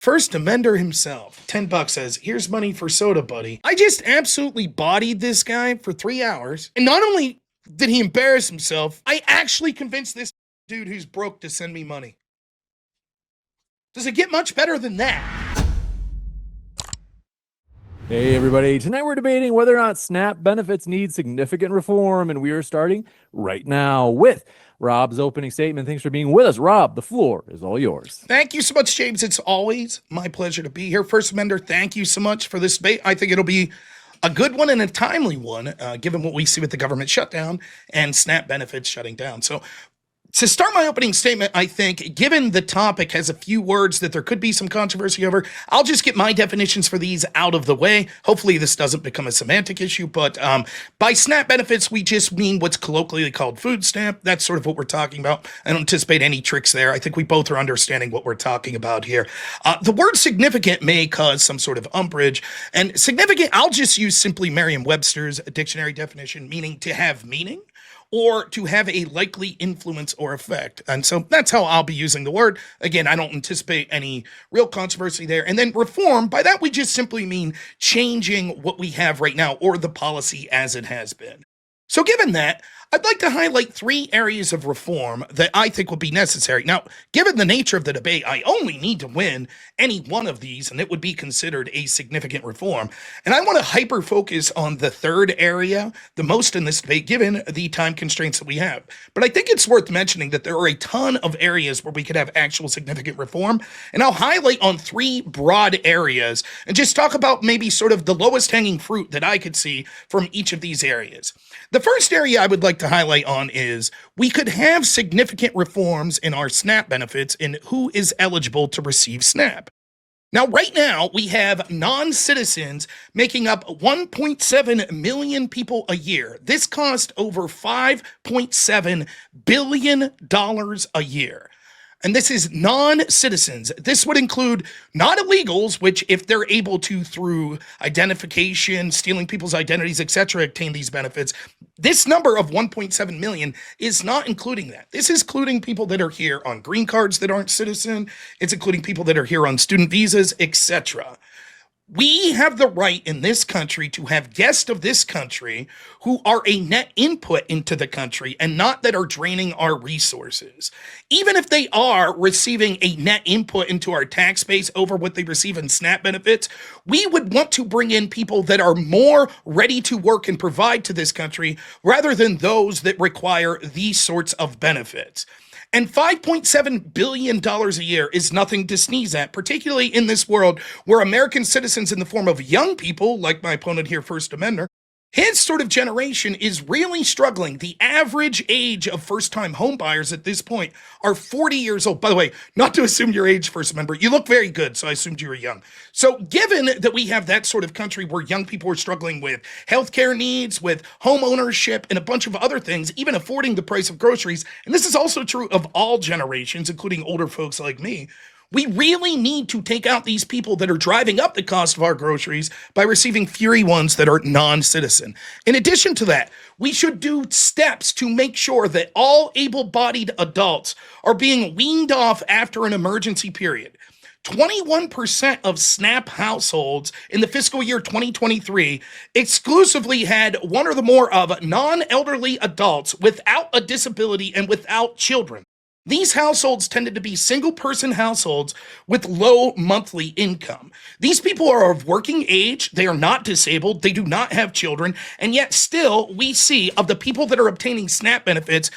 First Amender himself, $10 says, here's money for soda, buddy. I just absolutely bodied this guy for 3 hours. And not only did he embarrass himself, I actually convinced this dude who's broke to send me money. Does it get much better than that? Hey everybody, tonight we're debating whether or not SNAP benefits need significant reform, and we are starting right now with Rob's opening statement. Thanks for being with us. Rob, the floor is all yours. Thank you so much, James. It's always my pleasure to be here. First Amender, thank you so much for this debate. I think it'll be a good one and a timely one, given what we see with the government shutdown and SNAP benefits shutting down. So to start my opening statement, I think, given the topic has a few words that there could be some controversy over, I'll just get my definitions for these out of the way. Hopefully this doesn't become a semantic issue, but by SNAP benefits, we just mean what's colloquially called food stamp. That's sort of what we're talking about. I don't anticipate any tricks there. I think we both are understanding what we're talking about here. The word significant may cause some sort of umbrage, and significant, I'll just use simply Merriam-Webster's dictionary definition, meaning to have meaning, or to have a likely influence or effect. And so that's how I'll be using the word. Again, I don't anticipate any real controversy there. And then reform, by that we just simply mean changing what we have right now or the policy as it has been. So given that, I'd like to highlight 3 areas of reform that I think will be necessary. Now, given the nature of the debate, I only need to win any one of these, and it would be considered a significant reform. And I want to hyper-focus on the third area the most in this debate, given the time constraints that we have. But I think it's worth mentioning that there are a ton of areas where we could have actual significant reform, and I'll highlight on 3 broad areas and just talk about maybe sort of the lowest hanging fruit that I could see from each of these areas. The first area I would like to highlight on is we could have significant reforms in our SNAP benefits in who is eligible to receive SNAP. Now, right now, we have non-citizens making up 1.7 million people a year. This costs over $5.7 billion a year. And this is non-citizens. This would include not illegals, which if they're able to, through identification, stealing people's identities, etc., obtain these benefits. This number of 1.7 million is not including that. This is including people that are here on green cards that aren't citizen. It's including people that are here on student visas, etc. We have the right in this country to have guests of this country who are a net input into the country and not that are draining our resources. Even if they are receiving a net input into our tax base over what they receive in SNAP benefits, we would want to bring in people that are more ready to work and provide to this country rather than those that require these sorts of benefits. And $5.7 billion a year is nothing to sneeze at, particularly in this world where American citizens in the form of young people, like my opponent here, First Amender, his sort of generation is really struggling. The average age of first-time homebuyers at this point are 40 years old. By the way, not to assume your age, First Amender. You look very good, so I assumed you were young. So given that we have that sort of country where young people are struggling with healthcare needs, with home ownership, and a bunch of other things, even affording the price of groceries, and this is also true of all generations, including older folks like me, we really need to take out these people that are driving up the cost of our groceries by receiving fewer ones that are non-citizen. In addition to that, we should do steps to make sure that all able-bodied adults are being weaned off after an emergency period. 21% of SNAP households in the fiscal year 2023 exclusively had one or the more of non-elderly adults without a disability and without children. These households tended to be single-person households with low monthly income. These people are of working age, they are not disabled, they do not have children, and yet still we see of the people that are obtaining SNAP benefits,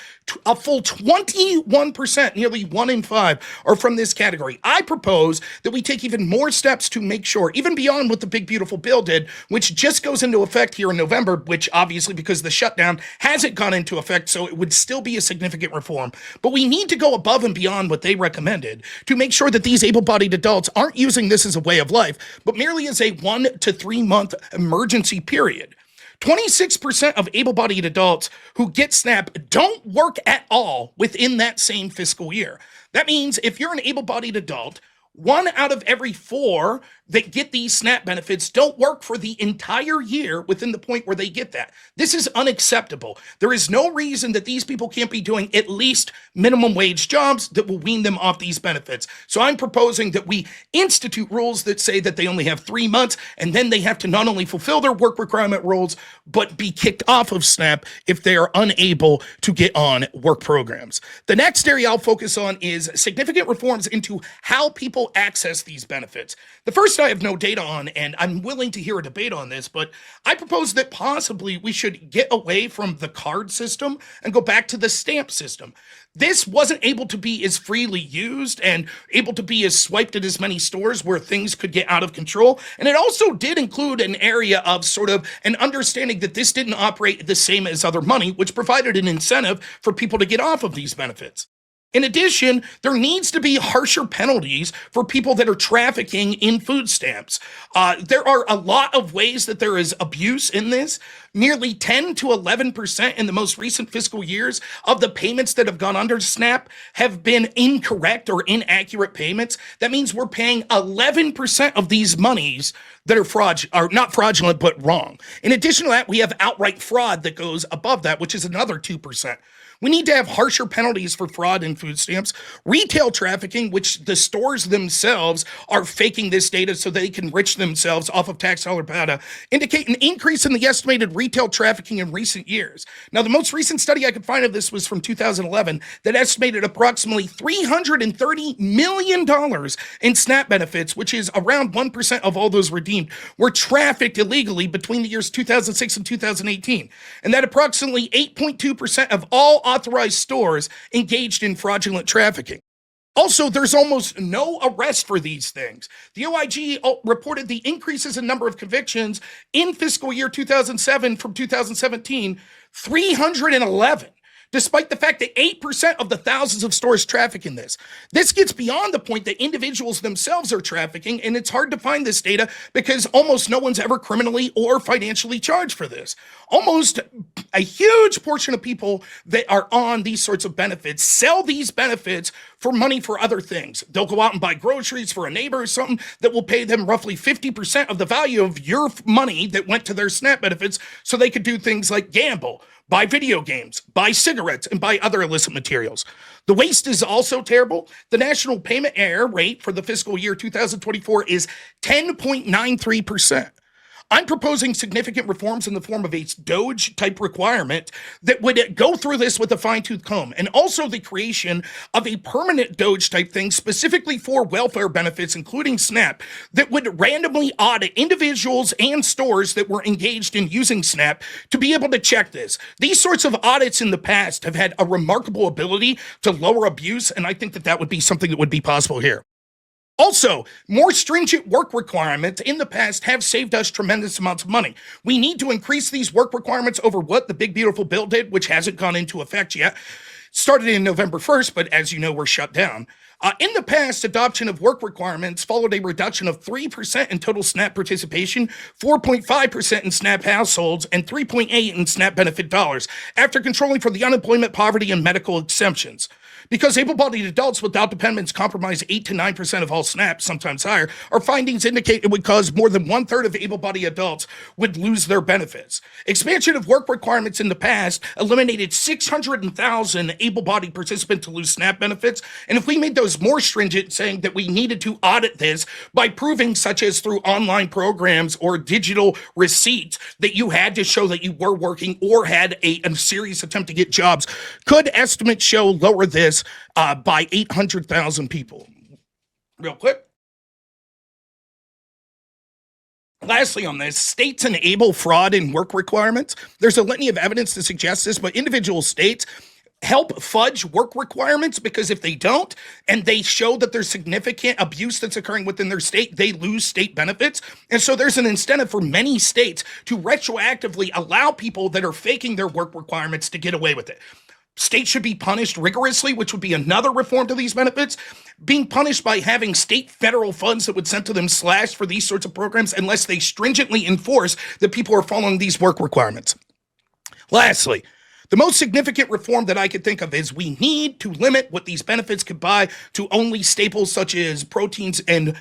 a full 21%, nearly 1 in 5, are from this category. I propose that we take even more steps to make sure, even beyond what the Big Beautiful Bill did, which just goes into effect here in November, which obviously because the shutdown hasn't gone into effect, so it would still be a significant reform. But we need to go above and beyond what they recommended to make sure that these able-bodied adults aren't using this as a way of life, but merely as a 1 to 3 month emergency period. 26% of able-bodied adults who get SNAP don't work at all within that same fiscal year. That means if you're an able-bodied adult 1 out of every 4 that get these SNAP benefits don't work for the entire year within the point where they get that. This is unacceptable. There is no reason that these people can't be doing at least minimum wage jobs that will wean them off these benefits. So I'm proposing that we institute rules that say that they only have 3 months, and then they have to not only fulfill their work requirement roles, but be kicked off of SNAP if they are unable to get on work programs. The next area I'll focus on is significant reforms into how people access these benefits. The first I have no data on, and I'm willing to hear a debate on this, but I propose that possibly we should get away from the card system and go back to the stamp system. This wasn't able to be as freely used and able to be as swiped at as many stores where things could get out of control. And it also did include an area of sort of an understanding that this didn't operate the same as other money, which provided an incentive for people to get off of these benefits. In addition, there needs to be harsher penalties for people that are trafficking in food stamps. There are a lot of ways that there is abuse in this. Nearly 10 to 11% in the most recent fiscal years of the payments that have gone under SNAP have been incorrect or inaccurate payments. That means we're paying 11% of these monies that are not fraudulent, but wrong. In addition to that, we have outright fraud that goes above that, which is another 2%. We need to have harsher penalties for fraud in food stamps. Retail trafficking, which the stores themselves are faking this data so they can enrich themselves off of tax dollar data, indicate an increase in the estimated retail trafficking in recent years. Now, the most recent study I could find of this was from 2011 that estimated approximately $330 million in SNAP benefits, which is around 1% of all those redeemed, were trafficked illegally between the years 2006 and 2018. And that approximately 8.2% of all authorized stores engaged in fraudulent trafficking. Also, there's almost no arrest for these things. The OIG reported the increases in number of convictions in fiscal year 2007 from 2017, 311. Despite the fact that 8% of the thousands of stores traffic in this. This gets beyond the point that individuals themselves are trafficking, and it's hard to find this data because almost no one's ever criminally or financially charged for this. Almost a huge portion of people that are on these sorts of benefits sell these benefits for money for other things. They'll go out and buy groceries for a neighbor or something that will pay them roughly 50% of the value of your money that went to their SNAP benefits so they could do things like gamble, buy video games, buy cigarettes, and buy other illicit materials. The waste is also terrible. The national payment error rate for the fiscal year 2024 is 10.93%. I'm proposing significant reforms in the form of a DOGE type requirement that would go through this with a fine-tooth comb, and also the creation of a permanent DOGE type thing specifically for welfare benefits, including SNAP, that would randomly audit individuals and stores that were engaged in using SNAP to be able to check this. These sorts of audits in the past have had a remarkable ability to lower abuse, and I think that that would be something that would be possible here. Also, more stringent work requirements in the past have saved us tremendous amounts of money. We need to increase these work requirements over what the big beautiful bill did, which hasn't gone into effect yet. Started in November 1st, but as you know, we're shut down. In the past, adoption of work requirements followed a reduction of 3% in total SNAP participation, 4.5% in SNAP households, and 3.8% in SNAP benefit dollars, after controlling for the unemployment, poverty, and medical exemptions. Because able-bodied adults without dependents comprise 8 to 9% of all SNAPs, sometimes higher, our findings indicate it would cause more than 1/3 of able-bodied adults would lose their benefits. Expansion of work requirements in the past eliminated 600,000 able-bodied participants to lose SNAP benefits, and if we made those more stringent, saying that we needed to audit this by proving, such as through online programs or digital receipts, that you had to show that you were working or had a serious attempt to get jobs, could estimates show lower this by 800,000 people. Real quick. Lastly on this, states enable fraud in work requirements. There's a litany of evidence to suggest this, but individual states help fudge work requirements because if they don't, and they show that there's significant abuse that's occurring within their state, they lose state benefits. And so there's an incentive for many states to retroactively allow people that are faking their work requirements to get away with it. States should be punished rigorously, which would be another reform to these benefits, being punished by having state federal funds that would sent to them slashed for these sorts of programs unless they stringently enforce that people are following these work requirements. Lastly, The most significant reform that I could think of is we need to limit what these benefits could buy to only staples such as proteins and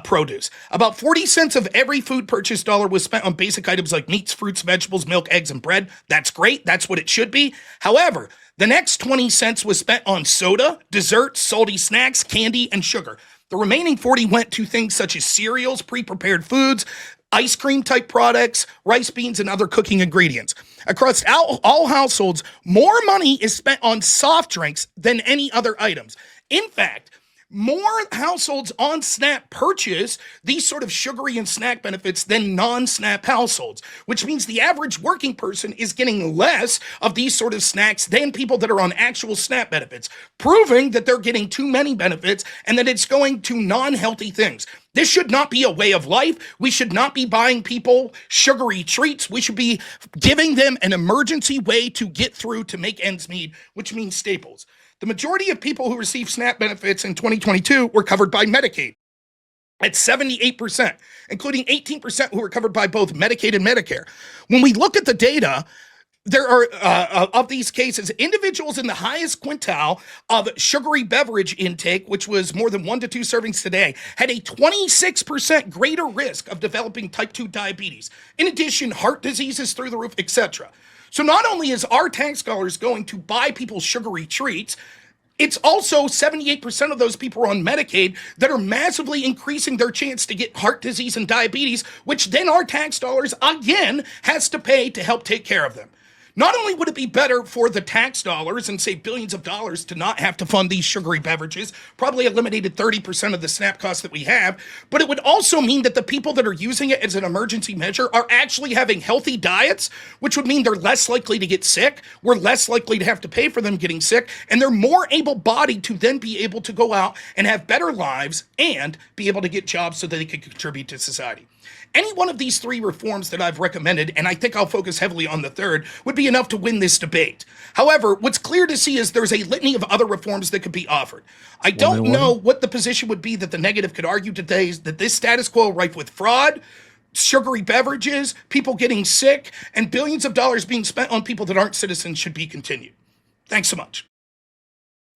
produce. About 40 cents of every food purchase dollar was spent on basic items like meats, fruits, vegetables, milk, eggs, and bread. That's great. That's what it should be. However, the next 20 cents was spent on soda, desserts, salty snacks, candy, and sugar. The remaining 40 went to things such as cereals, pre-prepared foods, ice cream type products, rice beans, and other cooking ingredients. Across all households, more money is spent on soft drinks than any other items. In fact, more households on SNAP purchase these sort of sugary and snack benefits than non-SNAP households, which means the average working person is getting less of these sort of snacks than people that are on actual SNAP benefits, proving that they're getting too many benefits and that it's going to non-healthy things. This should not be a way of life. We should not be buying people sugary treats. We should be giving them an emergency way to get through to make ends meet, which means staples. The majority of people who received SNAP benefits in 2022 were covered by Medicaid at 78%, including 18% who were covered by both Medicaid and Medicare. When we look at the data, there are, of these cases, individuals in the highest quintile of sugary beverage intake, which was more than 1 to 2 servings today, had a 26% greater risk of developing type 2 diabetes. In addition, heart disease is through the roof, etc. So not only is our tax dollars going to buy people sugary treats, it's also 78% of those people are on Medicaid that are massively increasing their chance to get heart disease and diabetes, which then our tax dollars, again, has to pay to help take care of them. Not only would it be better for the tax dollars and save billions of dollars to not have to fund these sugary beverages, probably eliminated 30% of the SNAP costs that we have, but it would also mean that the people that are using it as an emergency measure are actually having healthy diets, which would mean they're less likely to get sick, we're less likely to have to pay for them getting sick, and they're more able-bodied to then be able to go out and have better lives and be able to get jobs so that they can contribute to society. Any one of these 3 reforms that I've recommended, and I think I'll focus heavily on the third, would be enough to win this debate. However, what's clear to see is there's a litany of other reforms that could be offered. I don't know what the position would be that the negative could argue today is that this status quo rife with fraud, sugary beverages, people getting sick, and billions of dollars being spent on people that aren't citizens should be continued. Thanks so much.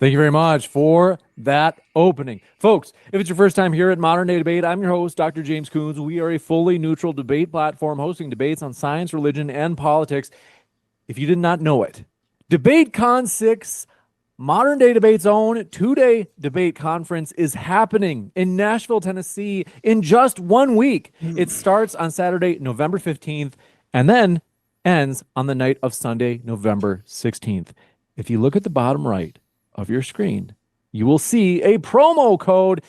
Thank you very much for that opening. Folks, if it's your first time here at Modern Day Debate, I'm your host, Dr. James Coons. We are a fully neutral debate platform hosting debates on science, religion, and politics. If you did not know it, DebateCon 6, Modern Day Debate's own 2-day debate conference is happening in Nashville, Tennessee in just 1 week. It starts on Saturday, November 15th, and then ends on the night of Sunday, November 16th. If you look at the bottom right of your screen, you will see a promo code.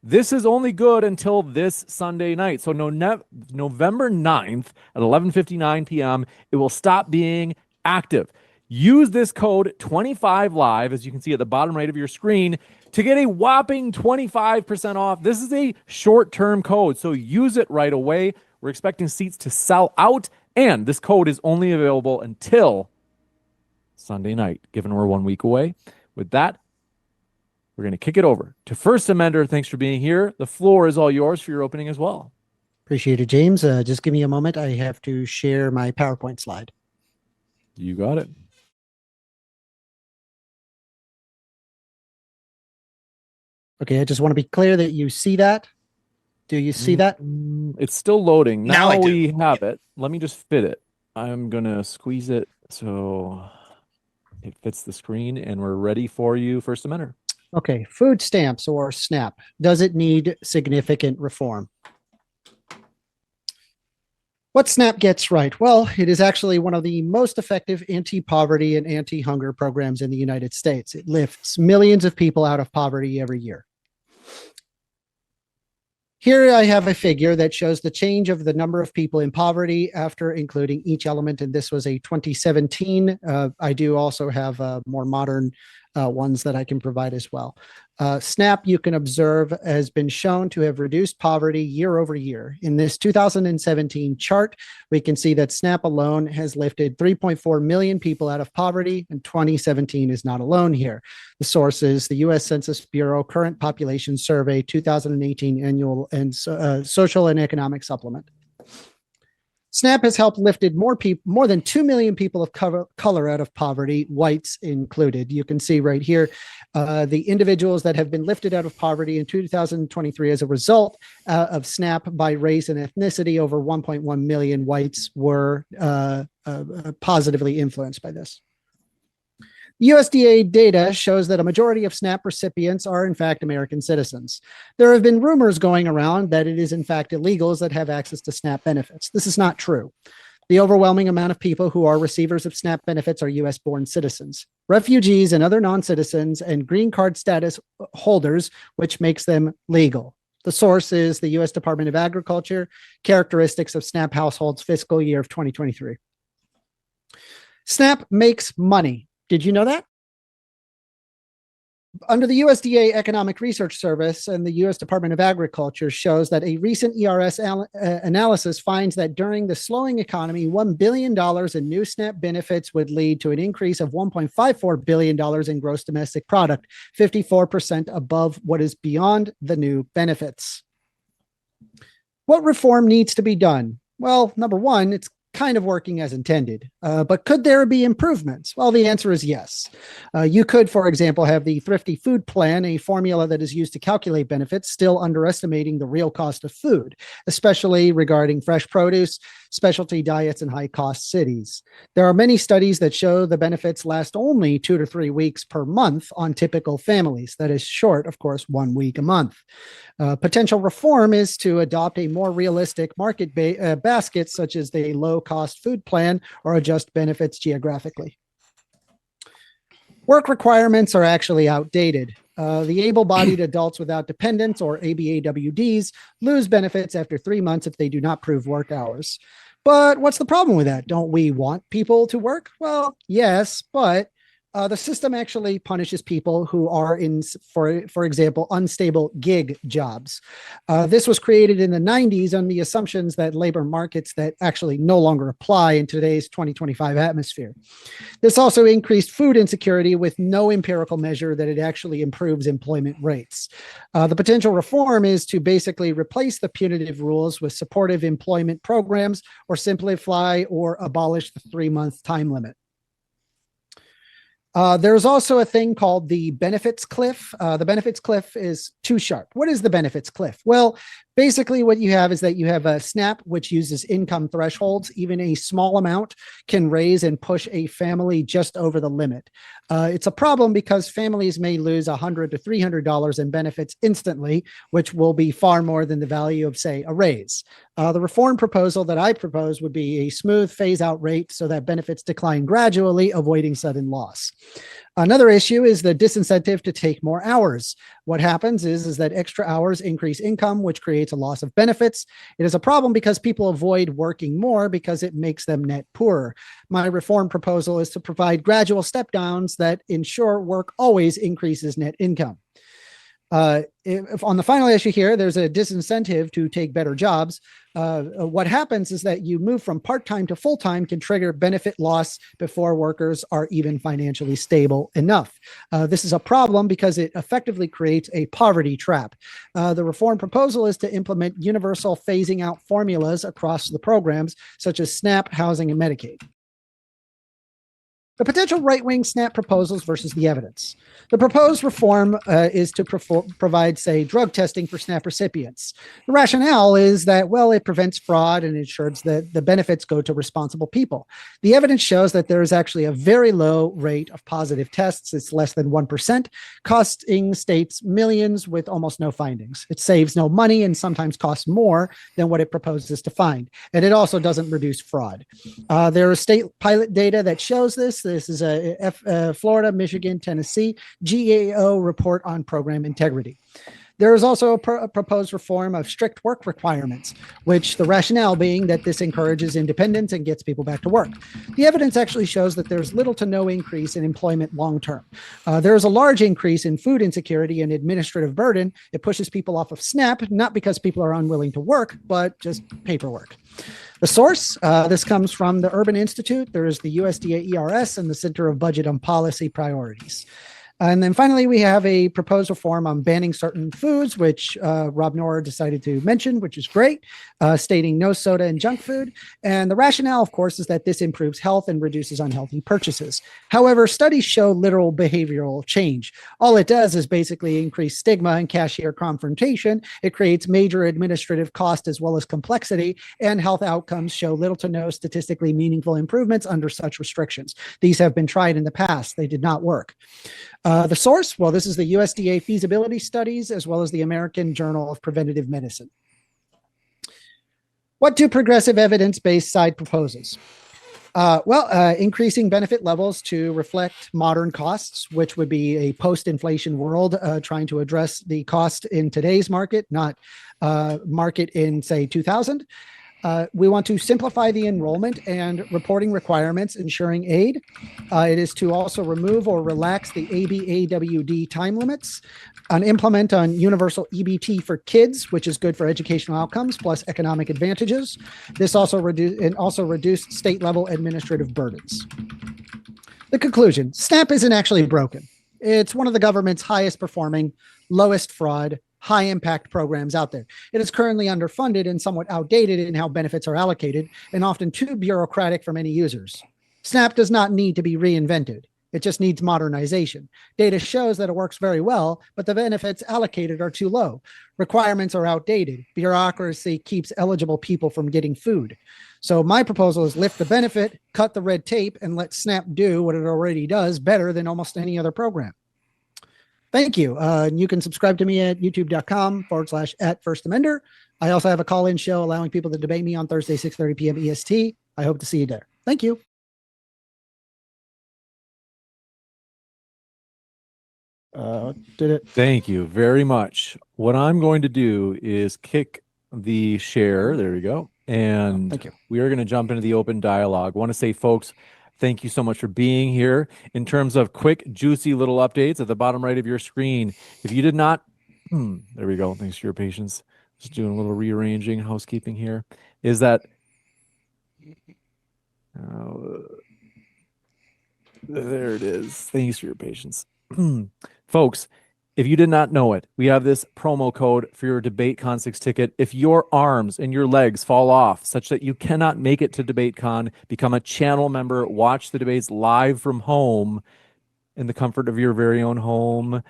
This is only good until this Sunday night. So November 9th at 11:59 p.m., it will stop being active. Use this code 25live, as you can see at the bottom right of your screen, to get a whopping 25% off. This is a short-term code, so use it right away. We're expecting seats to sell out, and this code is only available until Sunday night, given we're 1 week away. With that, we're going to kick it over to First Amender. Thanks for being here. The floor is all yours for your opening as well. Appreciate it, James. Just give me a moment. I have to share my PowerPoint slide. You got it. Okay, I just want to be clear that you see that. Do you see that? It's still loading. Now we have it. Let me just fit it. I'm going to squeeze it so it fits the screen, and we're ready for you, First Amender. Okay, food stamps or SNAP. Does it need significant reform? What SNAP gets right? Well, it is actually one of the most effective anti-poverty and anti-hunger programs in the United States. It lifts millions of people out of poverty every year. Here I have a figure that shows the change of the number of people in poverty after including each element, and this was a 2017. I do also have more modern ones that I can provide as well. SNAP, you can observe, has been shown to have reduced poverty year over year. In this 2017 chart, we can see that SNAP alone has lifted 3.4 million people out of poverty, and 2017 is not alone here. The source is the U.S. Census Bureau Current Population Survey 2018 Annual and Social and Economic Supplement. SNAP has helped lifted more than 2 million people of color out of poverty, whites included. You can see right here the individuals that have been lifted out of poverty in 2023 as a result of SNAP by race and ethnicity. Over 1.1 million whites were positively influenced by this. USDA data shows that a majority of SNAP recipients are in fact American citizens. There have been rumors going around that it is in fact illegals that have access to SNAP benefits. This is not true. The overwhelming amount of people who are receivers of SNAP benefits are US-born citizens, refugees and other non-citizens, and green card status holders, which makes them legal. The source is the US Department of Agriculture, characteristics of SNAP households fiscal year of 2023. SNAP makes money. Did you know that? Under the USDA Economic Research Service and the US Department of Agriculture shows that a recent ERS analysis finds that during the slowing economy, $1 billion in new SNAP benefits would lead to an increase of $1.54 billion in gross domestic product, 54% above what is beyond the new benefits. What reform needs to be done? Well, number one, it's kind of working as intended. But could there be improvements? Well, the answer is yes. You could, for example, have the Thrifty Food Plan, a formula that is used to calculate benefits, still underestimating the real cost of food, especially regarding fresh produce, specialty diets, and high-cost cities. There are many studies that show the benefits last only 2 to 3 weeks per month on typical families. That is short, of course, 1 week a month. Potential reform is to adopt a more realistic market basket, such as the low-cost food plan, or adjust benefits geographically. Work requirements are actually outdated. The able-bodied adults without dependents, or ABAWDs, lose benefits after 3 months if they do not prove work hours. But what's the problem with that? Don't we want people to work? Well, yes, but the system actually punishes people who are in, for example, unstable gig jobs. This was created in the 90s on the assumptions that labor markets that actually no longer apply in today's 2025 atmosphere. This also increased food insecurity with no empirical measure that it actually improves employment rates. The potential reform is to basically replace the punitive rules with supportive employment programs, or simplify or abolish the 3-month time limit. There's also a thing called the benefits cliff. The benefits cliff is too sharp. What is the benefits cliff? Well, basically what you have is that you have a SNAP, which uses income thresholds. Even a small amount can raise and push a family just over the limit. It's a problem because families may lose $100 to $300 in benefits instantly, which will be far more than the value of, say, a raise. The reform proposal that I propose would be a smooth phase-out rate so that benefits decline gradually, avoiding sudden loss. Another issue is the disincentive to take more hours. What happens is that extra hours increase income, which creates a loss of benefits. It is a problem because people avoid working more because it makes them net poorer. My reform proposal is to provide gradual step downs that ensure work always increases net income. If on the final issue here, there's a disincentive to take better jobs. What happens is that you move from part-time to full-time can trigger benefit loss before workers are even financially stable enough. This is a problem because it effectively creates a poverty trap. The reform proposal is to implement universal phasing out formulas across the programs, such as SNAP, housing, and Medicaid. The potential right-wing SNAP proposals versus the evidence. The proposed reform is to provide, say, drug testing for SNAP recipients. The rationale is that, well, it prevents fraud and ensures that the benefits go to responsible people. The evidence shows that there is actually a very low rate of positive tests. It's less than 1%, costing states millions with almost no findings. It saves no money and sometimes costs more than what it proposes to find. And it also doesn't reduce fraud. There is state pilot data that shows this. This is a Florida, Michigan, Tennessee GAO report on program integrity. There is also a proposed reform of strict work requirements, which the rationale being that this encourages independence and gets people back to work. The evidence actually shows that there's little to no increase in employment long-term. There is a large increase in food insecurity and administrative burden. It pushes people off of SNAP, not because people are unwilling to work, but just paperwork. The source, this comes from the Urban Institute. There is the USDA ERS and the Center of Budget and Policy Priorities. And then finally, we have a proposed reform on banning certain foods, which Rob Nora decided to mention, which is great, stating no soda and junk food. And the rationale, of course, is that this improves health and reduces unhealthy purchases. However, studies show literal behavioral change. All it does is basically increase stigma and cashier confrontation. It creates major administrative cost as well as complexity, and health outcomes show little to no statistically meaningful improvements under such restrictions. These have been tried in the past. They did not work. The source, well, this is the USDA feasibility studies as well as the American Journal of Preventative Medicine. What do progressive evidence-based side proposes? Increasing benefit levels to reflect modern costs, which would be a post-inflation world trying to address the cost in today's market, not market in, say, 2000. We want to simplify the enrollment and reporting requirements, ensuring aid. It is to also remove or relax the ABAWD time limits, and implement on universal EBT for kids, which is good for educational outcomes plus economic advantages. This also reduce state level administrative burdens. The conclusion: SNAP isn't actually broken. It's one of the government's highest performing, lowest fraud, high impact programs out there. It is currently underfunded and somewhat outdated in how benefits are allocated, and often too bureaucratic for many users. SNAP does not need to be reinvented. It just needs modernization. Data shows that it works very well, but the benefits allocated are too low. Requirements are outdated. Bureaucracy keeps eligible people from getting food. So my proposal is lift the benefit, cut the red tape, and let SNAP do what it already does better than almost any other program. Thank you. You can subscribe to me at youtube.com/@FirstAmender. I also have a call-in show allowing people to debate me on Thursday, 6:30 p.m. EST. I hope to see you there. Thank you. Thank you very much. What I'm going to do is kick the share. There we go. And thank you. We are going to jump into the open dialogue. I want to say, folks, thank you so much for being here. In terms of quick, juicy little updates at the bottom right of your screen, if you did not, there we go. Thanks for your patience. Just doing a little rearranging, housekeeping here. Is that there it is. Thanks for your patience. Folks, if you did not know it, we have this promo code for your DebateCon 6 ticket. If your arms and your legs fall off such that you cannot make it to DebateCon, become a channel member, watch the debates live from home in the comfort of your very own home,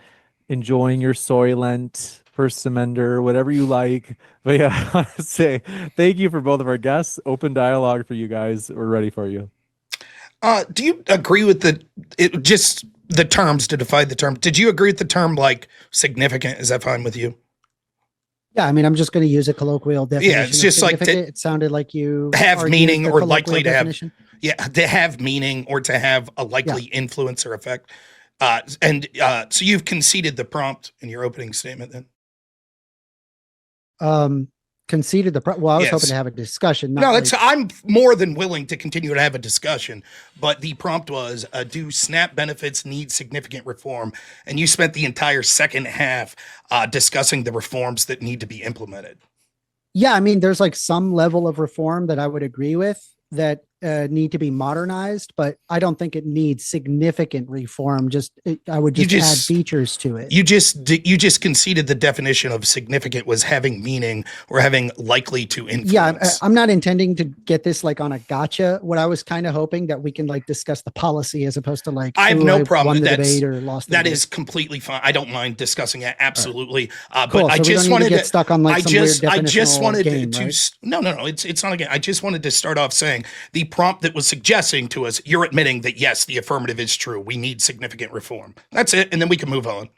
enjoying your Soylent, First Amender, whatever you like. But yeah, I want to say thank you for both of our guests. Open dialogue for you guys. We're ready for you. Do you agree with the terms to define the term? Did you agree with the term like significant? Is that fine with you? Yeah, I mean, I'm just going to use a colloquial definition. Yeah, it's just like it sounded like you have meaning or likely to definition. to have meaning or to have a likely influence or effect. So you've conceded the prompt in your opening statement then? Conceded the well, I was hoping to have a discussion. No, I'm more than willing to continue to have a discussion, but the prompt was, do SNAP benefits need significant reform? And you spent the entire second half discussing the reforms that need to be implemented. Yeah, I mean, there's like some level of reform that I would agree with that need to be modernized, but I don't think it needs significant reform. I would just add features to it. You just conceded the definition of significant was having meaning or having likely to influence. Yeah, I'm not intending to get this like on a gotcha. What I was kind of hoping that we can like discuss the policy as opposed to like I have no problem with debate or lost the that debate. Is completely fine. I don't mind discussing it absolutely. Cool. But I just wanted to get stuck on like some weird definitional game, to right? No, it's not a game. I just wanted to start off saying the prompt that was suggesting to us, you're admitting that yes, the affirmative is true. We need significant reform. That's it, and then we can move on.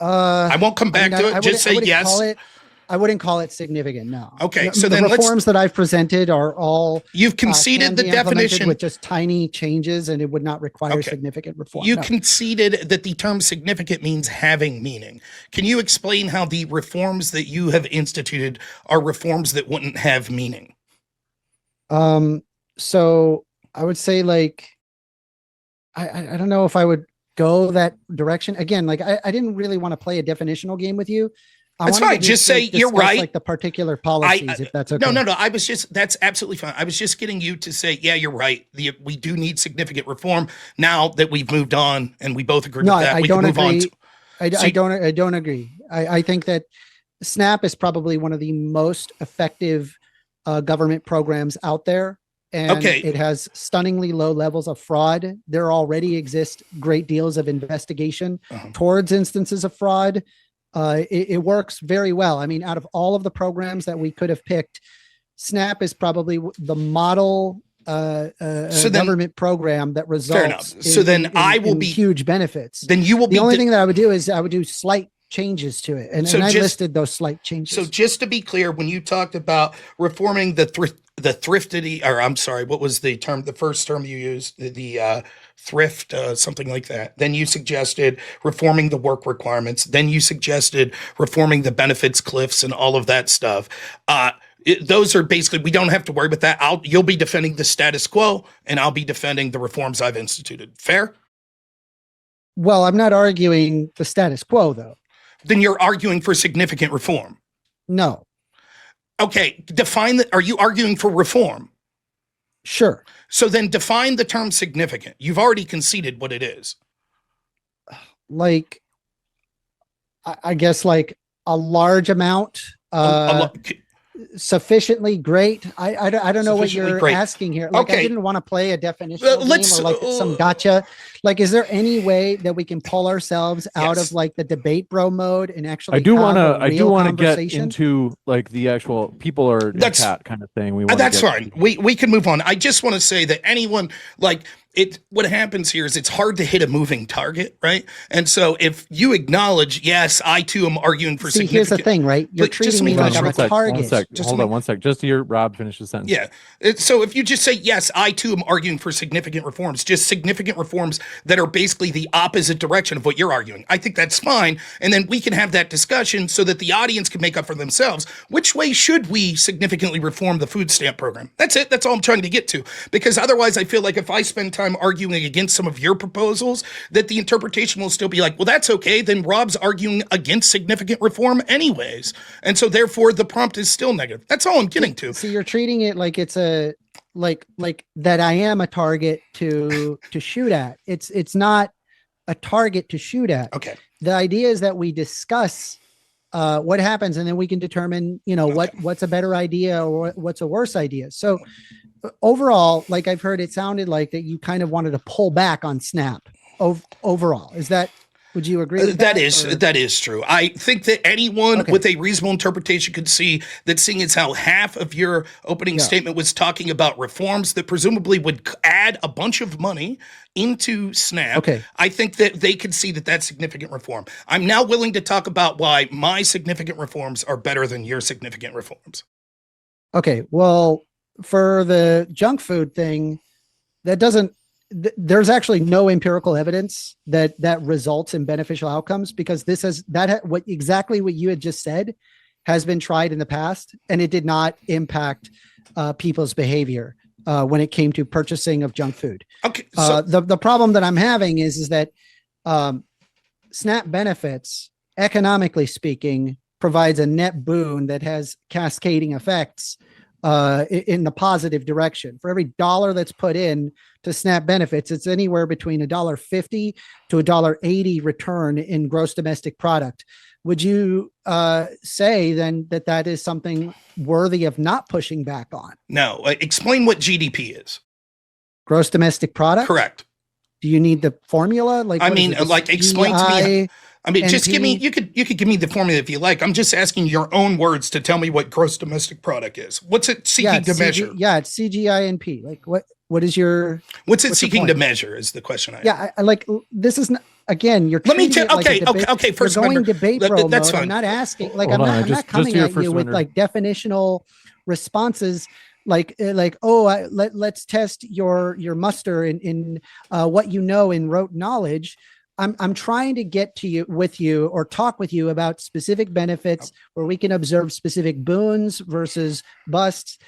I won't come back to it. Just say yes. I wouldn't call it significant. No. Okay, so the then reforms that I've presented are all you've conceded the definition with just tiny changes, and it would not require significant reform. You conceded that the term significant means having meaning. Can you explain how the reforms that you have instituted are reforms that wouldn't have meaning? So I would say like, I don't know if I would go that direction again. Like I didn't really want to play a definitional game with you. I That's wanted fine. to Just say you're discuss, right. like the particular policies, if that's okay. No. That's absolutely fine. I was just getting you to say, yeah, you're right. We do need significant reform. Now that we've moved on and we both agree No, with that, I we don't can move on. agree. So I don't agree. I think that SNAP is probably one of the most effective government programs out there. And Okay. it has stunningly low levels of fraud. There already exist great deals of investigation towards instances of fraud. It works very well. I mean, out of all of the programs that we could have picked, SNAP is probably the model government program that results in huge benefits. Then you will the only thing that I would do is I would do slight changes to it. And I listed those slight changes. So just to be clear, when you talked about reforming the thrifty, or I'm sorry, what was the term, the first term you used, the thrift, something like that. Then you suggested reforming the work requirements. Then you suggested reforming the benefits cliffs and all of that stuff. Those are basically, we don't have to worry about that. You'll be defending the status quo and I'll be defending the reforms I've instituted. Fair? Well, I'm not arguing the status quo though. Then you're arguing for significant reform. No. Okay. Define that. Are you arguing for reform? Sure. So then define the term significant. You've already conceded what it is. Like, I guess like a large amount, sufficiently great. I don't know what you're asking here. Like, I didn't want to play a definition game or like some gotcha. Like, is there any way that we can pull ourselves out of like the debate bro mode and actually? I do want to get into like the actual people are in chat kind of thing. That's fine. We can move on. I just want to say that anyone like it, what happens here is it's hard to hit a moving target, right? And so if you acknowledge, yes, I too am arguing for significant. Here's the thing, right? You're treating me like I'm a target. Hold on one sec. Just to hear Rob finish the sentence. Yeah. So if you just say, yes, I too am arguing for significant reforms, just significant reforms that are basically the opposite direction of what you're arguing, I think that's fine. And then we can have that discussion so that the audience can make up for themselves. Which way should we significantly reform the food stamp program? That's it. That's all I'm trying to get to. Because otherwise I feel like if I spend time arguing against some of your proposals, that the interpretation will still be like, well, that's okay. Then Rob's arguing against significant reform anyways. And so therefore the prompt is still negative. That's all I'm getting to. So you're treating it like it's a, like that I am a target to shoot at. It's not a target to shoot at. Okay. The idea is that we discuss what happens and then we can determine, what's a better idea or what's a worse idea. So overall, like I've heard, it sounded like that you kind of wanted to pull back on SNAP overall. Would you agree with that? That is true. I think that anyone with a reasonable interpretation could see that, seeing as how half of your opening statement was talking about reforms that presumably would add a bunch of money into SNAP. Okay. I think that they could see that that's significant reform. I'm now willing to talk about why my significant reforms are better than your significant reforms. Okay. Well, for the junk food thing, there's actually no empirical evidence that results in beneficial outcomes, because exactly what you had just said has been tried in the past, and it did not impact people's behavior when it came to purchasing of junk food. Okay. So the problem that I'm having is that SNAP benefits, economically speaking, provides a net boon that has cascading effects in the positive direction. For every dollar that's put in to SNAP benefits, it's anywhere between $1.50 to $1.80 return in gross domestic product. Would you say then that is something worthy of not pushing back on? No. Explain what GDP is. Gross domestic product? Correct. Do you need the formula? Explain to me. Just give me, you could give me the formula if you like. I'm just asking your own words to tell me what gross domestic product is. What's it seeking to measure? It's CGINP. Like what's it seeking to measure is the question I have. This is not, again, you're let me tell okay, first going debate bro that's mode. fine. I'm not asking, I'm not coming at you with like definitional responses let's test your muster in what you know in rote knowledge. I'm trying to get to you or talk with you about specific benefits where we can observe specific boons versus busts.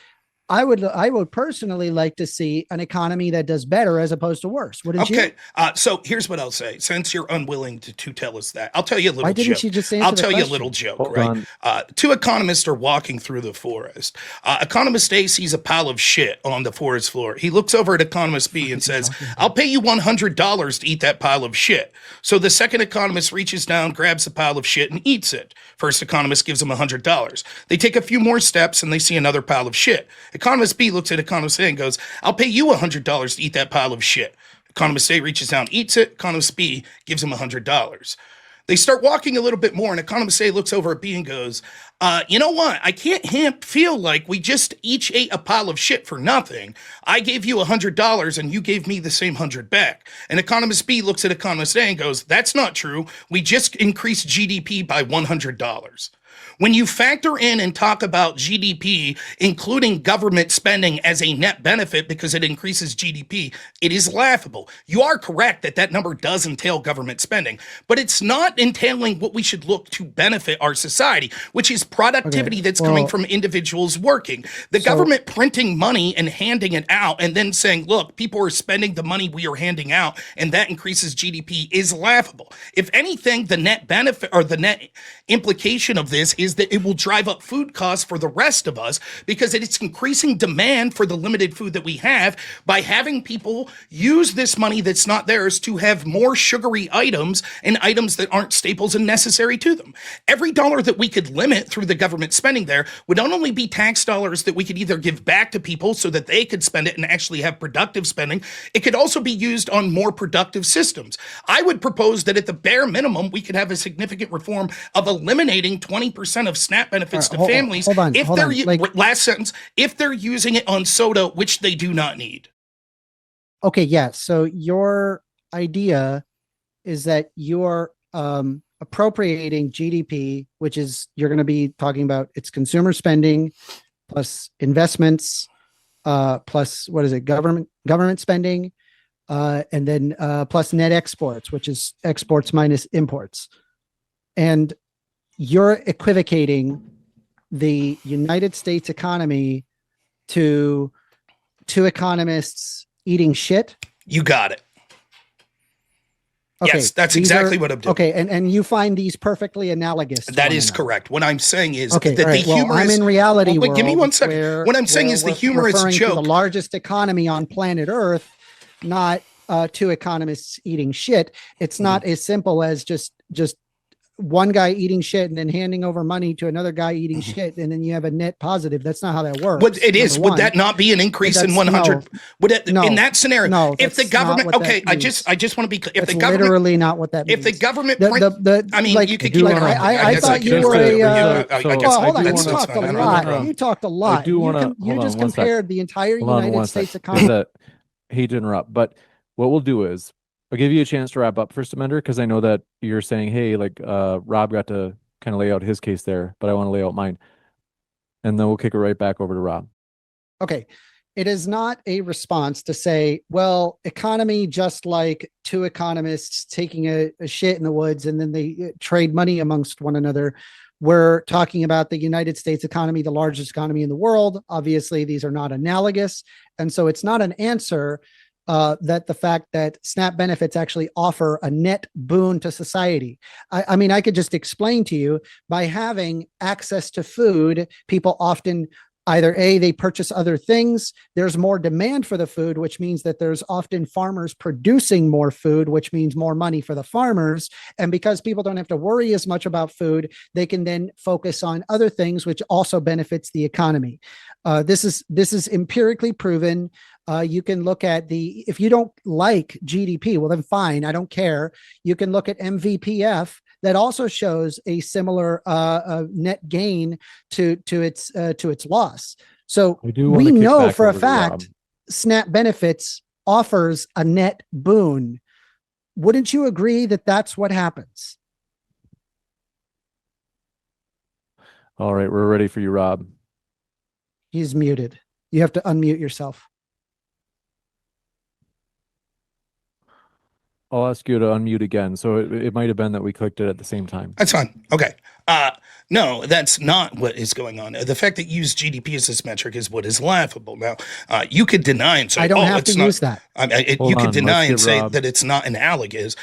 I would personally like to see an economy that does better as opposed to worse. Wouldn't you? Okay, so here's what I'll say. Since you're unwilling to tell us that, I'll tell you a little Why didn't joke. you just answer I'll the tell you a question? little joke, Hold right? on. Two economists are walking through the forest. Economist A sees a pile of shit on the forest floor. He looks over at economist B and says, "I'll pay you $100 to eat that pile of shit." So the second economist reaches down, grabs the pile of shit, and eats it. First economist gives him $100. They take a few more steps and they see another pile of shit. Economist B looks at economist A and goes, "I'll pay you $100 to eat that pile of shit." Economist A reaches down, eats it. Economist B gives him $100. They start walking a little bit more, and economist A looks over at B and goes, "You know what? I can't feel like we just each ate a pile of shit for nothing. I gave you $100 and you gave me the same 100 back." And economist B looks at economist A and goes, "That's not true. We just increased GDP by $100. When you factor in and talk about GDP, including government spending as a net benefit because it increases GDP, it is laughable. You are correct that that number does entail government spending, but it's not entailing what we should look to benefit our society, which is productivity that's coming from individuals working. The government printing money and handing it out and then saying, look, people are spending the money we are handing out and that increases GDP is laughable. If anything, the net benefit or the net implication of this is that it will drive up food costs for the rest of us because it's increasing demand for the limited food that we have by having people use this money that's not theirs to have more sugary items and items that aren't staples and necessary to them. Every dollar that we could limit through the government spending there would not only be tax dollars that we could either give back to people so that they could spend it and actually have productive spending, it could also be used on more productive systems. I would propose that at the bare minimum, we could have a significant reform of eliminating 20% of SNAP benefits to families last sentence, if they're using it on soda, which they do not need. Okay, yeah. So your idea is that you're appropriating GDP, which is you're going to be talking about its consumer spending plus investments, plus what is it, government spending, and then plus net exports, which is exports minus imports. And you're equivocating the United States economy to two economists eating shit. You got it. Okay, yes, that's exactly what I'm doing. Okay, and you find these perfectly analogous. That is correct. What I'm saying is that the humor I'm in reality wait, give me 1 second. What I'm saying is the humorous joke. The largest economy on planet Earth, not two economists eating shit. It's not as simple as just one guy eating shit and then handing over money to another guy eating shit, and then you have a net positive. That's not how that works. What it is, would that not be an increase in 100? Would it, in that scenario? No, if the government, okay, I just want to be clear. If that's the government, literally not what that means. If the government, I mean, like, you could keep. I thought you were hold on. You talked a lot. You just compared the entire United States economy. Hate to interrupt, but what we'll do is I'll give you a chance to wrap up first, Amender, because I know that you're saying, hey, like Rob got to kind of lay out his case there, but I want to lay out mine. And then we'll kick it right back over to Rob. Okay. It is not a response to say, well, economy, just like two economists taking a shit in the woods and then they trade money amongst one another. We're talking about the United States economy, the largest economy in the world. Obviously, these are not analogous. And so it's not an answer that the fact that SNAP benefits actually offer a net boon to society. I mean, I could just explain to you, by having access to food, people often either they purchase other things. There's more demand for the food, which means that there's often farmers producing more food, which means more money for the farmers. And because people don't have to worry as much about food, they can then focus on other things, which also benefits the economy. This is empirically proven. You can look at if you don't like GDP, well then fine, I don't care. You can look at MVPF that also shows a similar net gain to its loss. So we know for a fact SNAP benefits offers a net boon. Wouldn't you agree that that's what happens? All right, we're ready for you, Rob. He's muted. You have to unmute yourself. I'll ask you to unmute again. So it might have been that we clicked it at the same time. That's fine. Okay. No, that's not what is going on. The fact that you use GDP as this metric is what is laughable. Now, you could deny and say, I don't "Oh, have it's to not." use that. You could on, deny let's and get say Rob. that it's not analogous.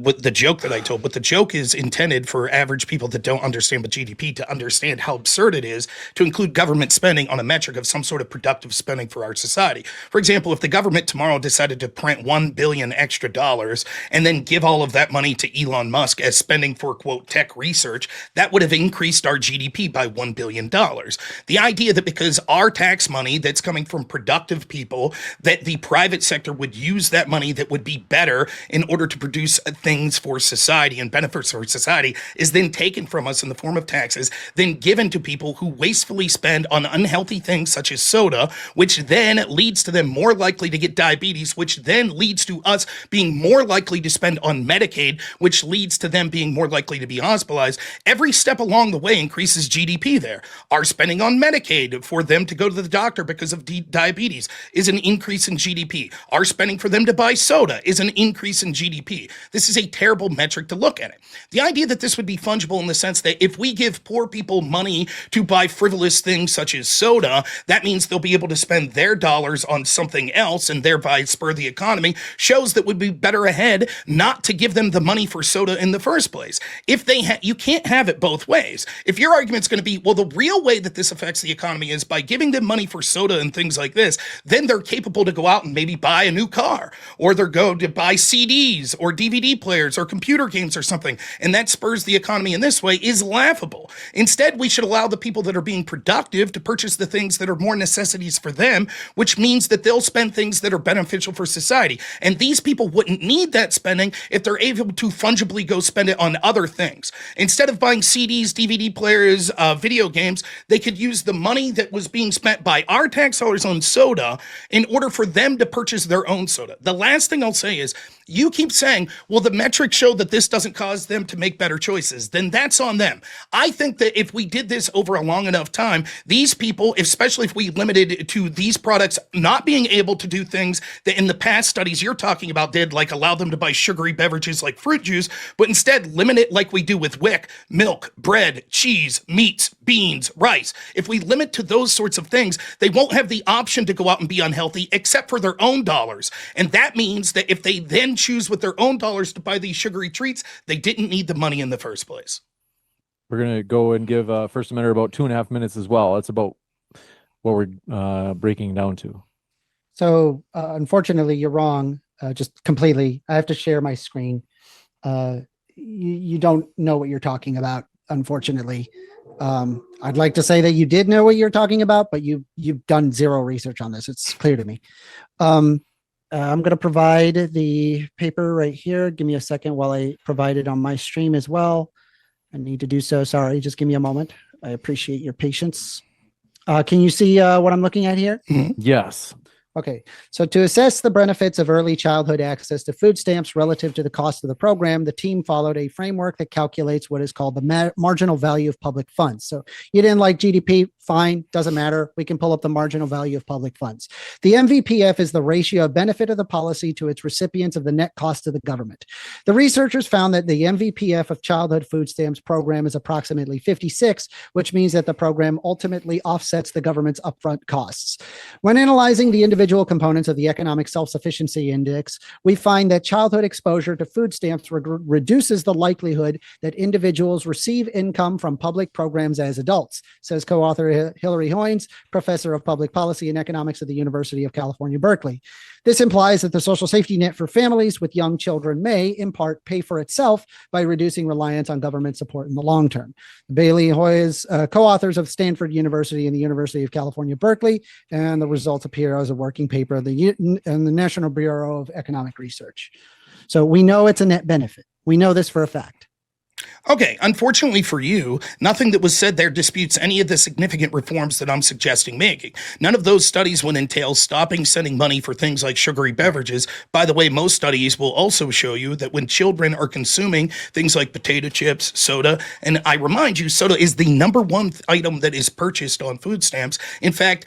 With the joke that I told, but the joke is intended for average people that don't understand what GDP to understand how absurd it is to include government spending on a metric of some sort of productive spending for our society. For example, if the government tomorrow decided to print $1 billion extra dollars and then give all of that money to Elon Musk as spending for quote tech research, that would have increased our GDP by $1 billion. The idea that because our tax money that's coming from productive people, that the private sector would use that money that would be better in order to produce things for society and benefits for society is then taken from us in the form of taxes, then given to people who wastefully spend on unhealthy things such as soda, which then leads to them more likely to get diabetes, which then leads to us being more likely to spend on Medicaid, which leads to them being more likely to be hospitalized. Every step along the way increases GDP there. Our spending on Medicaid for them to go to the doctor because of diabetes is an increase in GDP. Our spending for them to buy soda is an increase in GDP. This is a terrible metric to look at it. The idea that this would be fungible in the sense that if we give poor people money to buy frivolous things such as soda, that means they'll be able to spend their dollars on something else and thereby spur the economy, shows that would be better ahead not to give them the money for soda in the first place. If they you can't have it both ways. If your argument's going to be, well, the real way that this affects the economy is by giving them money for soda and things like this, then they're capable to go out and maybe buy a new car, or they're going to buy CDs or DVD players or computer games or something, and that spurs the economy in this way, is laughable. Instead, we should allow the people that are being productive to purchase the things that are more necessities for them, which means that they'll spend things that are beneficial for society. And these people wouldn't need that spending if they're able to fungibly go spend it on other things. Instead of buying CDs, DVD players, video games, they could use the money that was being spent by our tax dollars on soda in order for them to purchase their own soda. The last thing I'll say is, you keep saying, well, the metrics show that this doesn't cause them to make better choices. Then that's on them. I think that if we did this over a long enough time, these people, especially if we limited to these products not being able to do things that in the past studies you're talking about did, like allow them to buy sugary beverages like fruit juice, but instead limit it like we do with WIC, milk, bread, cheese, meats, beans, rice. If we limit to those sorts of things, they won't have the option to go out and be unhealthy except for their own dollars. And that means that if they then choose with their own dollars to buy these sugary treats, they didn't need the money in the first place. We're going to go and give First Amender about 2.5 minutes as well. That's about what we're breaking down to. So unfortunately, you're wrong. Just completely. I have to share my screen. You don't know what you're talking about, unfortunately. I'd like to say that you did know what you're talking about, but you've done zero research on this. It's clear to me. I'm going to provide the paper right here. Give me a second while I provide it on my stream as well. I need to do so. Sorry, just give me a moment. I appreciate your patience. Can you see what I'm looking at here? Yes. Okay, so to assess the benefits of early childhood access to food stamps relative to the cost of the program, the team followed a framework that calculates what is called the marginal value of public funds. So you didn't like GDP, fine, doesn't matter. We can pull up the marginal value of public funds. The MVPF is the ratio of benefit of the policy to its recipients of the net cost of the government. The researchers found that the MVPF of childhood food stamps program is approximately 56, which means that the program ultimately offsets the government's upfront costs. When analyzing the individual components of the Economic Self-Sufficiency Index, we find that childhood exposure to food stamps reduces the likelihood that individuals receive income from public programs as adults, says co-author Hilary Hoynes, professor of public policy and economics at the University of California, Berkeley. This implies that the social safety net for families with young children may, in part, pay for itself by reducing reliance on government support in the long term. Bailey Hoyes, co-authors of Stanford University and the University of California, Berkeley, and the results appear as a working paper in the National Bureau of Economic Research. So we know it's a net benefit. We know this for a fact. Okay, unfortunately for you, nothing that was said there disputes any of the significant reforms that I'm suggesting making. None of those studies would entail stopping sending money for things like sugary beverages. By the way, most studies will also show you that when children are consuming things like potato chips, soda, and I remind you, soda is the number one item that is purchased on food stamps. In fact,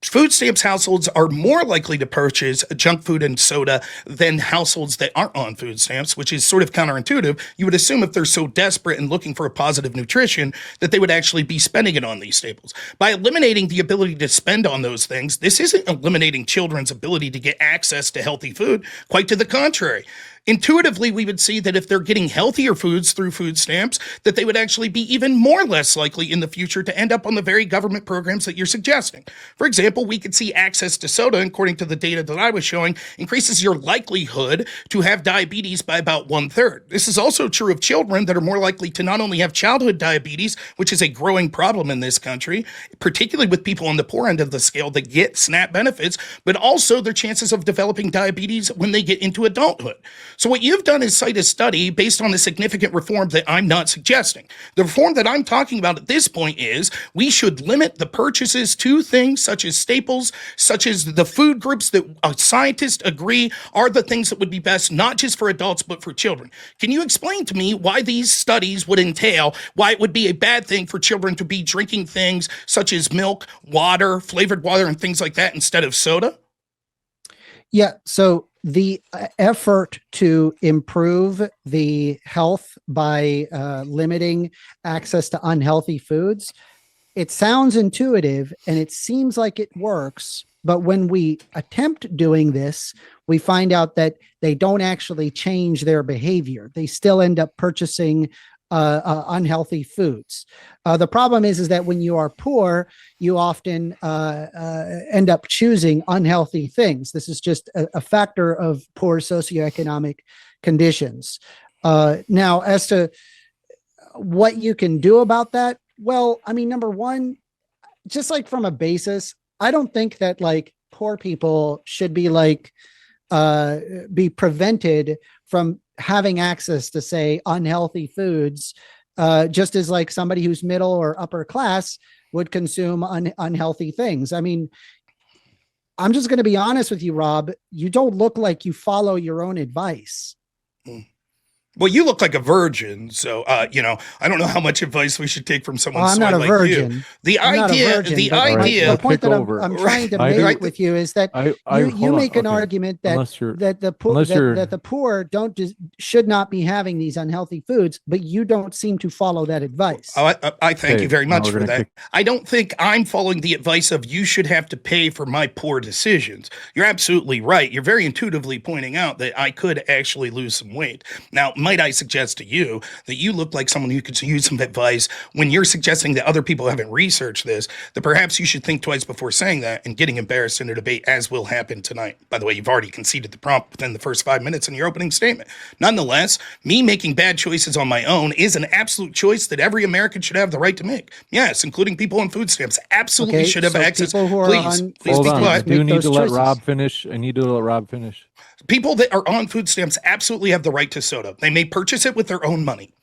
Food stamps households are more likely to purchase junk food and soda than households that aren't on food stamps, which is sort of counterintuitive. You would assume if they're so desperate and looking for a positive nutrition that they would actually be spending it on these staples. By eliminating the ability to spend on those things, this isn't eliminating children's ability to get access to healthy food. Quite to the contrary. Intuitively, we would see that if they're getting healthier foods through food stamps, that they would actually be even more less likely in the future to end up on the very government programs that you're suggesting. For example, we could see access to soda, according to the data that I was showing, increases your likelihood to have diabetes by about 1/3. This is also true of children that are more likely to not only have childhood diabetes, which is a growing problem in this country, particularly with people on the poor end of the scale that get SNAP benefits, but also their chances of developing diabetes when they get into adulthood. So what you've done is cite a study based on a significant reform that I'm not suggesting. The reform that I'm talking about at this point is we should limit the purchases to things such as staples, such as the food groups that scientists agree are the things that would be best, not just for adults, but for children. Can you explain to me why these studies would entail, why it would be a bad thing for children to be drinking things such as milk, water, flavored water, and things like that instead of soda? Yeah. So the effort to improve the health by limiting access to unhealthy foods, it sounds intuitive and it seems like it works. But when we attempt doing this, we find out that they don't actually change their behavior. They still end up purchasing unhealthy foods. The problem is that when you are poor, you often end up choosing unhealthy things. This is just a factor of poor socioeconomic conditions. Now, as to what you can do about that, well, I mean, number one, just like from a basis, I don't think that like poor people should be like be prevented from having access to, say, unhealthy foods, just as like somebody who's middle or upper class would consume unhealthy things. I mean, I'm just going to be honest with you, Rob. You don't look like you follow your own advice. Well, you look like a virgin, so I don't know how much advice we should take from someone. I'm not a like virgin. You. The idea. The point that I'm trying to make with you is that you make an argument that the poor should not be having these unhealthy foods, but you don't seem to follow that advice. I thank you very much for that. I don't think I'm following the advice of you should have to pay for my poor decisions. You're absolutely right. You're very intuitively pointing out that I could actually lose some weight. Now, might I suggest to you that you look like someone who could use some advice when you're suggesting that other people haven't researched this, that perhaps you should think twice before saying that and getting embarrassed in a debate, as will happen tonight. By the way, you've already conceded the prompt within the first 5 minutes in your opening statement. Nonetheless, me making bad choices on my own is an absolute choice that every American should have the right to make. Yes, including people on food stamps absolutely should have access. Please be quiet. I do need to let Rob finish. I need to let Rob finish. People that are on food stamps absolutely have the right to soda. They may purchase it with their own money.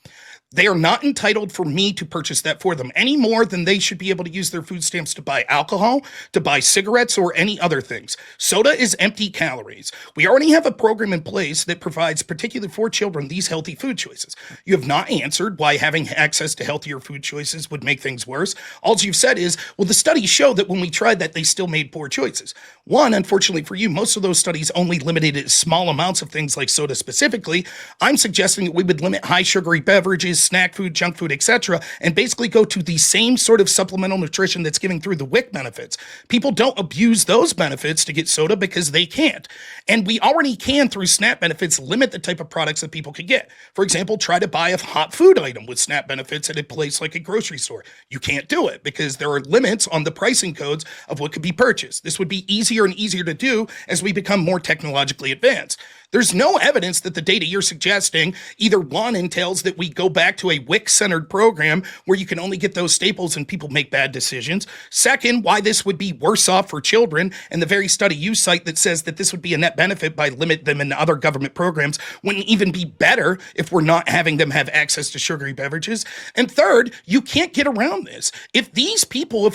They are not entitled for me to purchase that for them any more than they should be able to use their food stamps to buy alcohol, to buy cigarettes, or any other things. Soda is empty calories. We already have a program in place that provides, particularly for children, these healthy food choices. You have not answered why having access to healthier food choices would make things worse. All you've said is, well, the studies show that when we tried that, they still made poor choices. One, unfortunately for you, most of those studies only limited it small amounts of things like soda specifically. I'm suggesting that we would limit high sugary beverages, snack food, junk food, etc., and basically go to the same sort of supplemental nutrition that's given through the WIC benefits. People don't abuse those benefits to get soda because they can't. And we already can, through SNAP benefits, limit the type of products that people can get. For example, try to buy a hot food item with SNAP benefits at a place like a grocery store. You can't do it because there are limits on the pricing codes of what could be purchased. This would be easier and easier to do as we become more technologically advanced. There's no evidence that the data you're suggesting either one entails that we go back to a WIC-centered program where you can only get those staples and people make bad decisions. Second, why this would be worse off for children, and the very study you cite that says that this would be a net benefit by limit them in other government programs wouldn't even be better if we're not having them have access to sugary beverages. And third, you can't get around this. If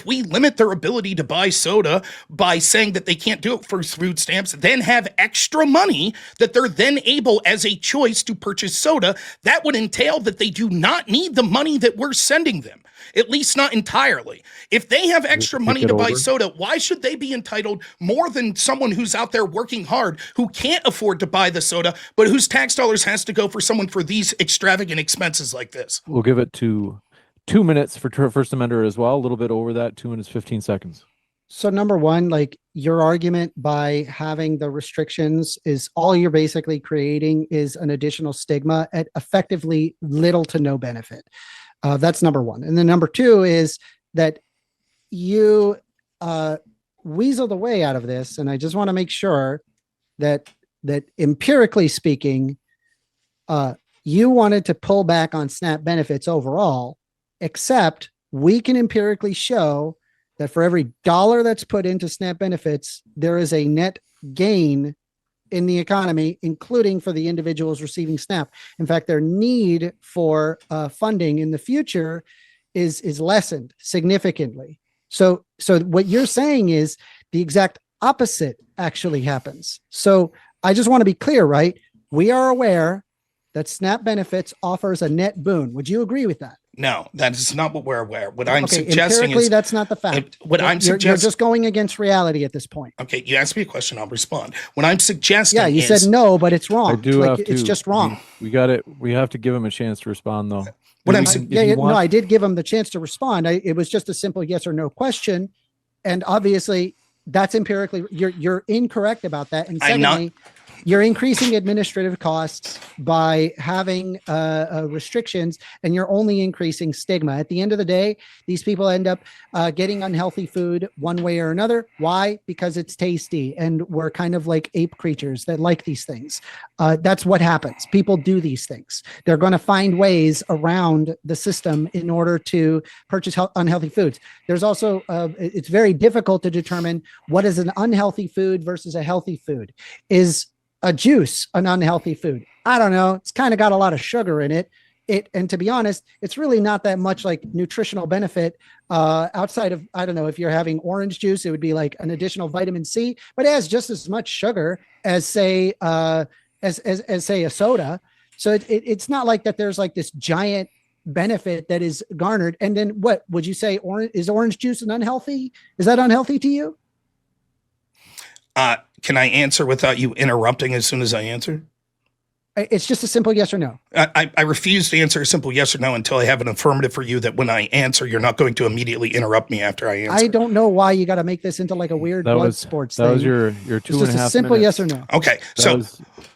we limit their ability to buy soda by saying that they can't do it for food stamps, then have extra money that that they're then able as a choice to purchase soda, that would entail that they do not need the money that we're sending them. At least not entirely. If they have extra money to buy soda, why should they be entitled more than someone who's out there working hard, who can't afford to buy the soda, but whose tax dollars has to go for someone for these extravagant expenses like this? We'll give it to 2 minutes for First Amender as well. A little bit over that, 2 minutes, 15 seconds. So number one, like your argument by having the restrictions is all you're basically creating is an additional stigma at effectively little to no benefit. That's number one. And then number two is that you weasel the way out of this. And I just want to make sure that empirically speaking, you wanted to pull back on SNAP benefits overall, except we can empirically show that for every dollar that's put into SNAP benefits, there is a net gain in the economy, including for the individuals receiving SNAP. In fact, their need for funding in the future is lessened significantly. So what you're saying is the exact opposite actually happens. So I just want to be clear, right? We are aware that SNAP benefits offers a net boon. Would you agree with that? No, that is not what we're aware. What I'm suggesting is that's not the fact. You're just going against reality at this point. Okay, you asked me a question, I'll respond. What I'm suggesting you said no, but it's wrong. It's just wrong. We got it. We have to give him a chance to respond, though. I did give him the chance to respond. It was just a simple yes or no question, and obviously that's empirically you're incorrect about that. And secondly, you're increasing administrative costs by having restrictions, and you're only increasing stigma. At the end of the day, these people end up getting unhealthy food one way or another. Why? Because it's tasty, and we're kind of like ape creatures that like these things. That's what happens. People do these things. They're going to find ways around the system in order to purchase unhealthy foods. There's also, it's very difficult to determine what is an unhealthy food versus a healthy food. Is a juice an unhealthy food? I don't know. It's kind of got a lot of sugar in it. And to be honest, it's really not that much like nutritional benefit outside of, I don't know, if you're having orange juice, it would be like an additional vitamin C, but it has just as much sugar as say a soda. So it's not like that there's like this giant benefit that is garnered. And then what would you say? Is orange juice an unhealthy? Is that unhealthy to you? Can I answer without you interrupting as soon as I answer? It's just a simple yes or no. I refuse to answer a simple yes or no until I have an affirmative for you that when I answer, you're not going to immediately interrupt me after I answer. I don't know why you got to make this into like a weird blood sports thing. That was your 2.5 minutes. Just a simple yes or no. Okay, so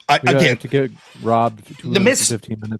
again, to get robbed 15 minutes.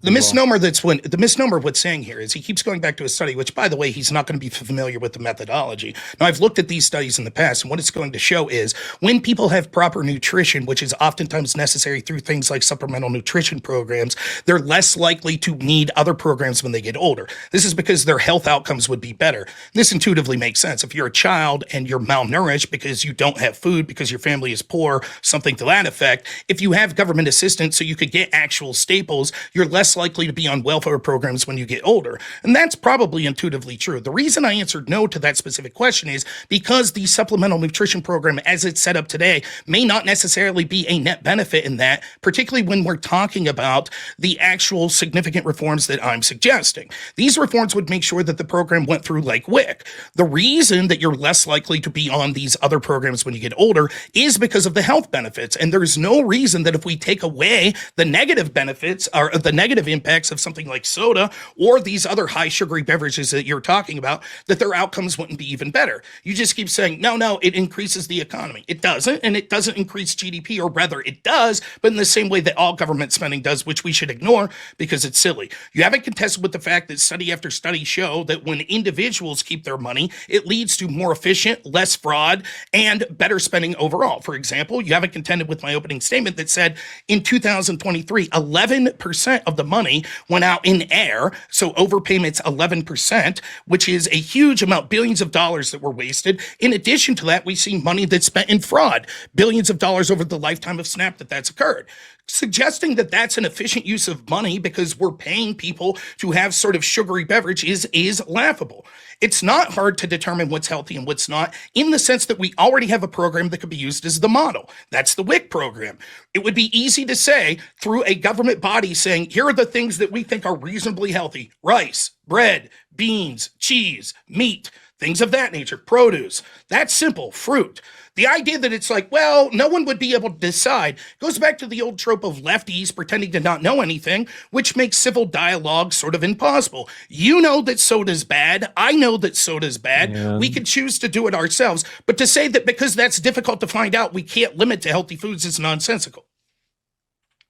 The misnomer the misnomer of what's saying here is he keeps going back to a study, which by the way, he's not going to be familiar with the methodology. Now I've looked at these studies in the past, and what it's going to show is when people have proper nutrition, which is oftentimes necessary through things like supplemental nutrition programs, they're less likely to need other programs when they get older. This is because their health outcomes would be better. This intuitively makes sense. If you're a child and you're malnourished because you don't have food, because your family is poor, something to that effect, if you have government assistance so you could get actual staples, you're less likely to be on welfare programs when you get older. And that's probably intuitively true. The reason I answered no to that specific question is because the supplemental nutrition program as it's set up today may not necessarily be a net benefit in that, particularly when we're talking about the actual significant reforms that I'm suggesting. These reforms would make sure that the program went through like WIC. The reason that you're less likely to be on these other programs when you get older is because of the health benefits. And there's no reason that if we take away the negative benefits or the negative impacts of something like soda or these other high sugary beverages that you're talking about, that their outcomes wouldn't be even better. You just keep saying, no, it increases the economy. It doesn't, and it doesn't increase GDP, or rather it does, but in the same way that all government spending does, which we should ignore because it's silly. You haven't contested with the fact that study after study show that when individuals keep their money, it leads to more efficient, less fraud, and better spending overall. For example, you haven't contended with my opening statement that said in 2023, 11% of the money went out in air, so overpayments 11%, which is a huge amount, billions of dollars that were wasted. In addition to that, we see money that's spent in fraud, billions of dollars over the lifetime of SNAP that's occurred. Suggesting that that's an efficient use of money because we're paying people to have sort of sugary beverage is laughable. It's not hard to determine what's healthy and what's not, in the sense that we already have a program that could be used as the model. That's the WIC program. It would be easy to say through a government body saying, here are the things that we think are reasonably healthy: rice, bread, beans, cheese, meat, things of that nature, produce. That's simple. Fruit. The idea that it's like, well, no one would be able to decide goes back to the old trope of lefties pretending to not know anything, which makes civil dialogue sort of impossible. You know that soda's bad. I know that soda's bad. Yeah. We could choose to do it ourselves. But to say that because that's difficult to find out, we can't limit to healthy foods is nonsensical.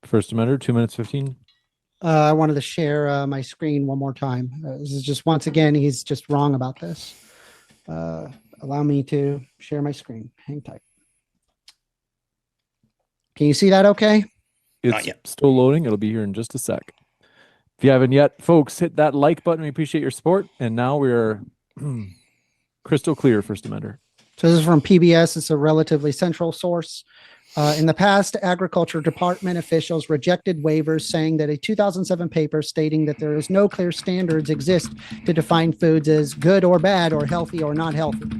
First Amender, 2 minutes 15. I wanted to share my screen one more time. This is just, once again, he's just wrong about this. Allow me to share my screen. Hang tight. Can you see that okay? Not It's yet. still loading. It'll be here in just a sec. If you haven't yet, folks, hit that like button. We appreciate your support. And now we're crystal clear, First Amender. So this is from PBS. It's a relatively central source. In the past, Agriculture Department officials rejected waivers, saying that a 2007 paper stating that there is no clear standards exist to define foods as good or bad or healthy or not healthy.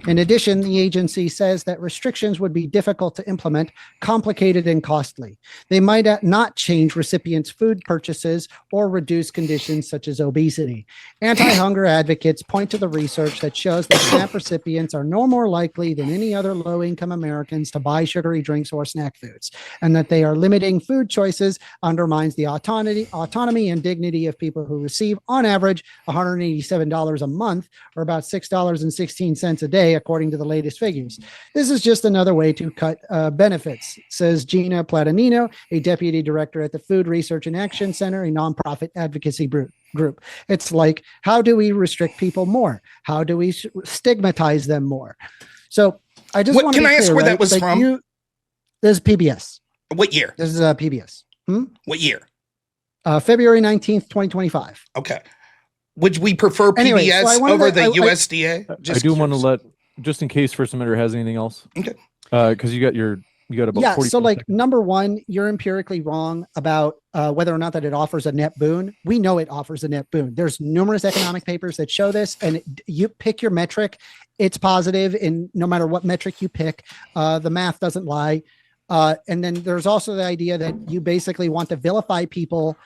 In addition, the agency says that restrictions would be difficult to implement, complicated, and costly. They might not change recipients' food purchases or reduce conditions such as obesity. Anti-hunger advocates point to the research that shows that SNAP recipients are no more likely than any other low-income Americans to buy sugary drinks or snack foods, and that they are limiting food choices undermines the autonomy and dignity of people who receive, on average, $187 a month, or about $6.16 a day, according to the latest figures. This is just another way to cut benefits, says Gina Platanino, a deputy director at the Food Research and Action Center, a nonprofit advocacy group. It's like, how do we restrict people more? How do we stigmatize them more? So I just want to Can I ask where that was from? This is PBS. What year? This is PBS. What year? February 19th, 2025. Okay. Would we prefer PBS Anyway, so over the USDA? I do want to let, just in case First Amender has anything else. Okay. Because you got about 40 so like seconds. number one, you're empirically wrong about whether or not that it offers a net boon. We know it offers a net boon. There's numerous economic papers that show this, and you pick your metric, it's positive. And no matter what metric you pick, the math doesn't lie. And then there's also the idea that you basically want to vilify people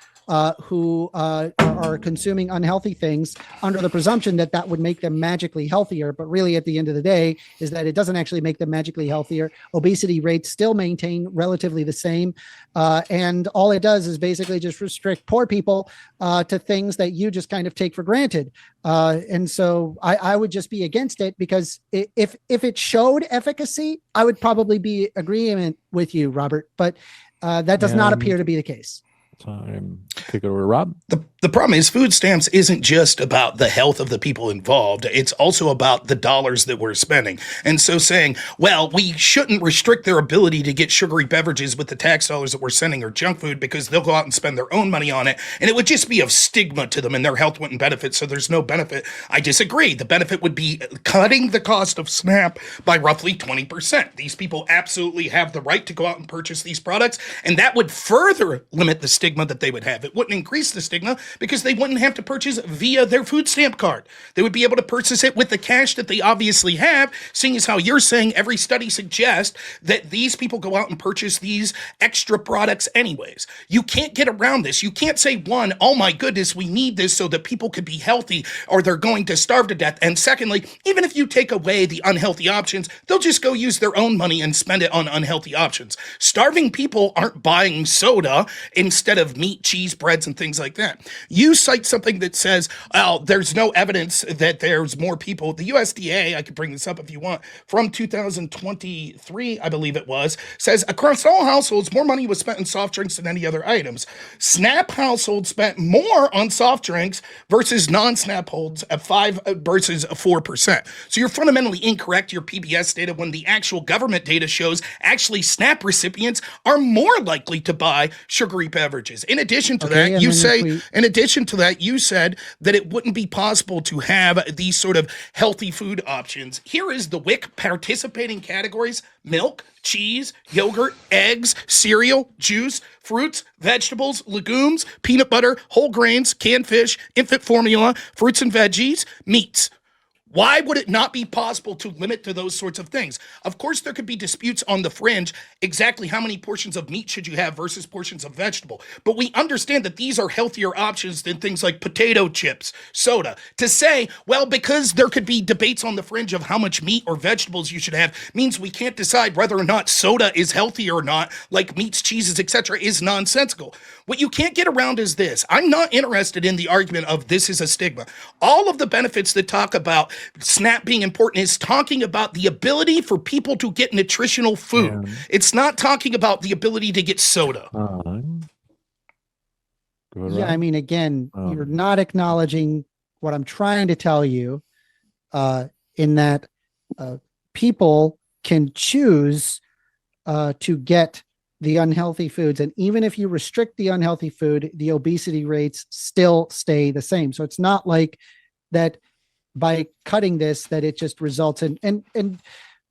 who are consuming unhealthy things under the presumption that that would make them magically healthier. But really, at the end of the day, is that it doesn't actually make them magically healthier. Obesity rates still maintain relatively the same. And all it does is basically just restrict poor people to things that you just kind of take for granted. And so I would just be against it, because if it showed efficacy, I would probably be agreement with you, Robert. But that does not appear to be the case. Time. Kick it over to Rob. The problem is food stamps isn't just about the health of the people involved. It's also about the dollars that we're spending. And so saying, well, we shouldn't restrict their ability to get sugary beverages with the tax dollars that we're sending, or junk food, because they'll go out and spend their own money on it. And it would just be of stigma to them, and their health wouldn't benefit. So there's no benefit. I disagree. The benefit would be cutting the cost of SNAP by roughly 20%. These people absolutely have the right to go out and purchase these products. And that would further limit the stigma that they would have. It wouldn't increase the stigma, because they wouldn't have to purchase via their food stamp card. They would be able to purchase it with the cash that they obviously have, seeing as how you're saying every study suggests that these people go out and purchase these extra products anyways. You can't get around this. You can't say, one, oh my goodness, we need this so that people could be healthy or they're going to starve to death. And secondly, even if you take away the unhealthy options, they'll just go use their own money and spend it on unhealthy options. Starving people aren't buying soda instead of meat, cheese, breads, and things like that. You cite something that says, oh, there's no evidence that there's more people. The USDA, I could bring this up if you want, from 2023, I believe it was, says across all households, more money was spent in soft drinks than any other items. SNAP households spent more on soft drinks versus non-SNAP holds at 5 versus 4%. So you're fundamentally incorrect, your PBS data, when the actual government data shows actually SNAP recipients are more likely to buy sugary beverages. In addition to that, you say, in addition to that, you said that it wouldn't be possible to have these sort of healthy food options. Here is the WIC participating categories: milk, cheese, yogurt, eggs, cereal, juice, fruits, vegetables, legumes, peanut butter, whole grains, canned fish, infant formula, fruits and veggies, meats. Why would it not be possible to limit to those sorts of things? Of course, there could be disputes on the fringe, exactly how many portions of meat should you have versus portions of vegetable. But we understand that these are healthier options than things like potato chips, soda. To say, well, because there could be debates on the fringe of how much meat or vegetables you should have means we can't decide whether or not soda is healthy or not, like meats, cheeses, etc., is nonsensical. What you can't get around is this. I'm not interested in the argument of this is a stigma. All of the benefits that talk about SNAP being important is talking about the ability for people to get nutritional food. Yeah. It's not talking about the ability to get soda. Go ahead, Yeah, I Rob. mean, again, you're not acknowledging what I'm trying to tell you, in that people can choose to get the unhealthy foods. And even if you restrict the unhealthy food, the obesity rates still stay the same. So it's not like that by cutting this, that it just results in, the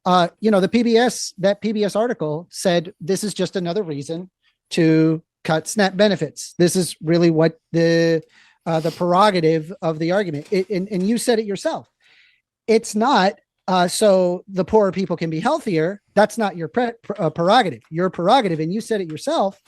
PBS article said this is just another reason to cut SNAP benefits. This is really what the prerogative of the argument. And you said it yourself. It's not so the poorer people can be healthier. That's not your prerogative. Your prerogative, and you said it yourself,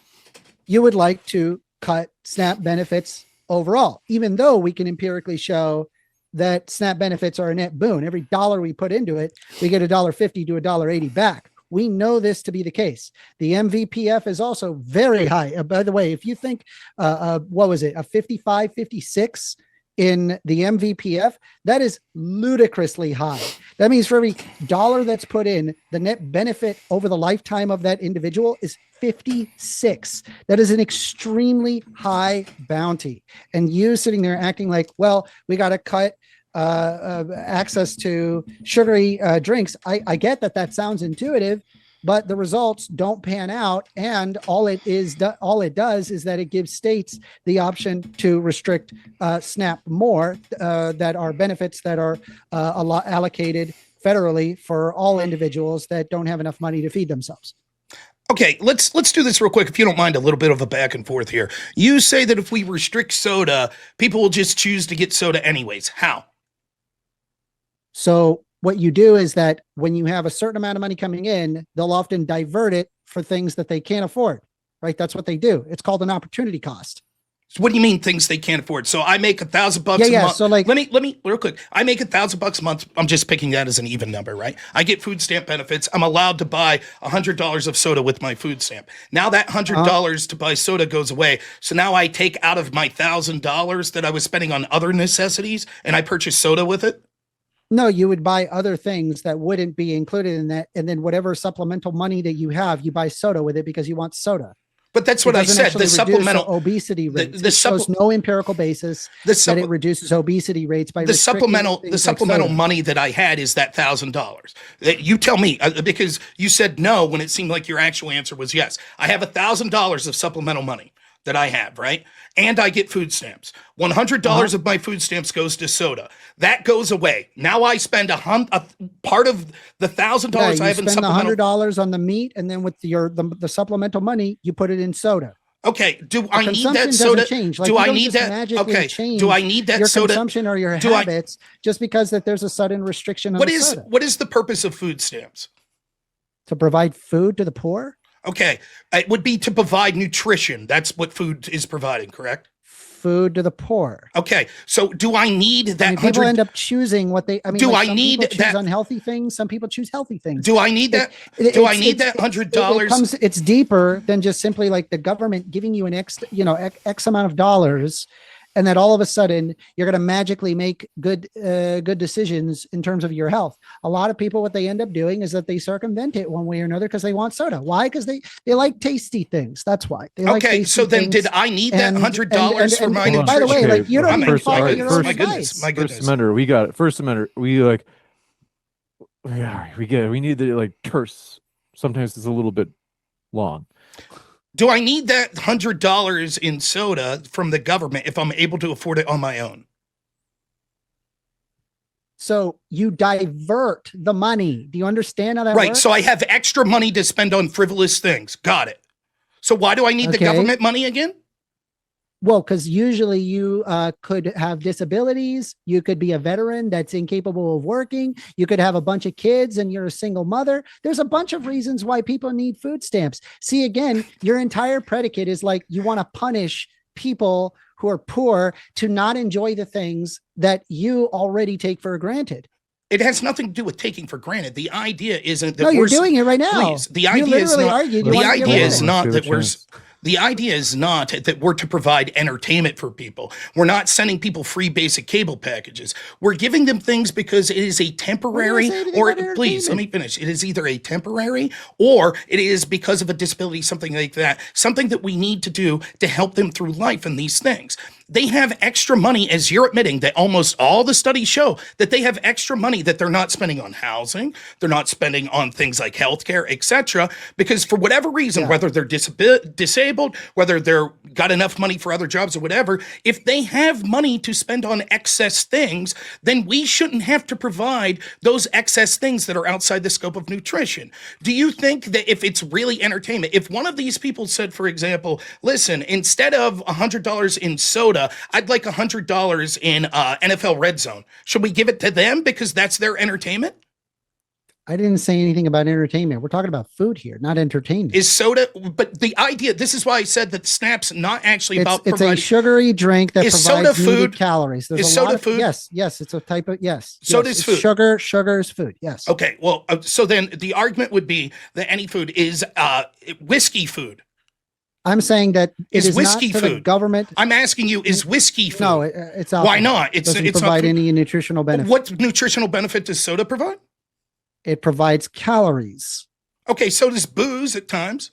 you would like to cut SNAP benefits overall, even though we can empirically show that SNAP benefits are a net boon. Every dollar we put into it, we get $1.50 to $1.80 back. We know this to be the case. The MVPF is also very high. By the way, if you think, what was it, a 55, 56 in the MVPF, that is ludicrously high. That means for every dollar that's put in, the net benefit over the lifetime of that individual is 56. That is an extremely high bounty. And you sitting there acting like, well, we got to cut access to sugary drinks. I get that that sounds intuitive, but the results don't pan out. And all it does is that it gives states the option to restrict SNAP more, that are benefits that are allocated federally for all individuals that don't have enough money to feed themselves. Okay, let's do this real quick, if you don't mind, a little bit of a back and forth here. You say that if we restrict soda, people will just choose to get soda anyways. How? So what you do is that when you have a certain amount of money coming in, they'll often divert it for things that they can't afford, right? That's what they do. It's called an opportunity cost. So what do you mean things they can't afford? So I make $1,000 a month. So like, let me real quick. I make $1,000 a month. I'm just picking that as an even number, right? I get food stamp benefits. I'm allowed to buy $100 of soda with my food stamp. Now that $100 to buy soda goes away. So now I take out of my $1,000 that I was spending on other necessities and I purchase soda with it. no, you would buy other things that wouldn't be included in that. And then whatever supplemental money that you have, you buy soda with it because you want soda. But that's what I said. The supplemental obesity rates. the It shows no empirical basis that it reduces obesity rates by the supplemental money that I had is that $1,000. You tell me, because you said no when it seemed like your actual answer was yes. I have $1,000 of supplemental money that I have, right? And I get food stamps. $100 of my food stamps goes to soda. That goes away. Now I spend a part of the $1,000 I have in supplemental. $100 on the meat, and then with the supplemental money, you put it in soda. Okay. Do I need that soda? Do I need that? Okay. Do I need that your soda? Consumption or your habits just because that there's a sudden restriction on soda? What is the purpose of food stamps? To provide food to the poor? Okay. It would be to provide nutrition. That's what food is providing, correct? Food to the poor. Okay. So do I need that? People end up choosing what they, do I need that unhealthy things? Some people choose healthy things. Do I need that? Do I need that $100? It's deeper than just simply like the government giving you an X amount of dollars, and that all of a sudden you're going to magically make good decisions in terms of your health. A lot of people, what they end up doing is that they circumvent it one way or another because they want soda. Why? Because they like tasty things. That's why. So then did I need that $100 for my nutrition? By the way, like you don't even follow your own my advice. goodness. First Amender, we got it. First Amender, we need the like terse. Sometimes it's a little bit long. Do I need that $100 in soda from the government if I'm able to afford it on my own? So you divert the money. Do you understand how that Right. works? So I have extra money to spend on frivolous things. Got it. So why do I need the Okay. government money again? Well, because usually you could have disabilities. You could be a veteran that's incapable of working. You could have a bunch of kids and you're a single mother. There's a bunch of reasons why people need food stamps. See, again, your entire predicate is like you want to punish people who are poor to not enjoy the things that you already take for granted. It has nothing to do with taking for granted. The idea isn't that No, you're doing it right now. Please, the You idea is literally not. argued you The want to get idea rid of is it. not Let's that give it a we're. chance. The idea is not that we're to provide entertainment for people. We're not sending people free basic cable packages. We're giving them things because it is a temporary, say anything or about please let me finish. It is either a temporary or it is because of a disability, something like that, something that we need to do to help them through life and these things. They have extra money, as you're admitting that almost all the studies show that they have extra money that they're not spending on housing, they're not spending on things like healthcare, etc. Because for whatever reason, whether they're disabled, whether they're got enough money for other jobs or whatever, if they have money to spend on excess things, then we shouldn't have to provide those excess things that are outside the scope of nutrition. Do you think that if it's really entertainment, if one of these people said, for example, listen, instead of $100 in soda, I'd like $100 in NFL Red Zone. Should we give it to them because that's their entertainment? I didn't say anything about entertainment. We're talking about food here, not entertainment. Is soda, but the idea, this is why I said that Snap's not actually about It's providing. a sugary drink that Is provides soda needed food? calories. There's Is a lot soda of, food? Yes, it's a type of, yes. Soda's it's food. Sugar is food, yes. Okay, well, so then the argument would be that any food is whiskey food. I'm saying that it Is is whiskey not for the food? government. I'm asking you, is whiskey food? No, it's alcohol. Why not? It doesn't provide not. any nutritional benefit. What nutritional benefit does soda provide? It provides calories. Okay, so does booze at times.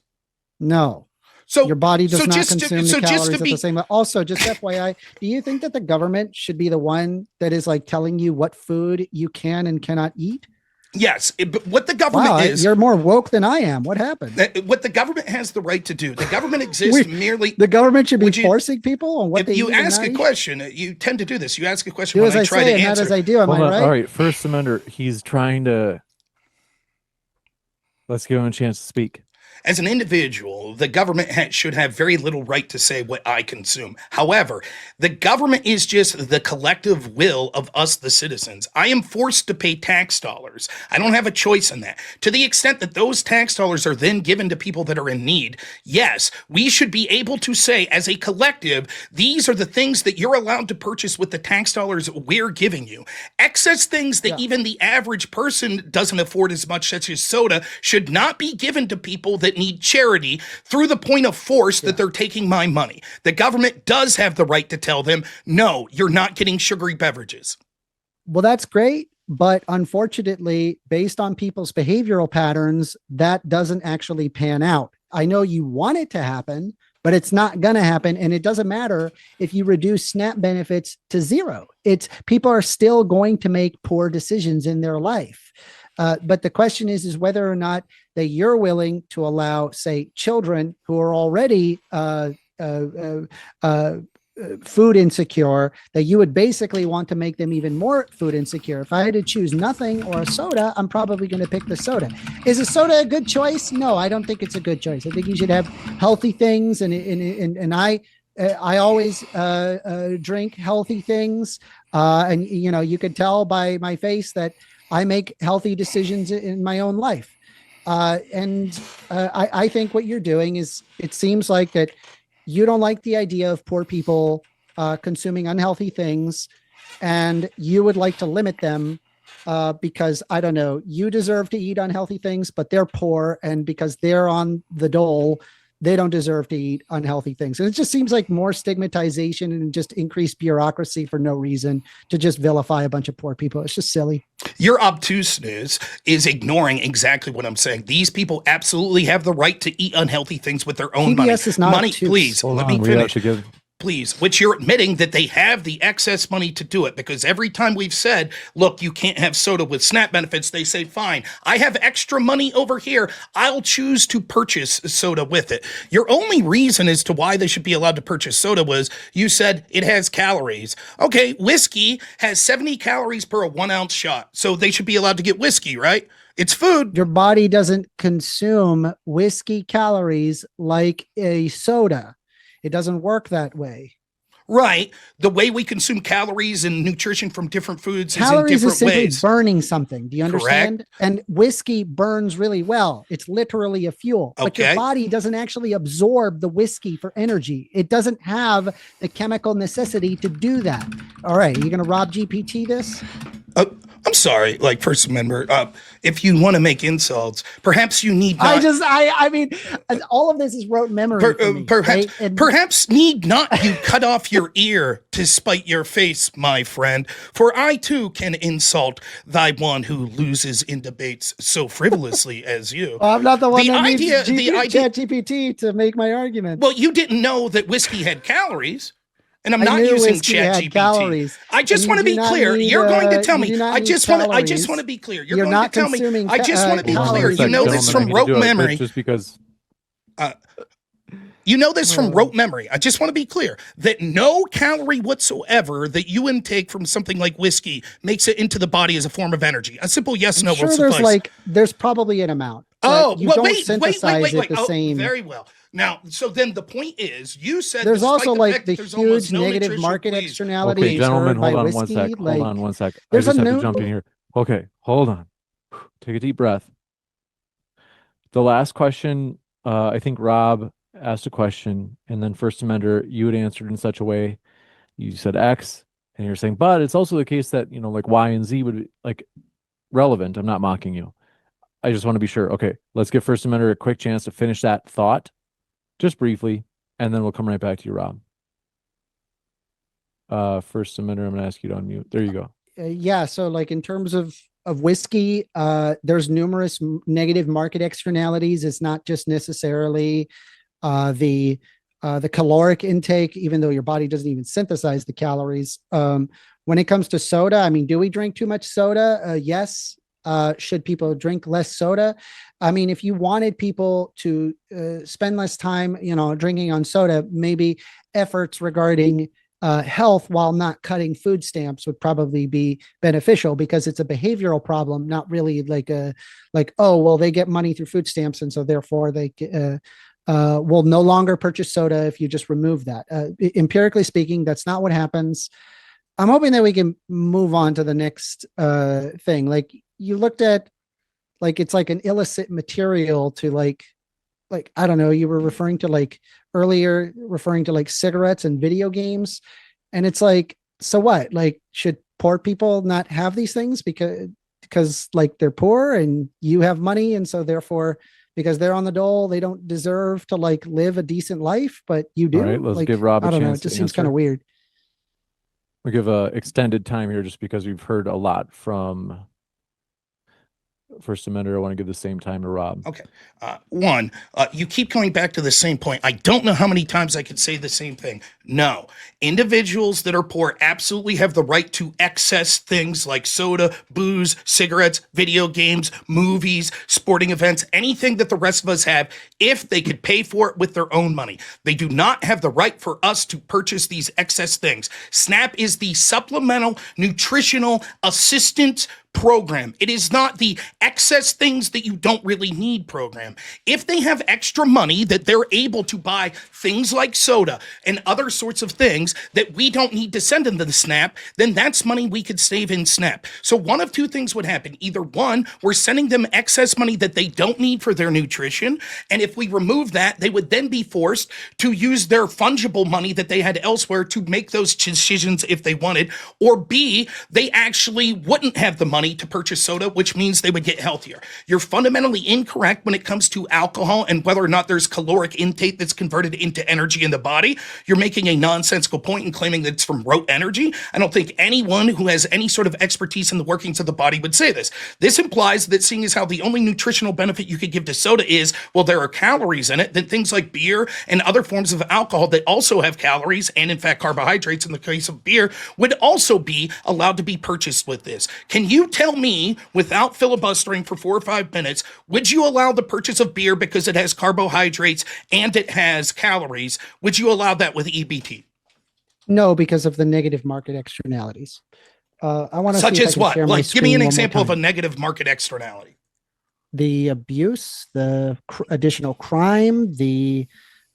No. So Your body does not just consume the calories at the same. Also, just FYI, do you think that the government should be the one that is like telling you what food you can and cannot eat? Yes, but what the government Wow, is, you're more woke than I am. What happened? what the government has the right to do. The government exists merely. The government should be Would you- forcing people on what If they you eat and ask not a eat? question, you tend to do this. You ask a question Do when as I I try say to and not answer. as I do. Am I Hold on. right? All right. First Amender, he's trying to. Let's give him a chance to speak. As an individual, the government should have very little right to say what I consume. However, the government is just the collective will of us, the citizens. I am forced to pay tax dollars. I don't have a choice in that. To the extent that those tax dollars are then given to people that are in need, yes, we should be able to say as a collective, these are the things that you're allowed to purchase with the tax dollars we're giving you. Excess things that even the average person doesn't afford as much, such as soda, should not be given to people that need charity through the point of force that they're taking my money. The government does have the right to tell them, no, you're not getting sugary beverages. Well, that's great. But unfortunately, based on people's behavioral patterns, that doesn't actually pan out. I know you want it to happen, but it's not going to happen. And it doesn't matter if you reduce SNAP benefits to zero. People are still going to make poor decisions in their life. But the question is whether or not that you're willing to allow, say, children who are already food insecure, that you would basically want to make them even more food insecure. If I had to choose nothing or a soda, I'm probably going to pick the soda. Is a soda a good choice? No, I don't think it's a good choice. I think you should have healthy things, and I always drink healthy things, and you could tell by my face that I make healthy decisions in my own life. I think what you're doing is, it seems like that you don't like the idea of poor people consuming unhealthy things, and you would like to limit them because, I don't know, you deserve to eat unhealthy things, but they're poor, and because they're on the dole, they don't deserve to eat unhealthy things. And it just seems like more stigmatization and just increased bureaucracy for no reason to just vilify a bunch of poor people. It's just silly. Your obtuseness is ignoring exactly what I'm saying. These people absolutely have the right to eat unhealthy things with their own money. PBS is not money, obtuse. please, Hold let on. me We have finish. to give. Please, which you're admitting that they have the excess money to do it, because every time we've said, look, you can't have soda with SNAP benefits, they say, fine, I have extra money over here. I'll choose to purchase soda with it. Your only reason as to why they should be allowed to purchase soda was you said it has calories. Okay, whiskey has 70 calories per a 1 ounce shot. So they should be allowed to get whiskey, right? It's food. Your body doesn't consume whiskey calories like a soda. It doesn't work that way. Right. The way we consume calories and nutrition from different foods Calories is in is simply different ways. burning something. Do you understand? Correct. And whiskey burns really well. It's literally a fuel. But your Okay. body doesn't actually absorb the whiskey for energy. It doesn't have the chemical necessity to do that. All right. Are you going to rob GPT this? I'm sorry, like First Amendment. If you want to make insults, perhaps you need not. I mean, all of this is rote memory. for me, perhaps, right? And perhaps need not you cut off your ear to spite your face, my friend. For I too can insult thy one who loses in debates so frivolously as you. I'm not the one The that idea- needs the idea- ChatGPT to make my argument. Well, you didn't know that whiskey had calories. And I'm I not knew using whiskey had ChatGPT. calories. I just And want to you be do not clear. need, You're going to tell you me. do not I need just calories. want to be clear. You're going not to tell me. consuming I just want to be calories. clear. You know this from rote memory. Just because. You know this from rote memory. I just want to be clear that no calorie whatsoever that you intake from something like whiskey makes it into the body as a form of energy. A simple yes, no I'm sure will there's suffice. there's probably an amount. Oh, but you well, don't wait. synthesize it the Oh, same. very well. Now, so then the point is, you said There's despite also like fact the that there's almost huge no negative nutritional market please. externalities. Okay, gentlemen, heard by hold on one whiskey. sec. Like, Hold on one sec. I there's just a have to new- jump in here. Okay, hold on. Take a deep breath. The last question, I think Rob asked a question, and then First Amender, you had answered in such a way. You said X, and you're saying, but it's also the case that, like Y and Z would be like relevant. I'm not mocking you. I just want to be sure. Okay, let's give First Amender a quick chance to finish that thought, just briefly, and then we'll come right back to you, Rob. First Amender, I'm going to ask you to unmute. There you go. Yeah, so like in terms of whiskey, there's numerous negative market externalities. It's not just necessarily the caloric intake, even though your body doesn't even synthesize the calories. When it comes to soda, I mean, do we drink too much soda? Yes. Should people drink less soda? I mean, if you wanted people to spend less time, drinking on soda, maybe efforts regarding health while not cutting food stamps would probably be beneficial, because it's a behavioral problem, not really oh, well, they get money through food stamps, and so therefore they will no longer purchase soda if you just remove that. Empirically speaking, that's not what happens. I'm hoping that we can move on to the next thing. Like you looked at, it's like an illicit material to like I don't know. You were referring to earlier, referring to cigarettes and video games, and it's like, so what? Like, should poor people not have these things because they're poor and you have money, and so therefore, because they're on the dole, they don't deserve to live a decent life, but you do. All right, let's give Rob a I don't know. chance It just to seems answer. kind of weird. We'll give a extended time here just because we've heard a lot from First Amender. I want to give the same time to Rob. Okay. One, you keep going back to the same point. I don't know how many times I could say the same thing. No, individuals that are poor absolutely have the right to access things like soda, booze, cigarettes, video games, movies, sporting events, anything that the rest of us have, if they could pay for it with their own money. They do not have the right for us to purchase these excess things. SNAP is the supplemental nutritional assistance program. It is not the excess things that you don't really need program. If they have extra money that they're able to buy things like soda and other sorts of things that we don't need to send into the SNAP, then that's money we could save in SNAP. So one of two things would happen. Either one, we're sending them excess money that they don't need for their nutrition. And if we remove that, they would then be forced to use their fungible money that they had elsewhere to make those decisions if they wanted. Or B, they actually wouldn't have the money money to purchase soda, which means they would get healthier. You're fundamentally incorrect when it comes to alcohol and whether or not there's caloric intake that's converted into energy in the body. You're making a nonsensical point in claiming that it's from rote energy. I don't think anyone who has any sort of expertise in the workings of the body would say this. This implies that seeing as how the only nutritional benefit you could give to soda is, well, there are calories in it, then things like beer and other forms of alcohol that also have calories and in fact carbohydrates in the case of beer would also be allowed to be purchased with this. Can you tell me, without filibustering for 4 or 5 minutes, would you allow the purchase of beer because it has carbohydrates and it has calories? Would you allow that with EBT? No, because of the negative market externalities. I want to Such as what? Like, give me an example of a negative market externality. The abuse, the additional crime, the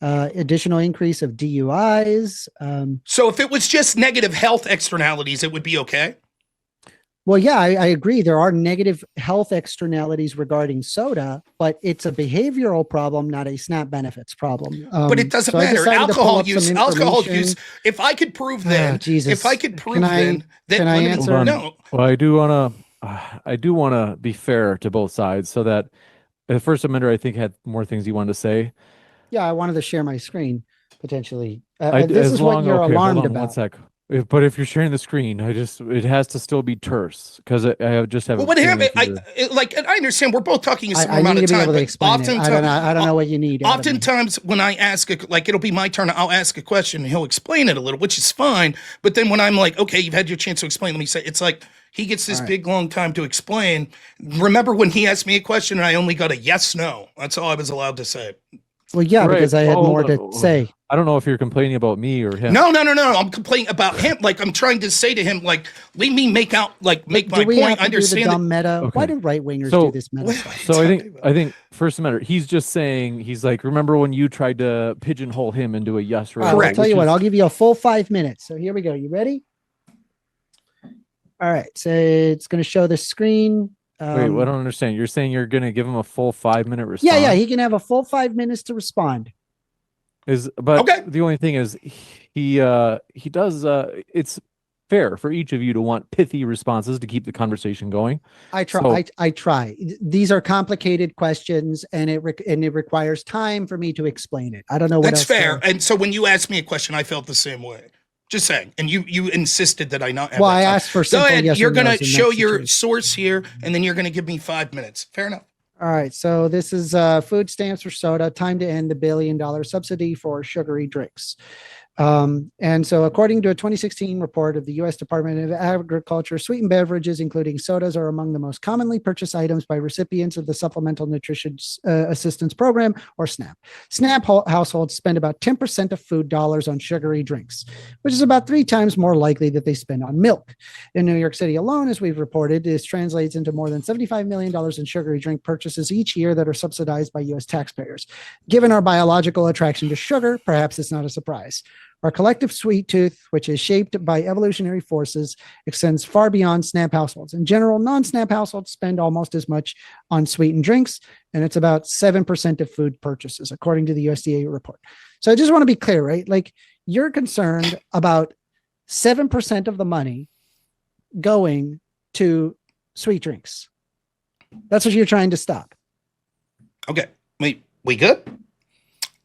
additional increase of DUIs. So if it was just negative health externalities, it would be okay? Well, yeah, I agree. There are negative health externalities regarding soda, but it's a behavioral problem, not a SNAP benefits problem. But it doesn't matter. Alcohol use. If I could prove then, if I could prove then, can I answer? No. Well, I do want to be fair to both sides, so that the first amender, I think, had more things he wanted to say. Yeah, I wanted to share my screen potentially. This is what you're alarmed about. 1 sec. But if you're sharing the screen, it has to still be terse because I just have. Well, what happened? I understand we're both talking a similar amount of time. I don't know what you need. Oftentimes, when I ask, it'll be my turn. I'll ask a question, and he'll explain it a little, which is fine. But then when I'm like, okay, you've had your chance to explain, let me say, it's like he gets this big long time to explain. Remember when he asked me a question and I only got a yes, no? That's all I was allowed to say. Well, yeah, because I had more to say. I don't know if you're complaining about me or him. No. I'm complaining about him. Like, I'm trying to say to him, like, leave me make my point. Understand dumb meta. Okay. Why do right wingers do this meta? So I think first amender, he's just saying, he's like, remember when you tried to pigeonhole him into a yes or no? Correct. I'll tell you what, I'll give you a full 5 minutes. So here we go. You ready? All right. So it's going to show the screen. Wait, I don't understand. You're saying you're going to give him a full 5 minute response? Yeah. He can have a full 5 minutes to respond. The only thing is he does it's fair for each of you to want pithy responses to keep the conversation going. I try. These are complicated questions, and it requires time for me to explain it. I don't know what that's fair. And so when you asked me a question, I felt the same way. Just saying. And you insisted that I not have I asked for simple yes you're going to show your source here, and then you're going to give me 5 minutes. Fair enough. All right. So this is food stamps for soda, time to end the $1 billion subsidy for sugary drinks. And so according to a 2016 report of the U.S. Department of Agriculture, sweetened beverages, including sodas, are among the most commonly purchased items by recipients of the Supplemental Nutrition Assistance Program, or SNAP. SNAP households spend about 10% of food dollars on sugary drinks, which is about 3 times more likely that they spend on milk. In New York City alone, as we've reported, this translates into more than $75 million in sugary drink purchases each year that are subsidized by U.S. taxpayers. Given our biological attraction to sugar, perhaps it's not a surprise. Our collective sweet tooth, which is shaped by evolutionary forces, extends far beyond SNAP households. In general, non-SNAP households spend almost as much on sweetened drinks, and it's about 7% of food purchases, according to the USDA report. So I just want to be clear, right? Like, you're concerned about 7% of the money going to sweet drinks. That's what you're trying to stop. Okay. We good?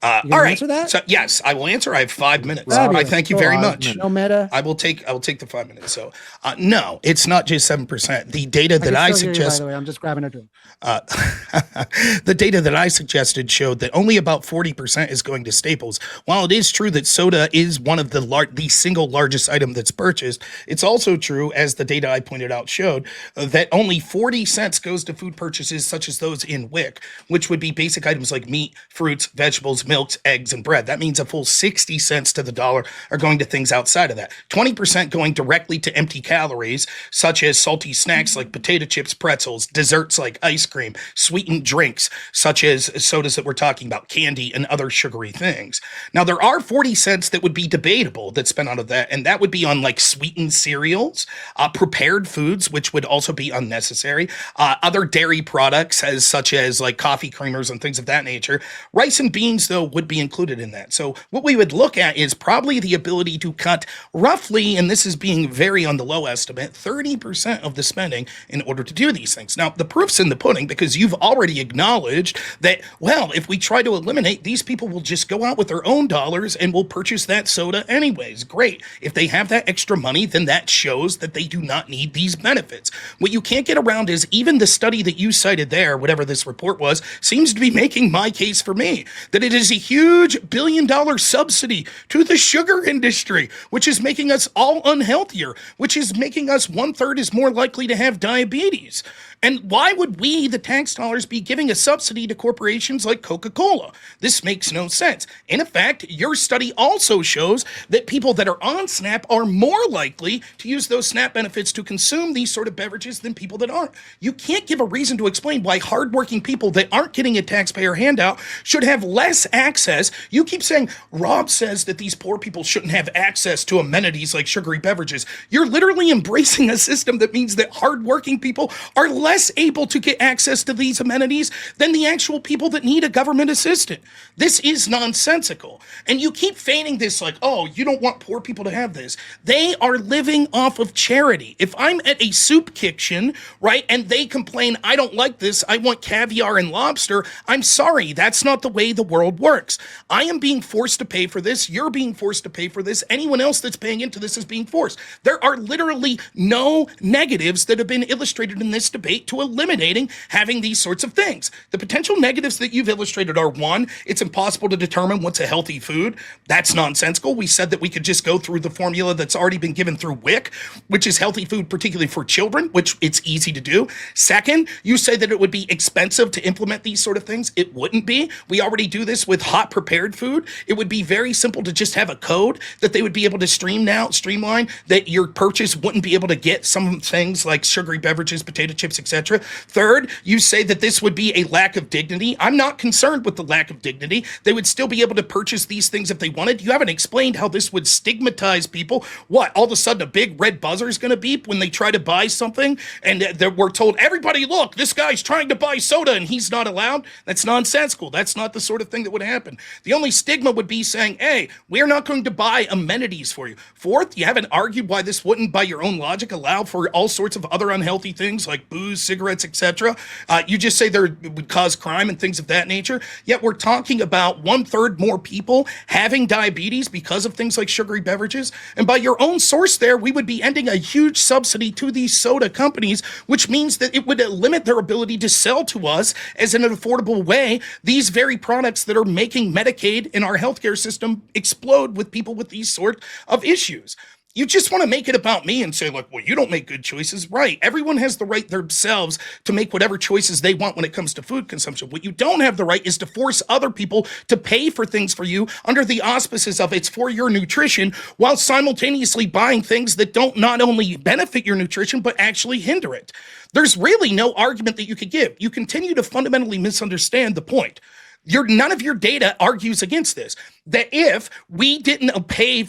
All right. Answer that? So yes, I will answer. I have 5 minutes. I thank you very much. No meta. I will take the 5 minutes. So no, it's not just 7%. The data that I suggest. By the way, I'm just grabbing a drink. The data that I suggested showed that only about 40% is going to staples. While it is true that soda is one of the single largest item that's purchased, it's also true, as the data I pointed out showed, that only 40 cents goes to food purchases such as those in WIC, which would be basic items like meat, fruits, vegetables, milks, eggs, and bread. That means a full 60 cents to the dollar are going to things outside of that. 20% going directly to empty calories, such as salty snacks like potato chips, pretzels, desserts like ice cream, sweetened drinks, such as sodas that we're talking about, candy, and other sugary things. Now, there are 40 cents that would be debatable that's spent out of that, and that would be on like sweetened cereals, prepared foods, which would also be unnecessary, other dairy products such as like coffee creamers and things of that nature. Rice and beans, though, PTO would be included in that. So what we would look at is probably the ability to cut roughly, and this is being very on the low estimate, 30% of the spending in order to do these things. Now, the proof's in the pudding because you've already acknowledged that, well, if we try to eliminate, these people will just go out with their own dollars and will purchase that soda anyways. Great. If they have that extra money, then that shows that they do not need these benefits. What you can't get around is even the study that you cited there, whatever this report was, seems to be making my case for me, that it is a huge billion-dollar subsidy to the sugar industry, which is making us all unhealthier, which is making us 1/3 is more likely to have diabetes. And why would we, the tax dollars, be giving a subsidy to corporations like Coca-Cola? This makes no sense. In effect, your study also shows that people that are on SNAP are more likely to use those SNAP benefits to consume these sort of beverages than people that aren't. You can't give a reason to explain why hardworking people that aren't getting a taxpayer handout should have less access. You keep saying, Rob says that these poor people shouldn't have access to amenities like sugary beverages. You're literally embracing a system that means that hardworking people are less able to get access to these amenities than the actual people that need a government assistant. This is nonsensical. And you keep feigning this like, oh, you don't want poor people to have this. They are living off of charity. If I'm at a soup kitchen, right, and they complain, I don't like this, I want caviar and lobster, I'm sorry, that's not the way the world works. I am being forced to pay for this. You're being forced to pay for this. Anyone else that's paying into this is being forced. There are literally no negatives that have been illustrated in this debate to eliminating having these sorts of things. The potential negatives that you've illustrated are, one, it's impossible to determine what's a healthy food. That's nonsensical. We said that we could just go through the formula that's already been given through WIC, which is healthy food, particularly for children, which it's easy to do. Second, you say that it would be expensive to implement these sort of things. It wouldn't be. We already do this with hot prepared food. It would be very simple to just have a code that they would be able to streamline, that your purchase wouldn't be able to get some things like sugary beverages, potato chips, etc. Third, you say that this would be a lack of dignity. I'm not concerned with the lack of dignity. They would still be able to purchase these things if they wanted. You haven't explained how this would stigmatize people. What, all of a sudden a big red buzzer is going to beep when they try to buy something and we're told, everybody look, this guy's trying to buy soda and he's not allowed? That's nonsensical. That's not the sort of thing that would happen. The only stigma would be saying, hey, we're not going to buy amenities for you. Fourth, you haven't argued why this wouldn't, by your own logic, allow for all sorts of other unhealthy things like booze, cigarettes, etc. You just say it would cause crime and things of that nature. Yet we're talking about 1/3 more people having diabetes because of things like sugary beverages. And by your own source there, we would be ending a huge subsidy to these soda companies, which means that it would limit their ability to sell to us as in an affordable way these very products that are making Medicaid in our healthcare system explode with people with these sort of issues. You just want to make it about me and say, like, well, you don't make good choices. Right. Everyone has the right themselves to make whatever choices they want when it comes to food consumption. What you don't have the right is to force other people to pay for things for you under the auspices of it's for your nutrition, while simultaneously buying things that don't not only benefit your nutrition, but actually hinder it. There's really no argument that you could give. You continue to fundamentally misunderstand the point. None of your data argues against this. That if we didn't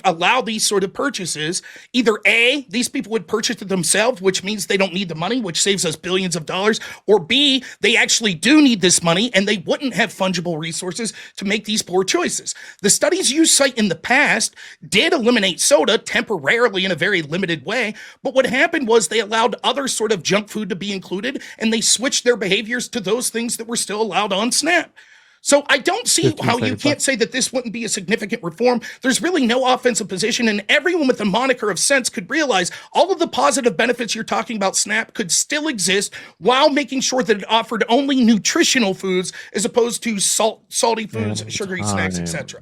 allow these sort of purchases, either A, these people would purchase it themselves, which means they don't need the money, which saves us billions of dollars, or B, they actually do need this money and they wouldn't have fungible resources to make these poor choices. The studies you cite in the past did eliminate soda temporarily in a very limited way, but what happened was they allowed other sort of junk food to be included and they switched their behaviors to those things that were still allowed on SNAP. So I don't see how you can't say that this wouldn't be a significant reform. There's really no offensive position, and everyone with a moniker of sense could realize all of the positive benefits you're talking about SNAP could still exist while making sure that it offered only nutritional foods as opposed to salty foods, sugary snacks, etc.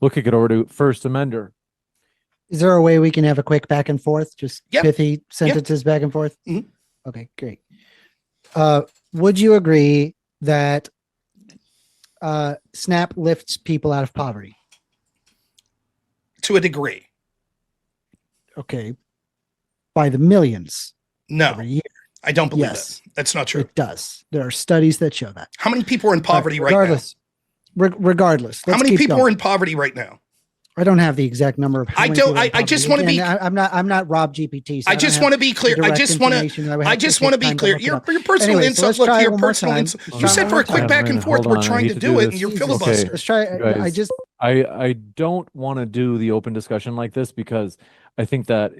We'll kick it over to First Amender. Is there a way we can have a quick back and forth? Just pithy sentences back and forth? Mm-hmm. Okay, great. Would you agree that SNAP lifts people out of poverty? To a degree. Okay. By the millions. No, every year. I don't believe that. That's not true. It does. There are studies that show that. How many people are in poverty right now? Regardless. How many people are in poverty right now? I don't have the exact number of. How I many don't. people in I just poverty. want to be. Again, I'm not Rob GPT. So I just want to be clear. I just want to be clear. Your personal Anyway, so insult. Look, your one more personal time. insult. Let's You try said one for more a quick time. back and forth. Hold We're on, I trying hate to to do do it, this. and you're Okay. filibuster. Let's try. Guys, I don't want to do the open discussion like this because I think that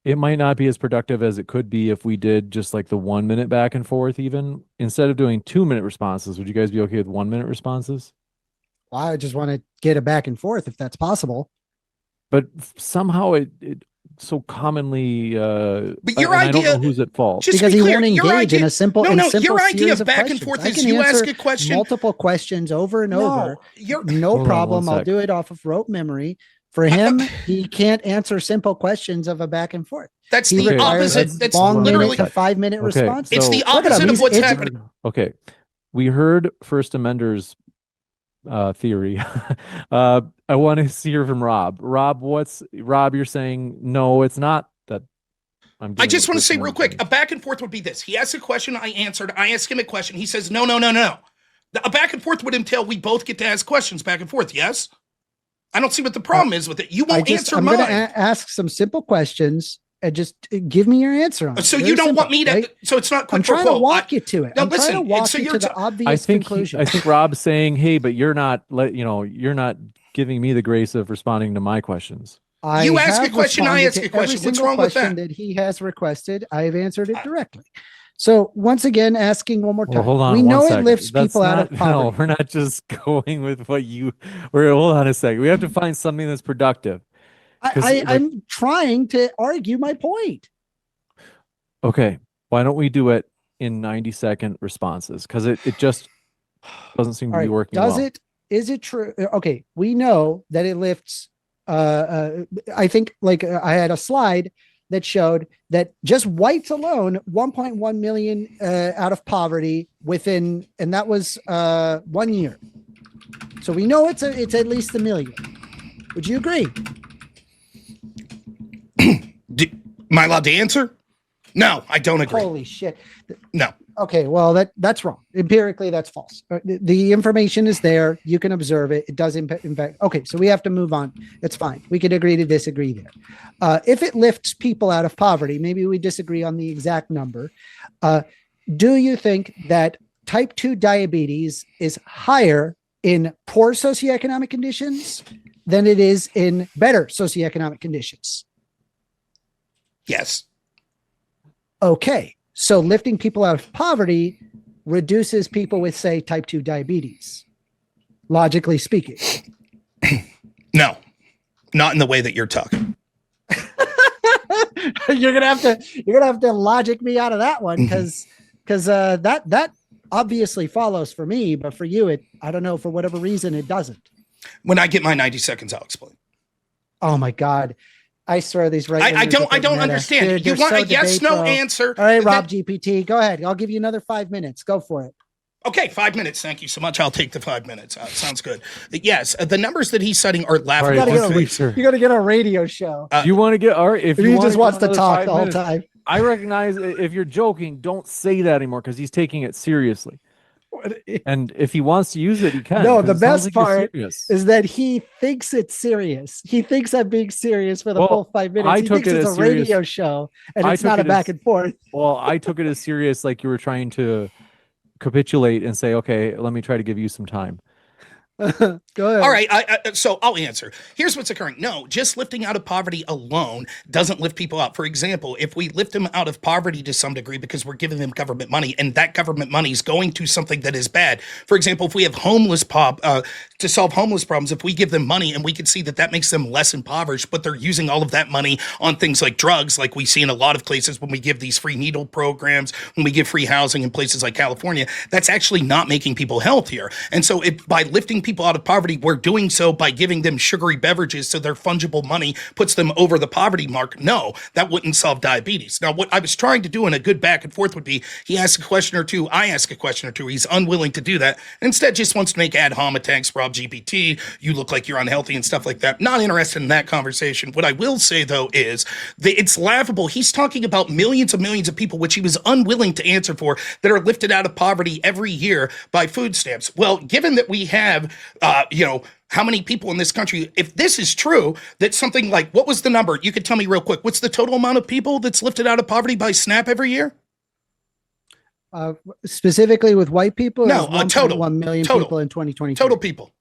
it might not be as productive as it could be if we did just like the 1 minute back and forth, even instead of doing 2 minute responses. Would you guys be okay with 1 minute responses? Well, I just want to get a back and forth if that's possible. But somehow it so commonly, But your and I don't idea- know who's at fault. Just Because be he clear, won't your engage in idea- a simple, No, simple your idea series of of back and questions. forth I is can you ask answer a question. multiple questions over and over. you're. No Hold on problem. one I'll sec. do it off of rote memory. For him, he can't answer simple questions of a back and forth. That's He the requires opposite. a That's long literally. minute to 5 minute Okay, response. It's the so- Look at him, opposite of he's what's itching. happening. Okay. We heard First Amender's theory. I want to hear from Rob. Rob, you're saying no, it's not that I'm I doing just what want to First say real Amendment quick, says. a back and forth would be this. He asks a question, I answered. I ask him a question. He says, no. A back and forth would entail we both get to ask questions back and forth. Yes. I don't see what the problem is with it. You won't answer I'm mine. going to ask some simple questions and just give me your answer on it. So Very you don't simple, want me to. right? So it's not quid I'm pro trying to quo. walk you to it. No, I'm trying listen, to walk so you you're to the t- obvious conclusion. I think Rob's saying, "Hey, but you're not you're not giving me the grace of responding to my questions." You ask a have question, I responded ask to a every question. What's single wrong with question that? he has requested. I have answered it directly. So once again, asking one more time. Well, hold on. We one know second. it lifts That's people out of not- poverty. No, we're not just going with what you. Hold on a second. We have to find something that's productive. 'Cause, I'm trying to argue my point. Okay, why don't we do it in 90-second responses? Because it just doesn't seem to All be right. working Does well. it? Is it true? Okay. We know that it lifts. I think I had a slide that showed that just whites alone, 1.1 million out of poverty within, and that was 1 year. So we know it's at least 1 million. Would you agree? Am I allowed to answer? No, I don't agree. Holy shit. No. Okay, well that's wrong. Empirically, that's false. The information is there. You can observe it. It does impact. Okay, so we have to move on. It's fine. We could agree to disagree there. If it lifts people out of poverty, maybe we disagree on the exact number. Do you think that type 2 diabetes is higher in poor socioeconomic conditions than it is in better socioeconomic conditions? Yes. Okay. So lifting people out of poverty reduces people with, say, type 2 diabetes, logically speaking. No. Not in the way that you're talking. You're gonna have to logic me out of that one because that obviously follows for me, but for you, I don't know, for whatever reason, it doesn't. When I get my 90 seconds, I'll explain. Oh my God. I swear these right. I don't understand. Dude, You you're want so a yes, no debate, bro. answer. All right, Rob Then- GPT, go ahead. I'll give you another 5 minutes. Go for it. Okay, 5 minutes. Thank you so much. I'll take the 5 minutes. Sounds good. Yes, the numbers that he's citing are laughable. All right, gotta let's go. make sure. You got to get a radio show. You want to get all right? If He wanna just go wants to another talk 5 the whole minutes, time. I recognize if you're joking, don't say that anymore because he's taking it seriously. And if he wants to use it, he can. No, 'cause the it sounds best like you're part serious. is that he thinks it's serious. He thinks I'm being serious for the Well, full 5 minutes. I He took thinks it it's as a radio serious. show and I it's took not a it back as- and forth. Well, I took it as serious, like you were trying to capitulate and say, okay, let me try to give you some time. Go ahead. All right, so I'll answer. Here's what's occurring. No, just lifting out of poverty alone doesn't lift people out. For example, if we lift them out of poverty to some degree because we're giving them government money and that government money is going to something that is bad. For example, if we have to solve homeless problems, if we give them money and we can see that that makes them less impoverished, but they're using all of that money on things like drugs, like we see in a lot of places when we give these free needle programs, when we give free housing in places like California, that's actually not making people healthier. And so by lifting people out of poverty, we're doing so by giving them sugary beverages so their fungible money puts them over the poverty mark. No, that wouldn't solve diabetes. Now, what I was trying to do in a good back and forth would be he asks a question or two, I ask a question or two. He's unwilling to do that. Instead, just wants to make ad hominem attacks, Rob GPT, you look like you're unhealthy and stuff like that. Not interested in that conversation. What I will say, though, is that it's laughable. He's talking about millions of people, which he was unwilling to answer for, that are lifted out of poverty every year by food stamps. Well, given that we have how many people in this country, if this is true, that something like, what was the number? You could tell me real quick. What's the total amount of people that's lifted out of poverty by SNAP every year? Specifically with white people? No, total. 1 million Total. people in 2020. Total people.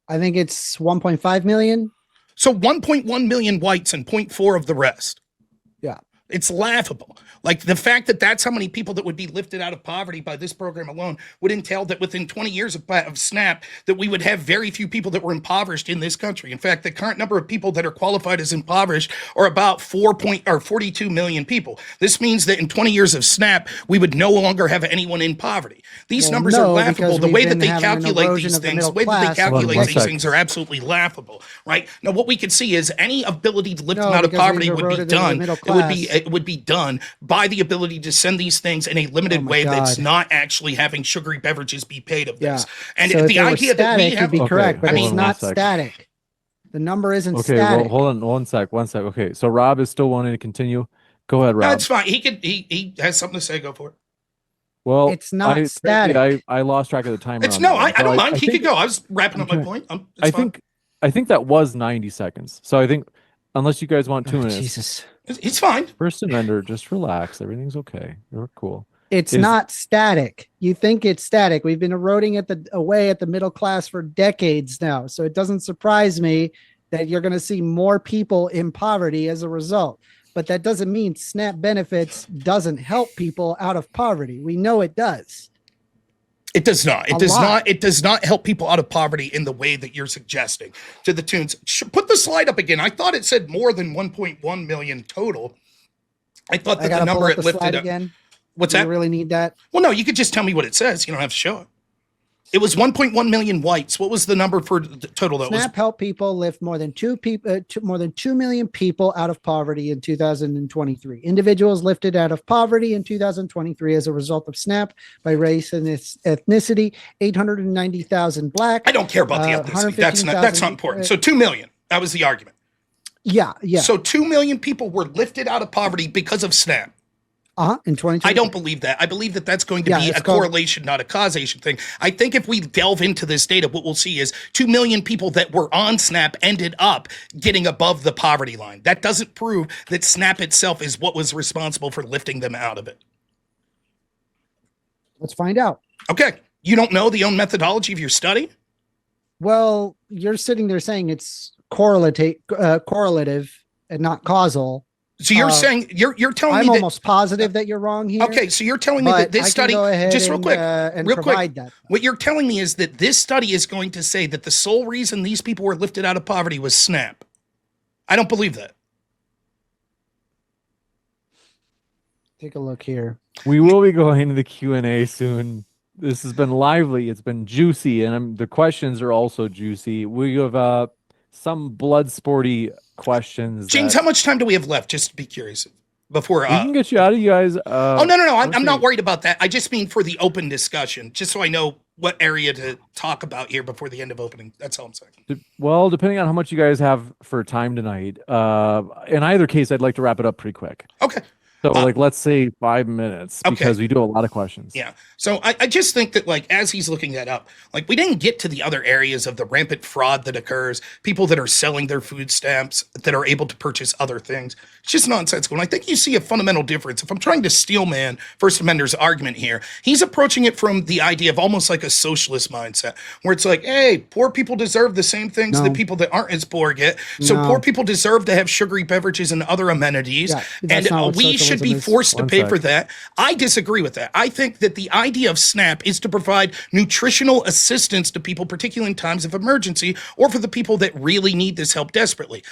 I think it's 1.5 million. So 1.1 million whites and 0.4 of the rest. Yeah. It's laughable. Like the fact that that's how many people that would be lifted out of poverty by this program alone would entail that within 20 years of SNAP, that we would have very few people that were impoverished in this country. In fact, the current number of people that are qualified as impoverished are about 42 million people. This means that in 20 years of SNAP, we would no longer have anyone in poverty. These numbers are laughable. The way that they calculate these things, are absolutely laughable, right? Now, what we could see is any ability to lift them out of poverty would be done. It would be done by the ability to send these things in a limited way that's not actually having sugary beverages be paid of this. And so the idea that we have be correct, but it's not static. The number isn't static. Well, hold on one sec. Okay, so Rob is still wanting to continue. Go ahead, Rob. That's fine. He has something to say. Go for it. Well, it's not static. I lost track of the timer. I don't mind. He could go. I was wrapping up my point. I think that was 90 seconds. So I think unless you guys want 2 minutes. Jesus. He's fine. First Amender, just relax. Everything's okay. You're cool. It's not static. You think it's static. We've been eroding away at the middle class for decades now. So it doesn't surprise me that you're going to see more people in poverty as a result. But that doesn't mean SNAP benefits doesn't help people out of poverty. We know it does. It does not. It does not help people out of poverty in the way that you're suggesting. To the tunes. Put the slide up again. I thought it said more than 1.1 million total. I thought that the number it lifted up. Again. What's that? You really need that? Well, no, you could just tell me what it says. You don't have to show it. It was 1.1 million whites. What was the number for the total? That SNAP helped people lift more than 2 million people out of poverty in 2023. Individuals lifted out of poverty in 2023 as a result of SNAP by race and ethnicity. 890,000 Black. I don't care about the ethnicity. That's not important. So 2 million. That was the argument. Yeah. So 2 million people were lifted out of poverty because of SNAP. In 2020. I don't believe that. I believe that that's going to be a correlation, not a causation thing. I think if we delve into this data, what we'll see is 2 million people that were on SNAP ended up getting above the poverty line. That doesn't prove that SNAP itself is what was responsible for lifting them out of it. Let's find out. Okay. You don't know the own methodology of your study? Well, you're sitting there saying it's correlative and not causal. So you're saying you're telling me I'm almost positive that you're wrong here. Okay, so you're telling me that this study, just real quick, that. What you're telling me is that this study is going to say that the sole reason these people were lifted out of poverty was SNAP. I don't believe that. Take a look here. We will be going to the Q&A soon. This has been lively. It's been juicy, and the questions are also juicy. We have some blood sporty questions. James, how much time do we have left? Just to be curious. Before we can get you out of you guys. No. I'm not worried about that. I just mean for the open discussion, just so I know what area to talk about here before the end of opening. That's all I'm saying. Well, depending on how much you guys have for time tonight, in either case, I'd like to wrap it up pretty quick. Okay. So let's say 5 minutes because we do a lot of questions. Yeah. So I just think that as he's looking that up, we didn't get to the other areas of the rampant fraud that occurs, people that are selling their food stamps that are able to purchase other things. It's just nonsensical. And I think you see a fundamental difference. If I'm trying to steelman First Amender's argument here, he's approaching it from the idea of almost like a socialist mindset where it's like, hey, poor people deserve the same things that people that aren't as poor get. So poor people deserve to have sugary beverages and other amenities. Yeah, and we should be forced to pay for that. I disagree with that. I think that the idea of SNAP is to provide nutritional assistance to people, particularly in times of emergency, or for the people that really need this help desperately.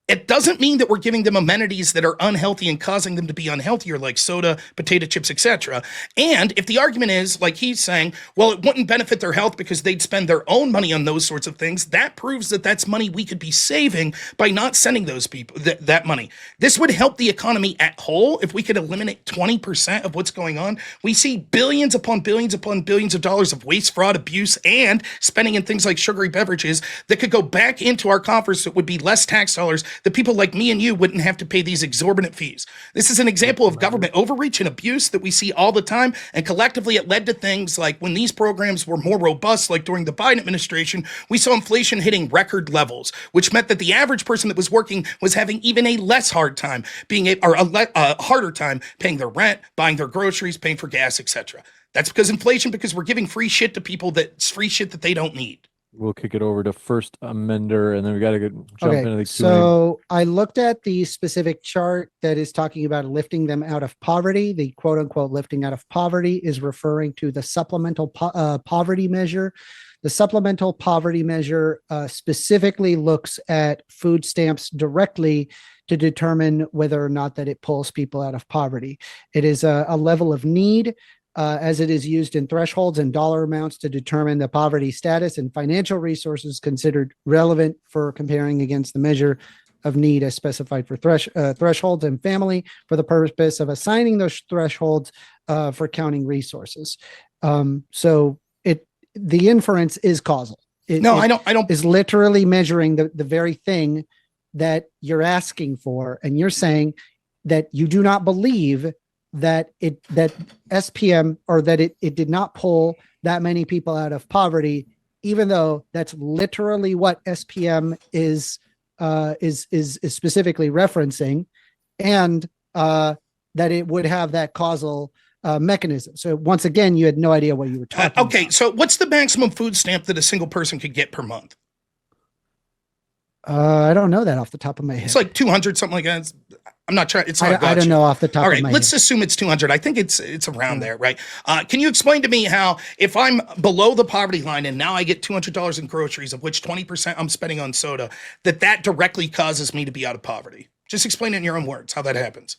It doesn't mean that we're giving them amenities that are unhealthy and causing them to be unhealthier, like soda, potato chips, etc. And if the argument is, like he's saying, well, it wouldn't benefit their health because they'd spend their own money on those sorts of things, that proves that that's money we could be saving by not sending those people that money. This would help the economy at whole if we could eliminate 20% of what's going on. We see billions upon billions upon billions of dollars of waste, fraud, abuse, and spending in things like sugary beverages that could go back into our coffers that would be less tax dollars that people like me and you wouldn't have to pay these exorbitant fees. This is an example of government overreach and abuse that we see all the time. And collectively, it led to things like when these programs were more robust, like during the Biden administration, we saw inflation hitting record levels, which meant that the average person that was working was having even a less hard time a harder time paying their rent, buying their groceries, paying for gas, etc. That's because inflation, because we're giving free shit to people that's free shit that they don't need. We'll kick it over to first Amender, and then we got to jump into the Q&A. So I looked at the specific chart that is talking about lifting them out of poverty. The quote unquote lifting out of poverty is referring to the supplemental poverty measure. The supplemental poverty measure specifically looks at food stamps directly to determine whether or not that it pulls people out of poverty. It is a level of need, as it is used in thresholds and dollar amounts to determine the poverty status and financial resources considered relevant for comparing against the measure of need as specified for thresholds and family for the purpose of assigning those thresholds for counting resources. So the inference is causal. I don't is literally measuring the very thing that you're asking for, and you're saying that you do not believe that SPM or that it did not pull that many people out of poverty, even though that's literally what SPM is specifically referencing, and that it would have that causal mechanism. So once again, you had no idea what you were talking about. Okay, so what's the maximum food stamp that a single person could get per month? I don't know that off the top of my head. It's like 200, something like that. I'm not trying. It's not. I don't know off the top. All right, of my let's head. assume it's 200. I think it's around there, right? Can you explain to me how, if I'm below the poverty line and now I get $200 in groceries, of which 20% I'm spending on soda, that directly causes me to be out of poverty? Just explain it in your own words how that happens.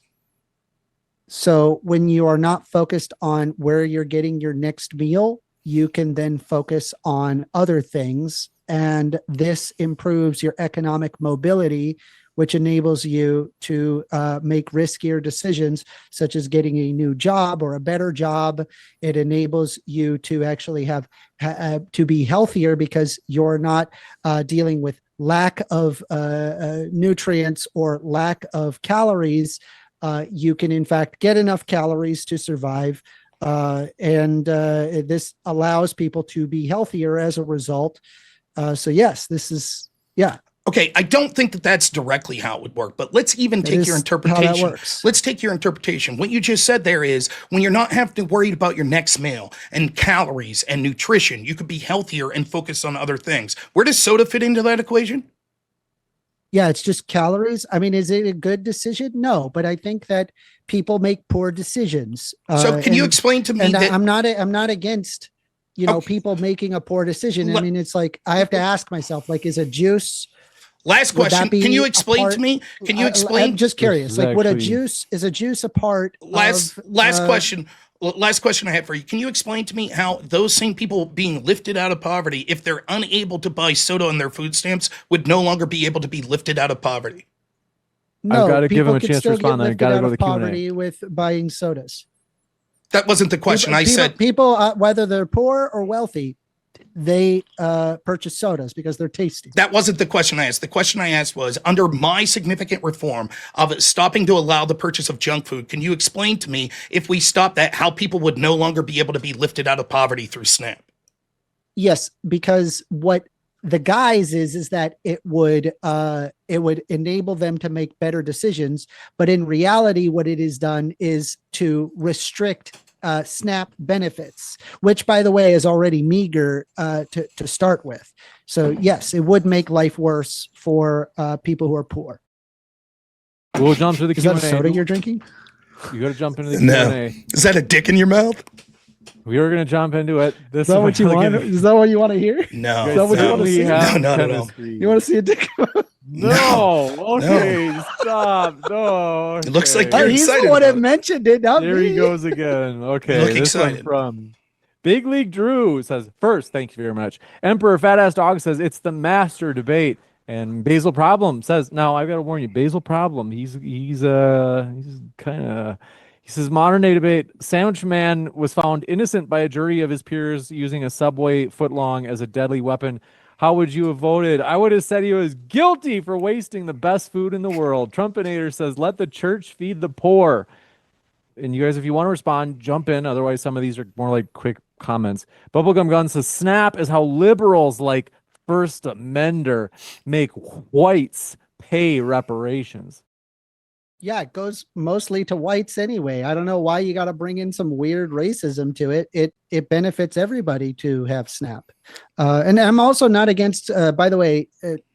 So when you are not focused on where you're getting your next meal, you can then focus on other things. And this improves your economic mobility, which enables you to make riskier decisions, such as getting a new job or a better job. It enables you to actually have to be healthier because you're not dealing with lack of nutrients or lack of calories. You can, in fact, get enough calories to survive. And this allows people to be healthier as a result. So yes, this is, yeah. Okay, I don't think that's directly how it would work, but let's even take your interpretation. Let's take your interpretation. What you just said there is, when you're not having to worry about your next meal and calories and nutrition, you could be healthier and focus on other things. Where does soda fit into that equation? Yeah, it's just calories. I mean, is it a good decision? No, but I think that people make poor decisions. So can you explain to me that I'm not against, people making a poor decision. I mean, it's like, I have to ask myself, like, is a juice? Last question. Can you explain to me? Can you explain? I'm just curious. Like, would is a juice a part? Last question. Last question I have for you. Can you explain to me how those same people being lifted out of poverty, if they're unable to buy soda on their food stamps, would no longer be able to be lifted out of poverty? No, I've got to give him a chance to respond. I got to go to the poverty with buying sodas. That wasn't the question. I said people, whether they're poor or wealthy, they purchase sodas because they're tasty. That wasn't the question I asked. The question I asked was, under my significant reform of stopping to allow the purchase of junk food, can you explain to me, if we stop that, how people would no longer be able to be lifted out of poverty through SNAP? Yes, because what the guise is that it would enable them to make better decisions. But in reality, what it has done is to restrict SNAP benefits, which, by the way, is already meager to start with. So yes, it would make life worse for people who are poor. We'll jump to the Q&A. Is that a soda you're drinking? You got to jump into the Q&A. Is that a dick in your mouth? We are going to jump into it. Is that what you want? Is that what you want to hear? No. Is that what you want to see? No, not at all. You want to see a dick? No. Okay. Stop. No. It looks like you're he's excited. The one that mentioned it. Not there me. he goes again. Okay. Look this excited. one from Big League Drew says, first, thank you very much. Emperor Fat Ass Dog says, it's the master debate. And Basil Problem says, now I've got to warn you, Basil Problem, he's kind of, he says, modern day debate, Sandwich Man was found innocent by a jury of his peers using a Subway footlong as a deadly weapon. How would you have voted? I would have said he was guilty for wasting the best food in the world. Trumpinator says, let the church feed the poor. And you guys, if you want to respond, jump in. Otherwise, some of these are more like quick comments. Bubblegum Gun says, snap is how liberals like First Amender make whites pay reparations. Yeah, it goes mostly to whites anyway. I don't know why you got to bring in some weird racism to it. It benefits everybody to have SNAP. And I'm also not against, by the way,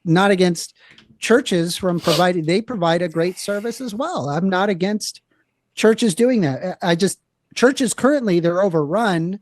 not against churches from providing, they provide a great service as well. I'm not against churches doing that. Churches currently, they're overrun.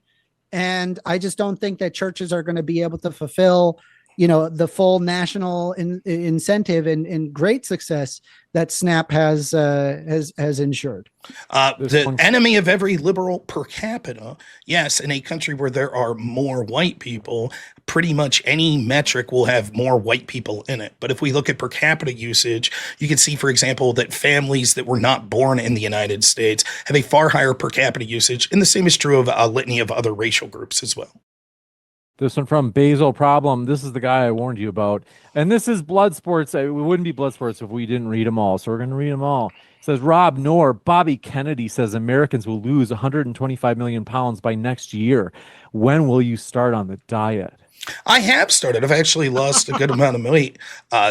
And I just don't think that churches are going to be able to fulfill, the full national incentive and great success that SNAP has ensured. The enemy of every liberal per capita. Yes, in a country where there are more white people, pretty much any metric will have more white people in it. But if we look at per capita usage, you can see, for example, that families that were not born in the United States have a far higher per capita usage. And the same is true of a litany of other racial groups as well. This one from Basil Problem. This is the guy I warned you about. And this is Blood Sports. It wouldn't be Blood Sports if we didn't read them all. So we're going to read them all. It says, Rob Knorr, Bobby Kennedy says Americans will lose 125 million pounds by next year. When will you start on the diet? I have started. I've actually lost a good amount of weight.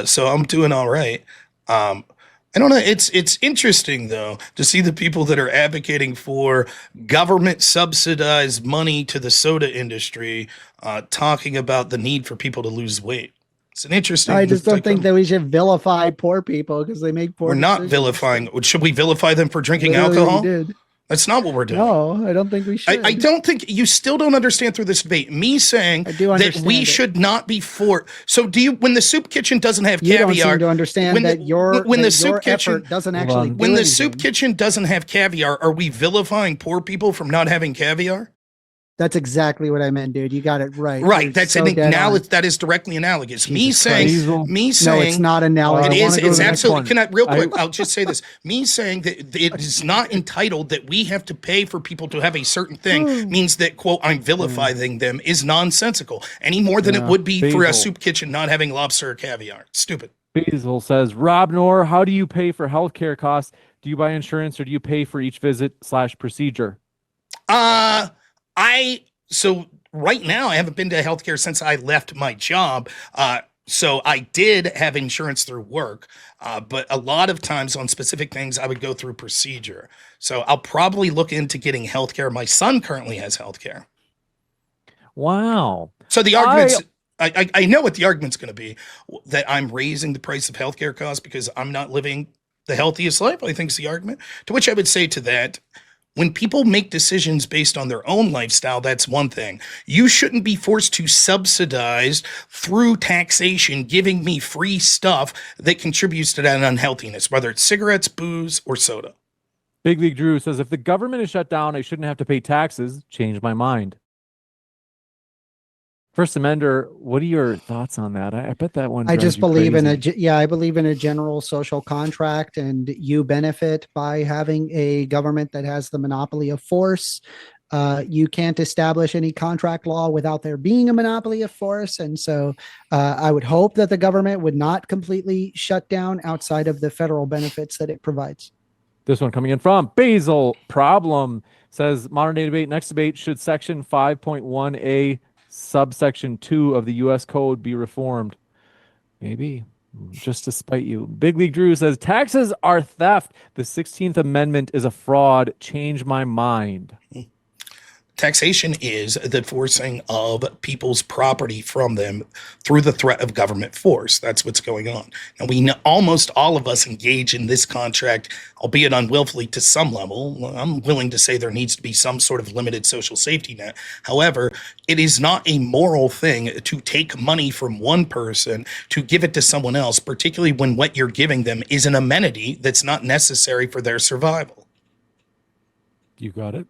So I'm doing all right. I don't know. It's interesting, though, to see the people that are advocating for government subsidized money to the soda industry talking about the need for people to lose weight. It's an interesting. I just don't think that we should vilify poor people because they make poor. We're not vilifying. Should we vilify them for drinking Literally alcohol? we did. That's not what we're doing. No, I don't think we should. I don't think you still don't understand through this debate. Me saying that we should not be for. So do you? When the soup kitchen doesn't have you caviar, don't seem to understand that the soup kitchen doesn't actually. When the soup kitchen doesn't have caviar, are we vilifying poor people from not having caviar? That's exactly what I meant, dude. You got it right. Right. That's so that is directly analogous. Me saying, no, it's not analogous. It is. It's absolutely. Can I real quick? I'll just say this. Me saying that it is not entitled that we have to pay for people to have a certain thing means that, quote, I'm vilifying them is nonsensical any more than it would be for a soup kitchen not having lobster or caviar. It's stupid. Basil says, Rob Knorr, how do you pay for healthcare costs? Do you buy insurance or do you pay for each visit/procedure? So right now I haven't been to healthcare since I left my job. So I did have insurance through work, but a lot of times on specific things I would go through procedure. So I'll probably look into getting healthcare. My son currently has healthcare. Wow. So the arguments, I know what the argument's going to be, that I'm raising the price of healthcare costs because I'm not living the healthiest life, I think is the argument. To which I would say to that, when people make decisions based on their own lifestyle, that's one thing. You shouldn't be forced to subsidize through taxation, giving me free stuff that contributes to that unhealthiness, whether it's cigarettes, booze, or soda. Big League Drew says, if the government is shut down, I shouldn't have to pay taxes. Change my mind. First Amender, what are your thoughts on that? I bet that one. I just believe in I believe in a general social contract, and you benefit by having a government that has the monopoly of force. You can't establish any contract law without there being a monopoly of force. And so I would hope that the government would not completely shut down outside of the federal benefits that it provides. This one coming in from Basil Problem says, modern day debate, next debate, should section 5.1A subsection 2 of the U.S. Code be reformed? Maybe, just to spite you. Big League Drew says, taxes are theft. The 16th Amendment is a fraud. Change my mind. Taxation is the forcing of people's property from them through the threat of government force. That's what's going on. And we know almost all of us engage in this contract, albeit unwillfully to some level. I'm willing to say there needs to be some sort of limited social safety net. However, it is not a moral thing to take money from one person to give it to someone else, particularly when what you're giving them is an amenity that's not necessary for their survival. You got it.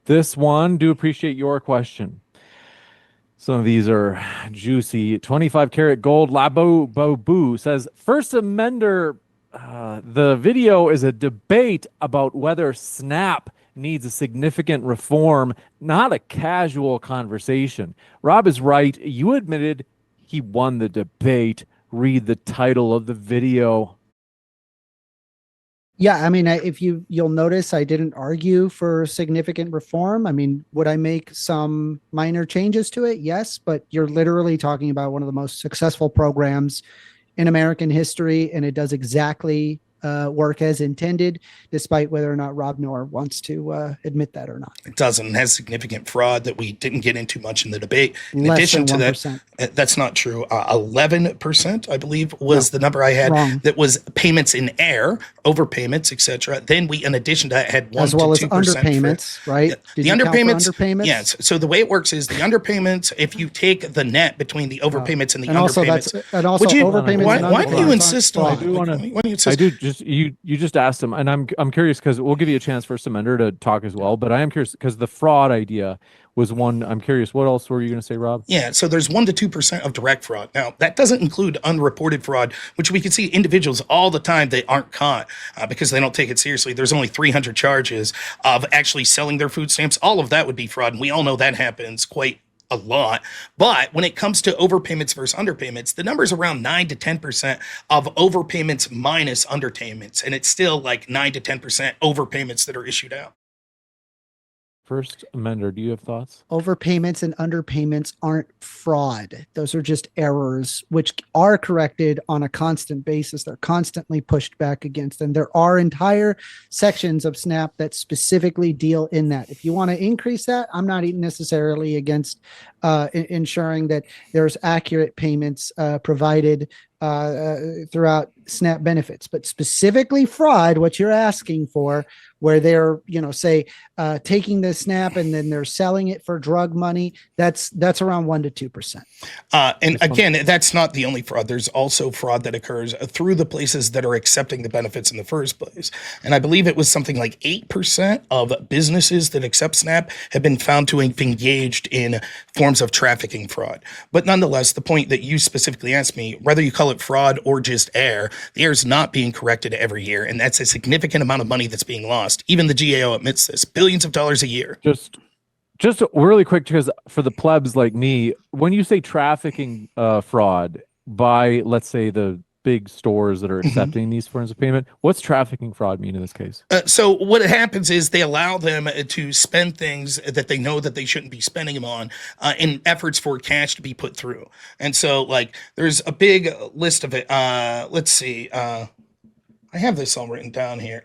This one, do appreciate your question. Some of these are juicy. 25 karat gold Labo Bobu says, First Amender, the video is a debate about whether SNAP needs a significant reform, not a casual conversation. Rob is right. You admitted he won the debate. Read the title of the video. Yeah, I mean, if you'll notice, I didn't argue for significant reform. I mean, would I make some minor changes to it? Yes, but you're literally talking about one of the most successful programs in American history, and it does exactly work as intended, despite whether or not Rob Noor wants to admit that or not. It doesn't. It has significant fraud that we didn't get into much in the debate. In Less addition than to 1%. that, that's not true. 11%, I believe, was the number I had. Wrong. That was payments in air, overpayments, etc. Then we, in addition to that, had 1 As well to as 2% underpayments, right? The Did you count for underpayments, underpayments? yes. So the way it works is the underpayments. If you take the net between the overpayments and the And also underpayments, overpayments. why, and why do you underpayments insist aren't on? fraud. I do wanna- Why do you insist? I do just you just asked him, and I'm curious because we'll give you a chance for Amender to talk as well. But I am curious because the fraud idea was one. I'm curious. What else were you going to say, Rob? Yeah, so there's 1 to 2% of direct fraud. Now, that doesn't include unreported fraud, which we can see individuals all the time that aren't caught because they don't take it seriously. There's only 300 charges of actually selling their food stamps. All of that would be fraud, and we all know that happens quite a lot. But when it comes to overpayments versus underpayments, the number is around 9 to 10% of overpayments minus underpayments, and it's still like 9 to 10% overpayments that are issued out. First Amender, do you have thoughts? Overpayments and underpayments aren't fraud. Those are just errors, which are corrected on a constant basis. They're constantly pushed back against. And there are entire sections of SNAP that specifically deal in that. If you want to increase that, I'm not necessarily against ensuring that there's accurate payments provided throughout SNAP benefits, but specifically fraud, what you're asking for, where they're, say, taking the SNAP and then they're selling it for drug money, that's around 1 to 2%. And again, that's not the only fraud. There's also fraud that occurs through the places that are accepting the benefits in the first place. And I believe it was something like 8% of businesses that accept SNAP have been found to have engaged in forms of trafficking fraud. But nonetheless, the point that you specifically asked me, whether you call it fraud or just error, the error is not being corrected every year. And that's a significant amount of money that's being lost. Even the GAO admits this, billions of dollars a year. Just really quick, because for the plebs like me, when you say trafficking fraud by, let's say, the big stores that are accepting these forms of payment, what's trafficking fraud mean in this case? So what happens is they allow them to spend things that they know that they shouldn't be spending them on in efforts for cash to be put through. And so, like, there's a big list of it. Let's see. I have this all written down here.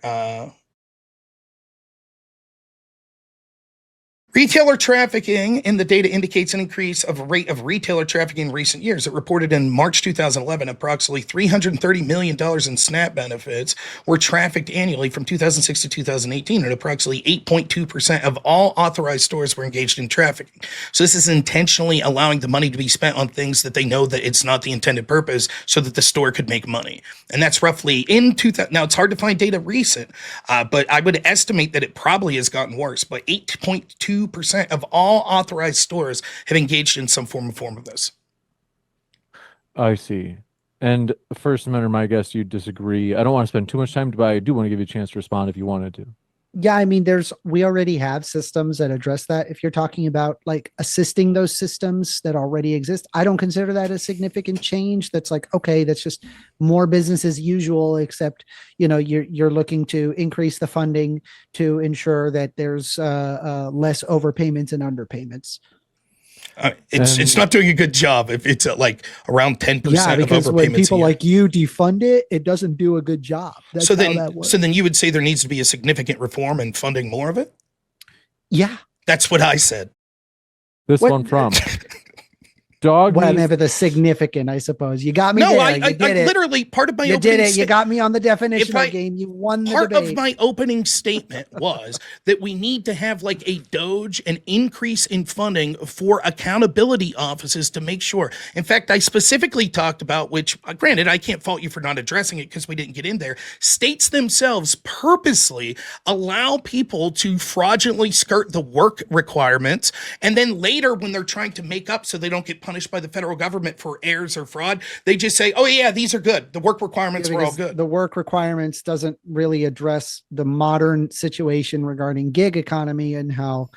Retailer trafficking in the data indicates an increase of a rate of retailer trafficking in recent years. It reported in March 2011, approximately $330 million in SNAP benefits were trafficked annually from 2006 to 2018, and approximately 8.2% of all authorized stores were engaged in trafficking. So this is intentionally allowing the money to be spent on things that they know that it's not the intended purpose so that the store could make money. And that's roughly in 2000. Now, it's hard to find data recent, but I would estimate that it probably has gotten worse, but 8.2% of all authorized stores have engaged in some form of this. I see. And First Amendment, my guess you disagree. I don't want to spend too much time, but I do want to give you a chance to respond if you wanted to. Yeah, I mean, we already have systems that address that. If you're talking about like assisting those systems that already exist, I don't consider that a significant change. That's like, okay, that's just more business as usual, except, you're looking to increase the funding to ensure that there's less overpayments and underpayments. It's not doing a good job if it's at like around 10% Yeah, of because overpayments. when people a year. like you defund it, it doesn't do a good job. That's So how that works. then you would say there needs to be a significant reform and funding more of it? Yeah. That's what I said. This What- one from Dog. Whatever the significant, I suppose. You got me No, there. I You did it. literally, part of my You opening did it. You sta- got me on the definition I- game. You won the Part debate. of my opening statement was that we need to have like a Doge, an increase in funding for accountability offices to make sure. In fact, I specifically talked about, which granted, I can't fault you for not addressing it because we didn't get in there. States themselves purposely allow people to fraudulently skirt the work requirements. And then later, when they're trying to make up so they don't get punished by the federal government for errors or fraud, they just say, oh yeah, these are good. The work requirements were all good. The work requirements doesn't really address the modern situation regarding gig economy and how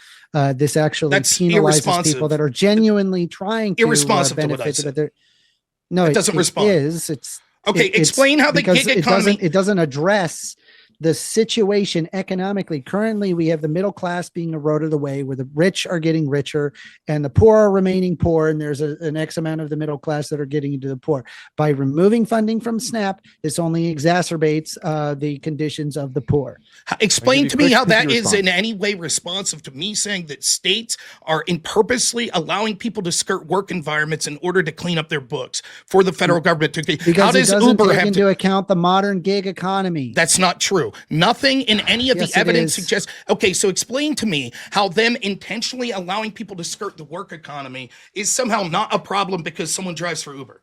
this actually That's penalizes irresponsive. people that are genuinely trying to Irresponsive to what I benefit. said. But No, It doesn't respond. It's Okay, explain how the because gig economy. it doesn't address the situation economically. Currently, we have the middle class being eroded away, where the rich are getting richer and the poor are remaining poor. And there's an X amount of the middle class that are getting into the poor. By removing funding from SNAP, this only exacerbates the conditions of the poor. Explain to me how that is in any way responsive to me saying that states are purposely allowing people to skirt work environments in order to clean up their books for the federal government to. Because how does it doesn't Uber take have into account the modern gig economy? That's not true. Nothing in any of Yes, the it evidence is. suggests. Okay, so explain to me how them intentionally allowing people to skirt the work economy is somehow not a problem because someone drives for Uber.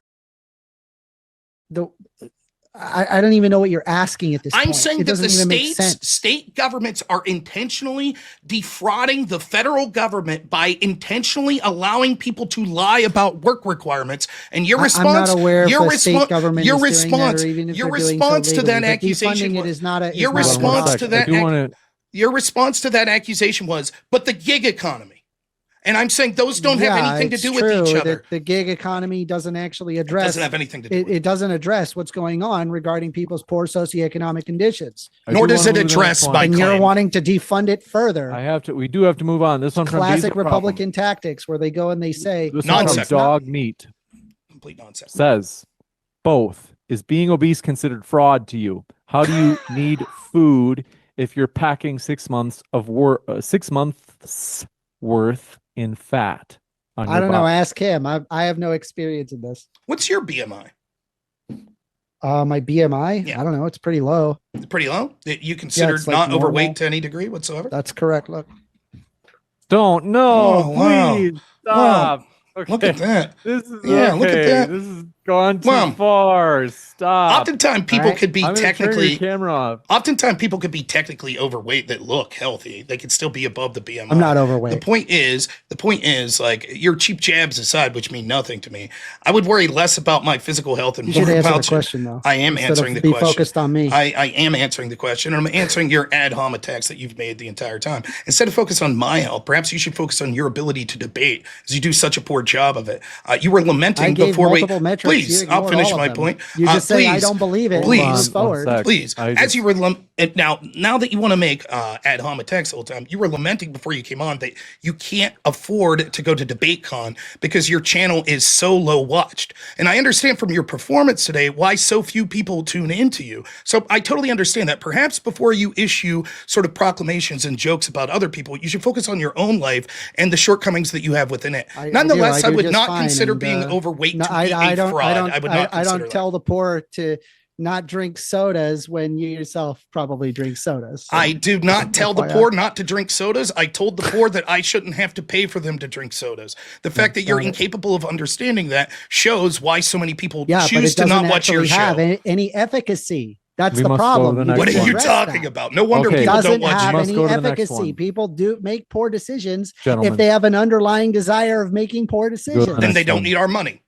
I don't even know what you're asking at this point. I'm saying it that the doesn't even make sense. state governments are intentionally defrauding the federal government by intentionally allowing people to lie about work requirements. And your response, I'm not aware your if the state government your is doing that, response, or even if your they're doing so response to that legally. But accusation defunding it was, is not a your is not a response fraud. to that your response to that accusation was, but the gig economy. And I'm saying those don't have anything to do with each other. The gig economy doesn't actually address. It doesn't have anything to do with it. It doesn't address what's going on regarding people's poor socioeconomic conditions. Nor does it address my And claim. you're wanting to defund it further. We do have to move on. This one from Classic Diesel Republican tactics where they go and they say This one from Dog Meat Complete nonsense. says, both. Is being obese considered fraud to you? How do you need food if you're packing 6 months worth in fat? I don't know. Ask him. I have no experience in this. What's your BMI? My BMI? Yeah. I don't know. It's pretty low. It's pretty low? You considered it's like not normal. overweight to any degree whatsoever? That's correct. Look. Don't. No, Oh, wow. please stop. Okay. Look at that. This is Yeah, look at that. This is gone too Wow. far. Stop. Oftentimes people could be I'm gonna turn technically your camera off. oftentimes people could be technically overweight that look healthy. They could still be above the BMI. I'm not overweight. The point is like your cheap jabs aside, which mean nothing to me. I would worry less about my physical health and You should more answer about the question, though. I am instead answering of the be question. focused on me. I am answering the question, and I'm answering your ad hom attacks that you've made the entire time. Instead of focus on my health, perhaps you should focus on your ability to debate, as you do such a poor job of it. You were lamenting I gave before we. multiple metrics. Please, You I'll ignored finish all of my them. point. You just say I please, don't believe it. Please, Move forward. One sec. Please, I as you were now that you want to make ad hom attacks the whole time, you were lamenting before you came on that you can't afford to go to DebateCon because your channel is so low watched. And I understand from your performance today why so few people tune into you. So I totally understand that. Perhaps before you issue sort of proclamations and jokes about other people, you should focus on your own life and the shortcomings that you have within it. Nonetheless, I would just not fine, consider and, being overweight No, to be a fraud. I would not I consider don't that. tell the poor to not drink sodas when you yourself probably drink sodas. So I do not tell the FYI. poor not to drink sodas. I told the poor that I shouldn't have to pay for them to drink sodas. The fact that you're got it. incapable of understanding that shows why so many people Yeah, but choose it to doesn't not watch your actually have show. any efficacy. That's We the must go to problem. the You next What need are to you address talking that. about? No wonder Okay. people don't Doesn't watch have you. must any go to the next efficacy. one. People do make poor decisions Gentlemen. if they have an underlying desire of making poor decisions. the Then next they don't one. need our money.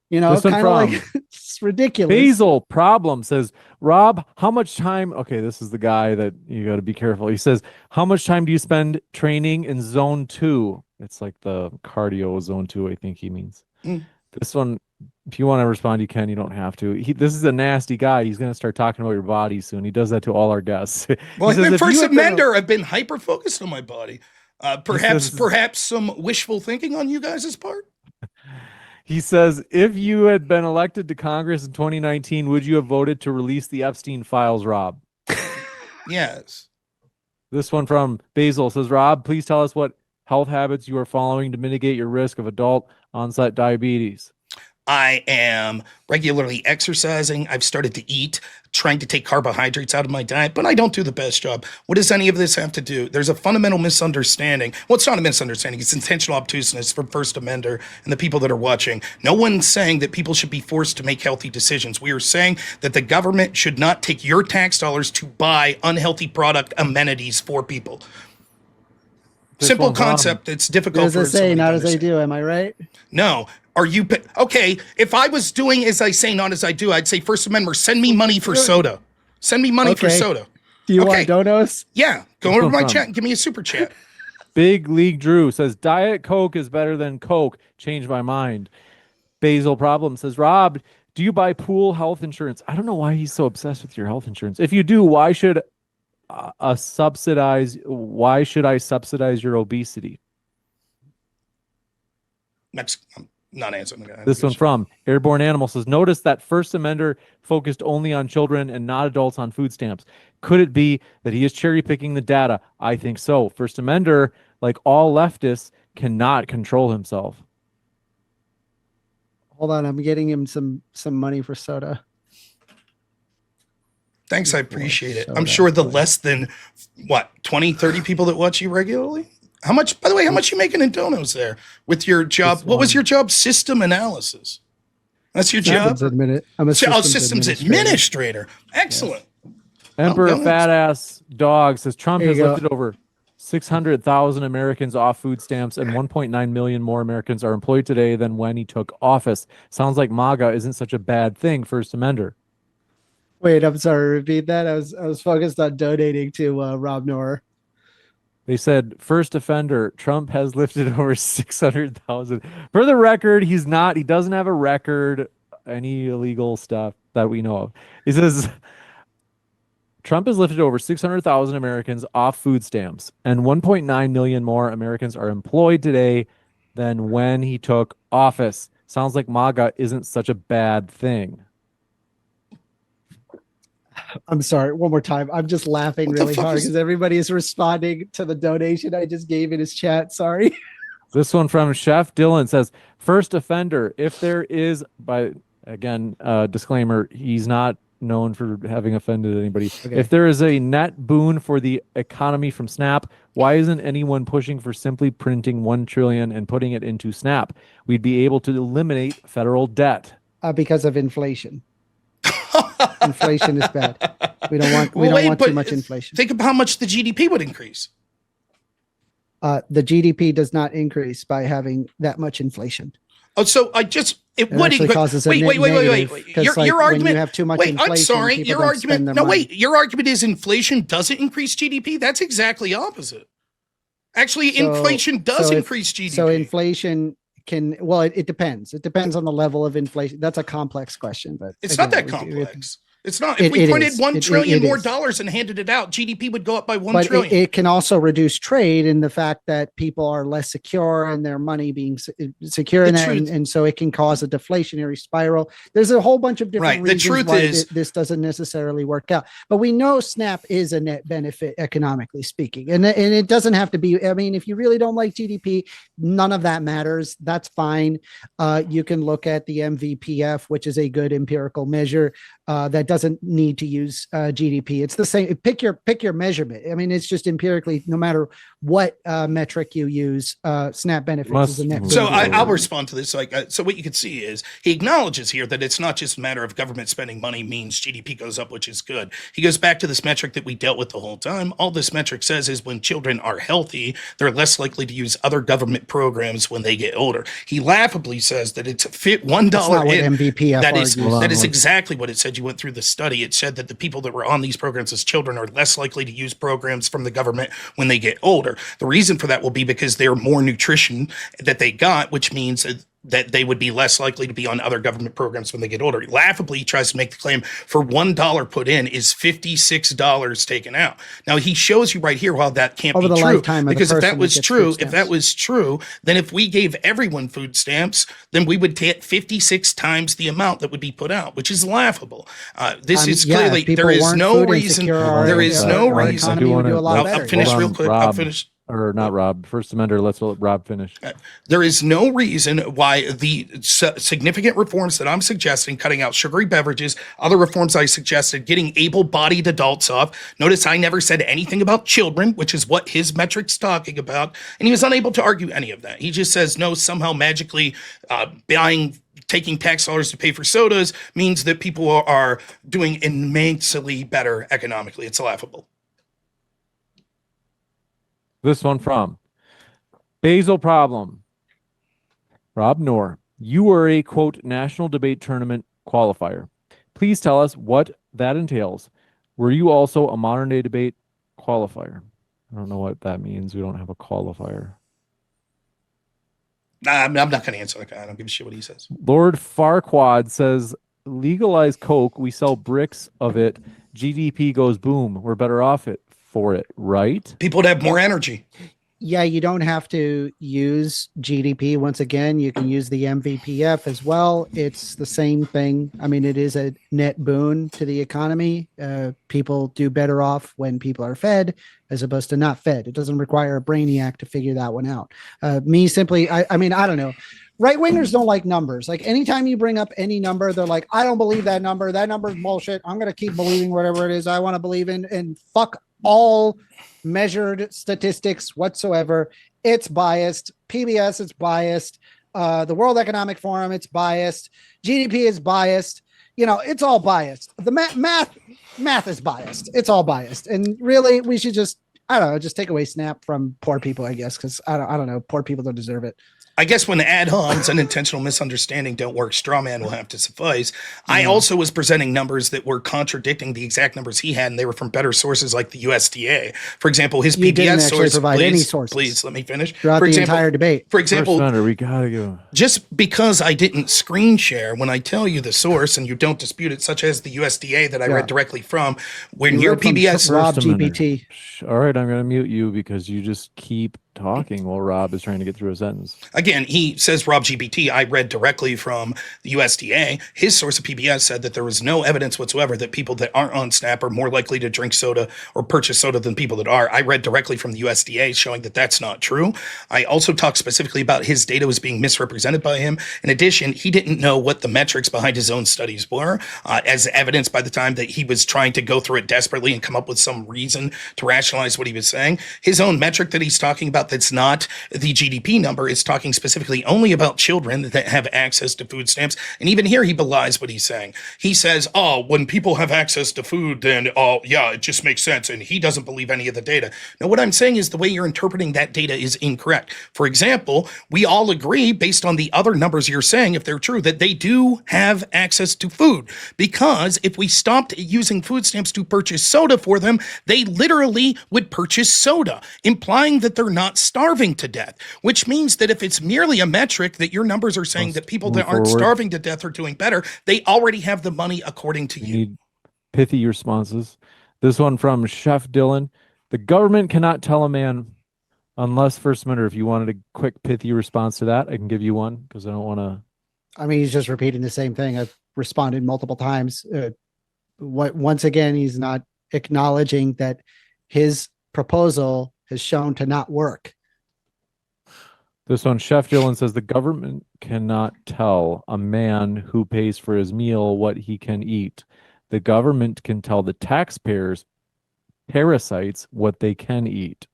You know, This one kind of like from it's ridiculous. Basil Problem says, Rob, how much time? Okay, this is the guy that you got to be careful. He says, how much time do you spend training in zone 2? It's like the cardio zone 2, I think he means. This one, if you want to respond, you can. You don't have to. This is a nasty guy. He's going to start talking about your body soon. He does that to all our guests. Well, He says, if for you had been a- Amender, I've been hyper focused on my body. says- Perhaps some wishful thinking on you guys' part. He says, if you had been elected to Congress in 2019, would you have voted to release the Epstein files, Rob? Yes. This one from Basil says, Rob, please tell us what health habits you are following to mitigate your risk of adult onset diabetes. I am regularly exercising. I've started to eat, trying to take carbohydrates out of my diet, but I don't do the best job. What does any of this have to do? There's a fundamental misunderstanding. Well, it's not a misunderstanding. It's intentional obtuseness from First Amender and the people that are watching. No one's saying that people should be forced to make healthy decisions. We are saying that the government should not take your tax dollars to buy unhealthy product amenities for people. This Simple one's wrong. concept. It's difficult As for I say, somebody to not as I understand. do. Am I right? No. Are you okay? If I was doing as I say, not as I do, I'd say First Amendment, send me money for soda. Send me money for Okay. soda. Do you Okay. want donos? Yeah. Go What's over to my going on? chat and give me a super chat. Big League Drew says, Diet Coke is better than Coke. Changed my mind. Basil Problem says, Rob, do you buy pool health insurance? I don't know why he's so obsessed with your health insurance. If you do, why should I subsidize your obesity? Next, I'm not answering. This one from Airborne Animal says, notice that First Amender focused only on children and not adults on food stamps. Could it be that he is cherry picking the data? I think so. First Amender, like all leftists, cannot control himself. Hold on, I'm getting him some money for soda. Thanks, I appreciate it. I'm sure the less than, 20, 30 people that watch you regularly? How much, by the way, how much you making in donos there with your job? What was your job? System analysis. That's your job? I'm a systems administrator. Excellent. Emperor Fat Ass Dog says, Trump has lifted over 600,000 Americans off food stamps and 1.9 million more Americans are employed today than when he took office. Sounds like MAGA isn't such a bad thing, First Amender. Wait, I'm sorry. Repeat that. I was focused on donating to Rob Noor. They said, first offender, Trump has lifted over 600,000. For the record, he's not. He doesn't have a record, any illegal stuff that we know of. He says, Trump has lifted over 600,000 Americans off food stamps, and 1.9 million more Americans are employed today than when he took office. Sounds like MAGA isn't such a bad thing. I'm sorry, one more time. I'm just laughing really hard because everybody is responding to the donation I just gave in his chat. Sorry. This one from Chef Dylan says, first offender, if there is, disclaimer, he's not known for having offended anybody. Okay. If there is a net boon for the economy from SNAP, why isn't anyone pushing for simply printing 1 trillion and putting it into SNAP? We'd be able to eliminate federal debt. Because of inflation. Inflation is bad. We don't want too much inflation. Think of how much the GDP would increase. The GDP does not increase by having that much inflation. Oh, so it would increase. Wait. Your argument. When you have too much inflation, I'm sorry. Your argument. No, wait. Your argument is inflation doesn't increase GDP. That's exactly opposite. Actually, inflation does increase GDP. So inflation can. Well, it depends. It depends on the level of inflation. That's a complex question, but it's not that complex. It's not. If we printed $1 trillion more dollars and handed it out, GDP would go up by $1 trillion. It can also reduce trade in the fact that people are less secure in their money being secure in that, and so it can cause a deflationary spiral. There's a whole bunch of different reasons why this doesn't necessarily work out. But we know SNAP is a net benefit economically speaking, and it doesn't have to be. I mean, if you really don't like GDP, none of that matters. That's fine. You can look at the MVPF, which is a good empirical measure that doesn't need to use GDP. It's the same. Pick your measurement. I mean, it's just empirically, no matter what metric you use, SNAP benefits is a net. So I'll respond to this. So what you can see is he acknowledges here that it's not just a matter of government spending money means GDP goes up, which is good. He goes back to this metric that we dealt with the whole time. All this metric says is when children are healthy, they're less likely to use other government programs when they get older. He laughably says that it's $1 in. MVPF that is exactly what it said. You went through the study. It said that the people that were on these programs as children are less likely to use programs from the government when they get older. The reason for that will be because they're more nutrition that they got, which means that they would be less likely to be on other government programs when they get older. Laughably, he tries to make the claim for $1 put in is $56 taken out. Now he shows you right here how that can't be true, because if that was true, then if we gave everyone food stamps, then we would get 56 times the amount that would be put out, which is laughable. This is clearly there is no reason. There is no reason. I'll finish real quick. I'll finish. Or not Rob, First Amender, let's let Rob finish. There is no reason why the significant reforms that I'm suggesting, cutting out sugary beverages, other reforms I suggested, getting able-bodied adults off. Notice I never said anything about children, which is what his metric's talking about. And he was unable to argue any of that. He just says, no, somehow magically taking tax dollars to pay for sodas means that people are doing immensely better economically. It's laughable. This one from Basil Problem. Rob Noor, you were a, quote, national debate tournament qualifier. Please tell us what that entails. Were you also a modern day debate qualifier? I don't know what that means. We don't have a qualifier. Nah, I'm not going to answer that guy. I don't give a shit what he says. Lord Farquaad says, legalize Coke. We sell bricks of it. GDP goes boom. We're better off for it, right? People would have more energy. Yeah, you don't have to use GDP. Once again, you can use the MVPF as well. It's the same thing. I mean, it is a net boon to the economy. People do better off when people are fed as opposed to not fed. It doesn't require a brainiac to figure that one out. I mean, I don't know. Right wingers don't like numbers. Like anytime you bring up any number, they're like, I don't believe that number. That number is bullshit. I'm going to keep believing whatever it is I want to believe in, and fuck all measured statistics whatsoever. It's biased. PBS, it's biased. The World Economic Forum, it's biased. GDP is biased. It's all biased. The math is biased. It's all biased. And really, we should just take away SNAP from poor people, I guess, because I don't know, poor people don't deserve it. I guess when ad homs and intentional misunderstanding don't work, straw man will have to suffice. I also was presenting numbers that were contradicting the exact numbers he had, and they were from better sources like the USDA. For example, his You didn't PBS actually source. provide any sources Please let me finish. Throughout the entire debate. For example, we gotta go. just because I didn't screen share when I tell you the source and you don't dispute it, such as the USDA that I read directly from, when your PBS Rob GPT. All right, I'm gonna mute you because you just keep talking while Rob is trying to get through a sentence. Again, he says Rob GPT. I read directly from the USDA. His source of PBS said that there was no evidence whatsoever that people that aren't on SNAP are more likely to drink soda or purchase soda than people that are. I read directly from the USDA showing that that's not true. I also talked specifically about his data was being misrepresented by him. In addition, he didn't know what the metrics behind his own studies were, as evidenced by the time that he was trying to go through it desperately and come up with some reason to rationalize what he was saying. His own metric that he's talking about that's not the GDP number is talking specifically only about children that have access to food stamps. And even here, he belies what he's saying. He says, oh, when people have access to food, then, oh, yeah, it just makes sense. And he doesn't believe any of the data. Now, what I'm saying is the way you're interpreting that data is incorrect. For example, we all agree, based on the other numbers you're saying, if they're true, that they do have access to food. Because if we stopped using food stamps to purchase soda for them, they literally would purchase soda, implying that they're not starving to death, which means that if it's merely a metric that your numbers are saying that people that aren't starving to death are doing better, they already have the money according to you. Need pithy responses. This one from Chef Dylan. The government cannot tell a man unless First Amendment. If you wanted a quick pithy response to that, I can give you one because I don't want to. I mean, he's just repeating the same thing. I've responded multiple times. Once again, he's not acknowledging that his proposal has shown to not work. This one, Chef Dylan says the government cannot tell a man who pays for his meal what he can eat. The government can tell the taxpayers, parasites, what they can eat.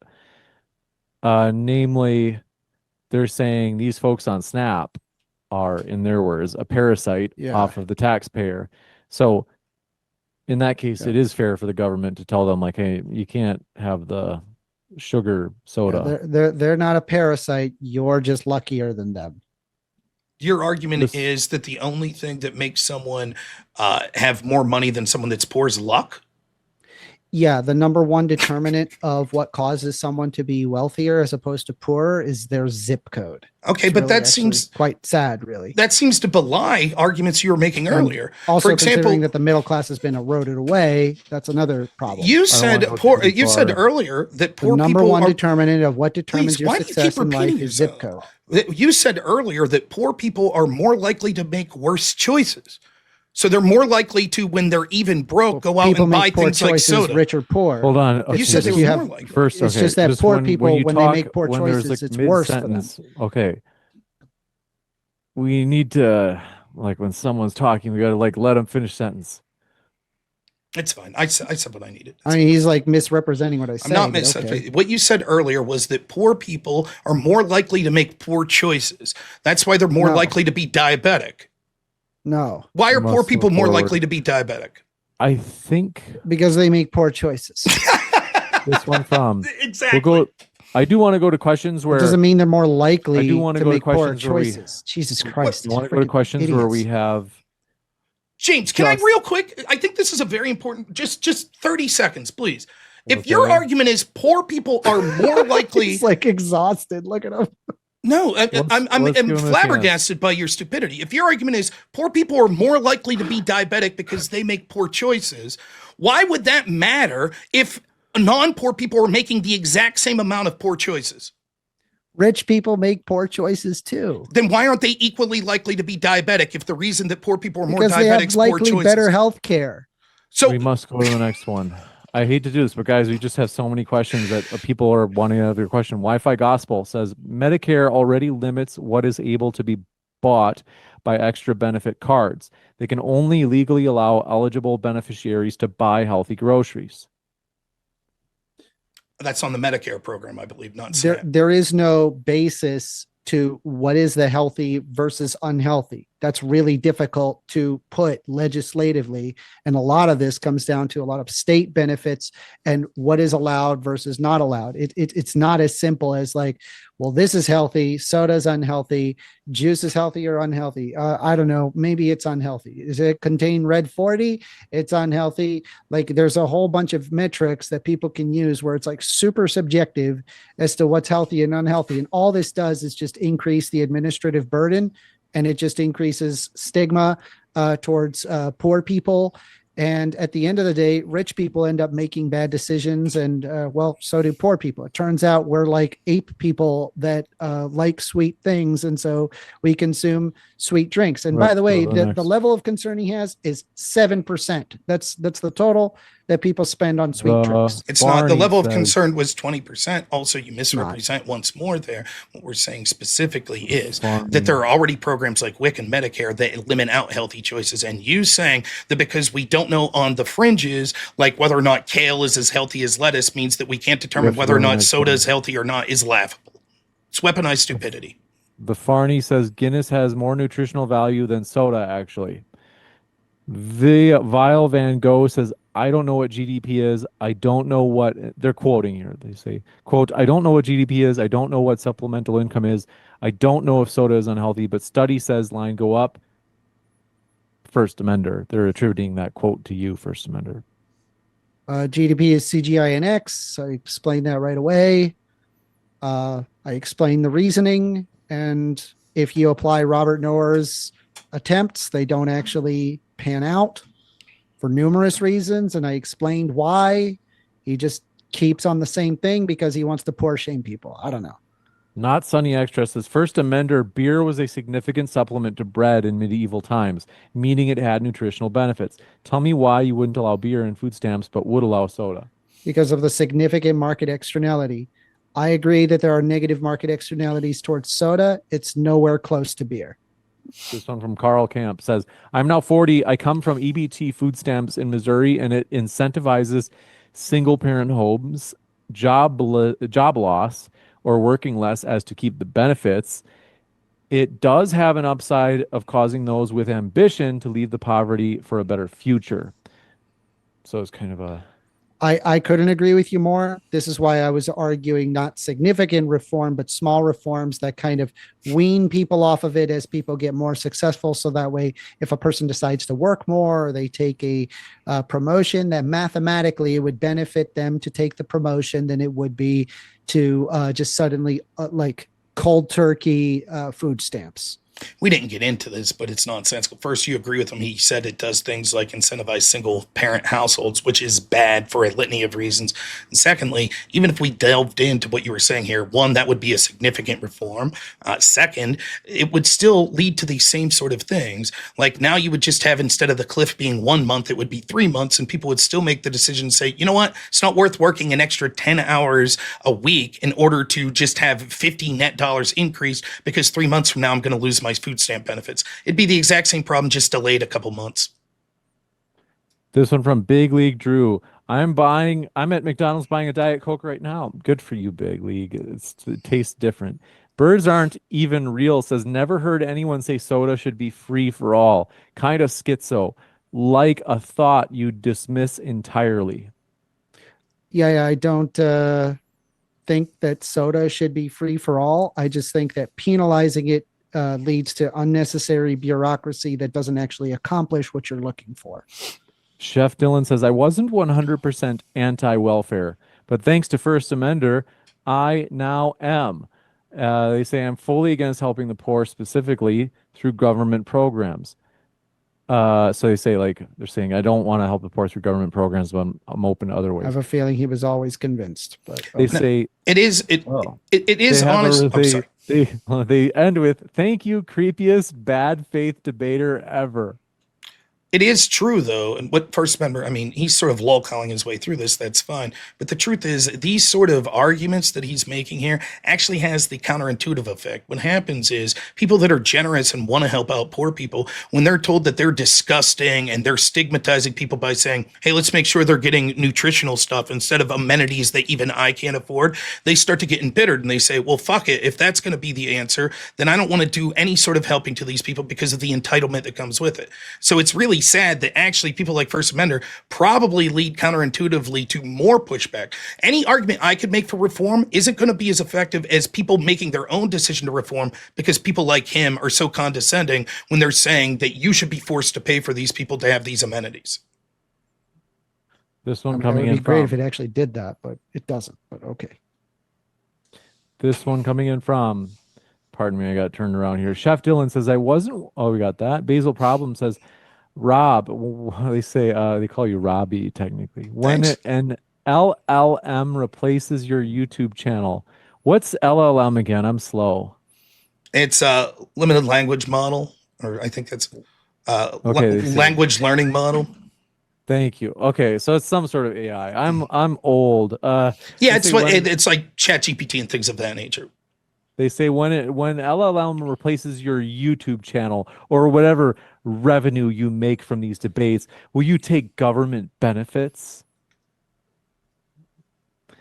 Namely, they're saying these folks on SNAP are, in their words, a parasite off of the taxpayer. So in that case, it is fair for the government to tell them, like, hey, you can't have the sugar soda. They're not a parasite. You're just luckier than them. Your argument is that the only thing that makes someone have more money than someone that's poor is luck? Yeah, the number one determinant of what causes someone to be wealthier as opposed to poorer is their zip code. Okay, It's but really that actually seems quite sad, really. that seems to belie arguments you were making earlier. Also, For example, considering that the middle class has been eroded away, that's another problem. you said poor. You said earlier that The poor number people one are. determinant of what determines Please, your why do you success keep in life repeating is zip yourself? code. You said earlier that poor people are more likely to make worse choices. So they're more likely to, when they're even broke, go out People and buy make poor things like choices, soda. rich or poor. Hold on. You Okay, said just they you were have- more likely. first, It's okay, just that poor people, you when they make poor when there's, choices, like, it's worse for them. mid-sentence, okay. We need to, like, when someone's talking, we got to, like, let them finish sentence. It's fine. I said what I needed. I mean, he's like misrepresenting what I I'm said. not but okay. What you said earlier was that poor people are more likely to make poor choices. That's why they're more No. likely to be diabetic. No, Why are Must poor people move more forward. likely to be diabetic? I think because they make poor choices. this one from Exactly. we'll go. I do want to go to questions It where doesn't mean they're more likely I do wanna to go to make poor questions where we- choices. Jesus Christ. you want to go to freaking questions where we idiots. have. James, can I Just- real quick? I think this is a very important. Just 30 seconds, please. If Okay. your argument is poor people are more likely, He's like exhausted. Look at him. No, I'm Let's give him a flabbergasted by your stupidity. If your argument is poor people are more likely to be diabetic because they make poor choices, why would that matter if non-poor people are making the exact same amount of poor choices? Rich people make poor choices too. Then why aren't they equally likely to be diabetic if the reason that poor people are more Because they diabetic have is poor likely choices? better health care. So we must go to the next one. I hate to do this, but guys, we just have so many questions that people are wanting to have your question. Wi-Fi Gospel says Medicare already limits what is able to be bought by extra benefit cards. They can only legally allow eligible beneficiaries to buy healthy groceries. that's on the Medicare program, I believe, not There, SNAP. there is no basis to what is the healthy versus unhealthy. That's really difficult to put legislatively. And a lot of this comes down to a lot of state benefits and what is allowed versus not allowed. It's not as simple as like, well, this is healthy, soda is unhealthy, juice is healthy or unhealthy. I don't know. Maybe it's unhealthy. Does it contain red 40? It's unhealthy. Like there's a whole bunch of metrics that people can use where it's like super subjective as to what's healthy and unhealthy. And all this does is just increase the administrative burden, and it just increases stigma towards poor people. And at the end of the day, rich people end up making bad decisions, and well, so do poor people. It turns out we're like ape people that like sweet things, and so we consume sweet drinks. And by the way, the level of concern he has is 7%. That's the total that people spend on sweet drinks. It's not. The level of concern was 20%. Also, you misrepresent once more there. What we're saying specifically is that there are already programs like WIC and Medicare that limit out healthy choices. And you saying that because we don't know on the fringes, like whether or not kale is as healthy as lettuce, means that we can't determine whether or not soda is healthy or not is laughable. It's weaponized stupidity. The Farney says Guinness has more nutritional value than soda, actually. The Vile Van Gogh says, I don't know what GDP is. I don't know what they're quoting here. They say, quote, I don't know what GDP is. I don't know what supplemental income is. I don't know if soda is unhealthy, but study says line go up. First Amender. They're attributing that quote to you, First Amender. GDP is CGINX. I explained that right away. I explained the reasoning. And if you apply Robert Noer's attempts, they don't actually pan out for numerous reasons. And I explained why. He just keeps on the same thing because he wants to poor shame people. I don't know. Not Sunny Extra says, First Amender, beer was a significant supplement to bread in medieval times, meaning it had nutritional benefits. Tell me why you wouldn't allow beer and food stamps, but would allow soda. Because of the significant market externality. I agree that there are negative market externalities towards soda. It's nowhere close to beer. This one from Carl Camp says, I'm now 40. I come from EBT food stamps in Missouri, and it incentivizes single parent homes, job loss, or working less as to keep the benefits. It does have an upside of causing those with ambition to leave the poverty for a better future. So it's kind of a... I couldn't agree with you more. This is why I was arguing not significant reform, but small reforms that kind of wean people off of it as people get more successful. So that way, if a person decides to work more or they take a promotion, that mathematically it would benefit them to take the promotion than it would be to just suddenly like cold turkey food stamps. We didn't get into this, but it's nonsensical. First, you agree with him. He said it does things like incentivize single parent households, which is bad for a litany of reasons. And secondly, even if we delved into what you were saying here, one, that would be a significant reform. Second, it would still lead to these same sort of things. Like now you would just have, instead of the cliff being 1 month, it would be 3 months, and people would still make the decision to say, you know what, it's not worth working an extra 10 hours a week in order to just have $50 net increased because 3 months from now I'm going to lose my food stamp benefits. It'd be the exact same problem, just delayed a couple months. This one from Big League Drew. I'm at McDonald's buying a Diet Coke right now. Good for you, Big League. It tastes different. Birds aren't even real says, never heard anyone say soda should be free for all. Kind of schizo. Like a thought you dismiss entirely. Yeah, I don't think that soda should be free for all. I just think that penalizing it leads to unnecessary bureaucracy that doesn't actually accomplish what you're looking for. Chef Dylan says, I wasn't 100% anti-welfare, but thanks to First Amender, I now am. They say, I'm fully against helping the poor specifically through government programs. So they say, like, they're saying, I don't want to help the poor through government programs, but I'm open to other I ways. have a feeling he was always convinced, but They okay. say, It is oh, it is they have honest. a, I'm sorry. they end with, thank you, creepiest bad faith debater ever. It is true, though, and what First Member, I mean, he's sort of lolcalling his way through this. That's fine. But the truth is, these sort of arguments that he's making here actually has the counterintuitive effect. What happens is people that are generous and want to help out poor people, when they're told that they're disgusting and they're stigmatizing people by saying, hey, let's make sure they're getting nutritional stuff instead of amenities that even I can't afford, they start to get embittered and they say, well, fuck it. If that's going to be the answer, then I don't want to do any sort of helping to these people because of the entitlement that comes with it. So it's really sad that actually people like First Amender probably lead counterintuitively to more pushback. Any argument I could make for reform isn't going to be as effective as people making their own decision to reform because people like him are so condescending when they're saying that you should be forced to pay for these people to have these amenities. This one That coming would in be great if from, it actually did that, but it doesn't. But okay. this one coming in from, pardon me, I got turned around here. Chef Dylan says, I wasn't, oh, we got that. Basil Problem says, Rob, they say, they call you Robbie technically. When Thanks. an LLM replaces your YouTube channel, what's LLM again? I'm slow. It's a limited language model, or I think that's Okay, they say, language learning model. thank you. Okay, so it's some sort of AI. I'm old. Yeah, they it's say what when- it's like ChatGPT and things of that nature. They say when LLM replaces your YouTube channel or whatever revenue you make from these debates, will you take government benefits?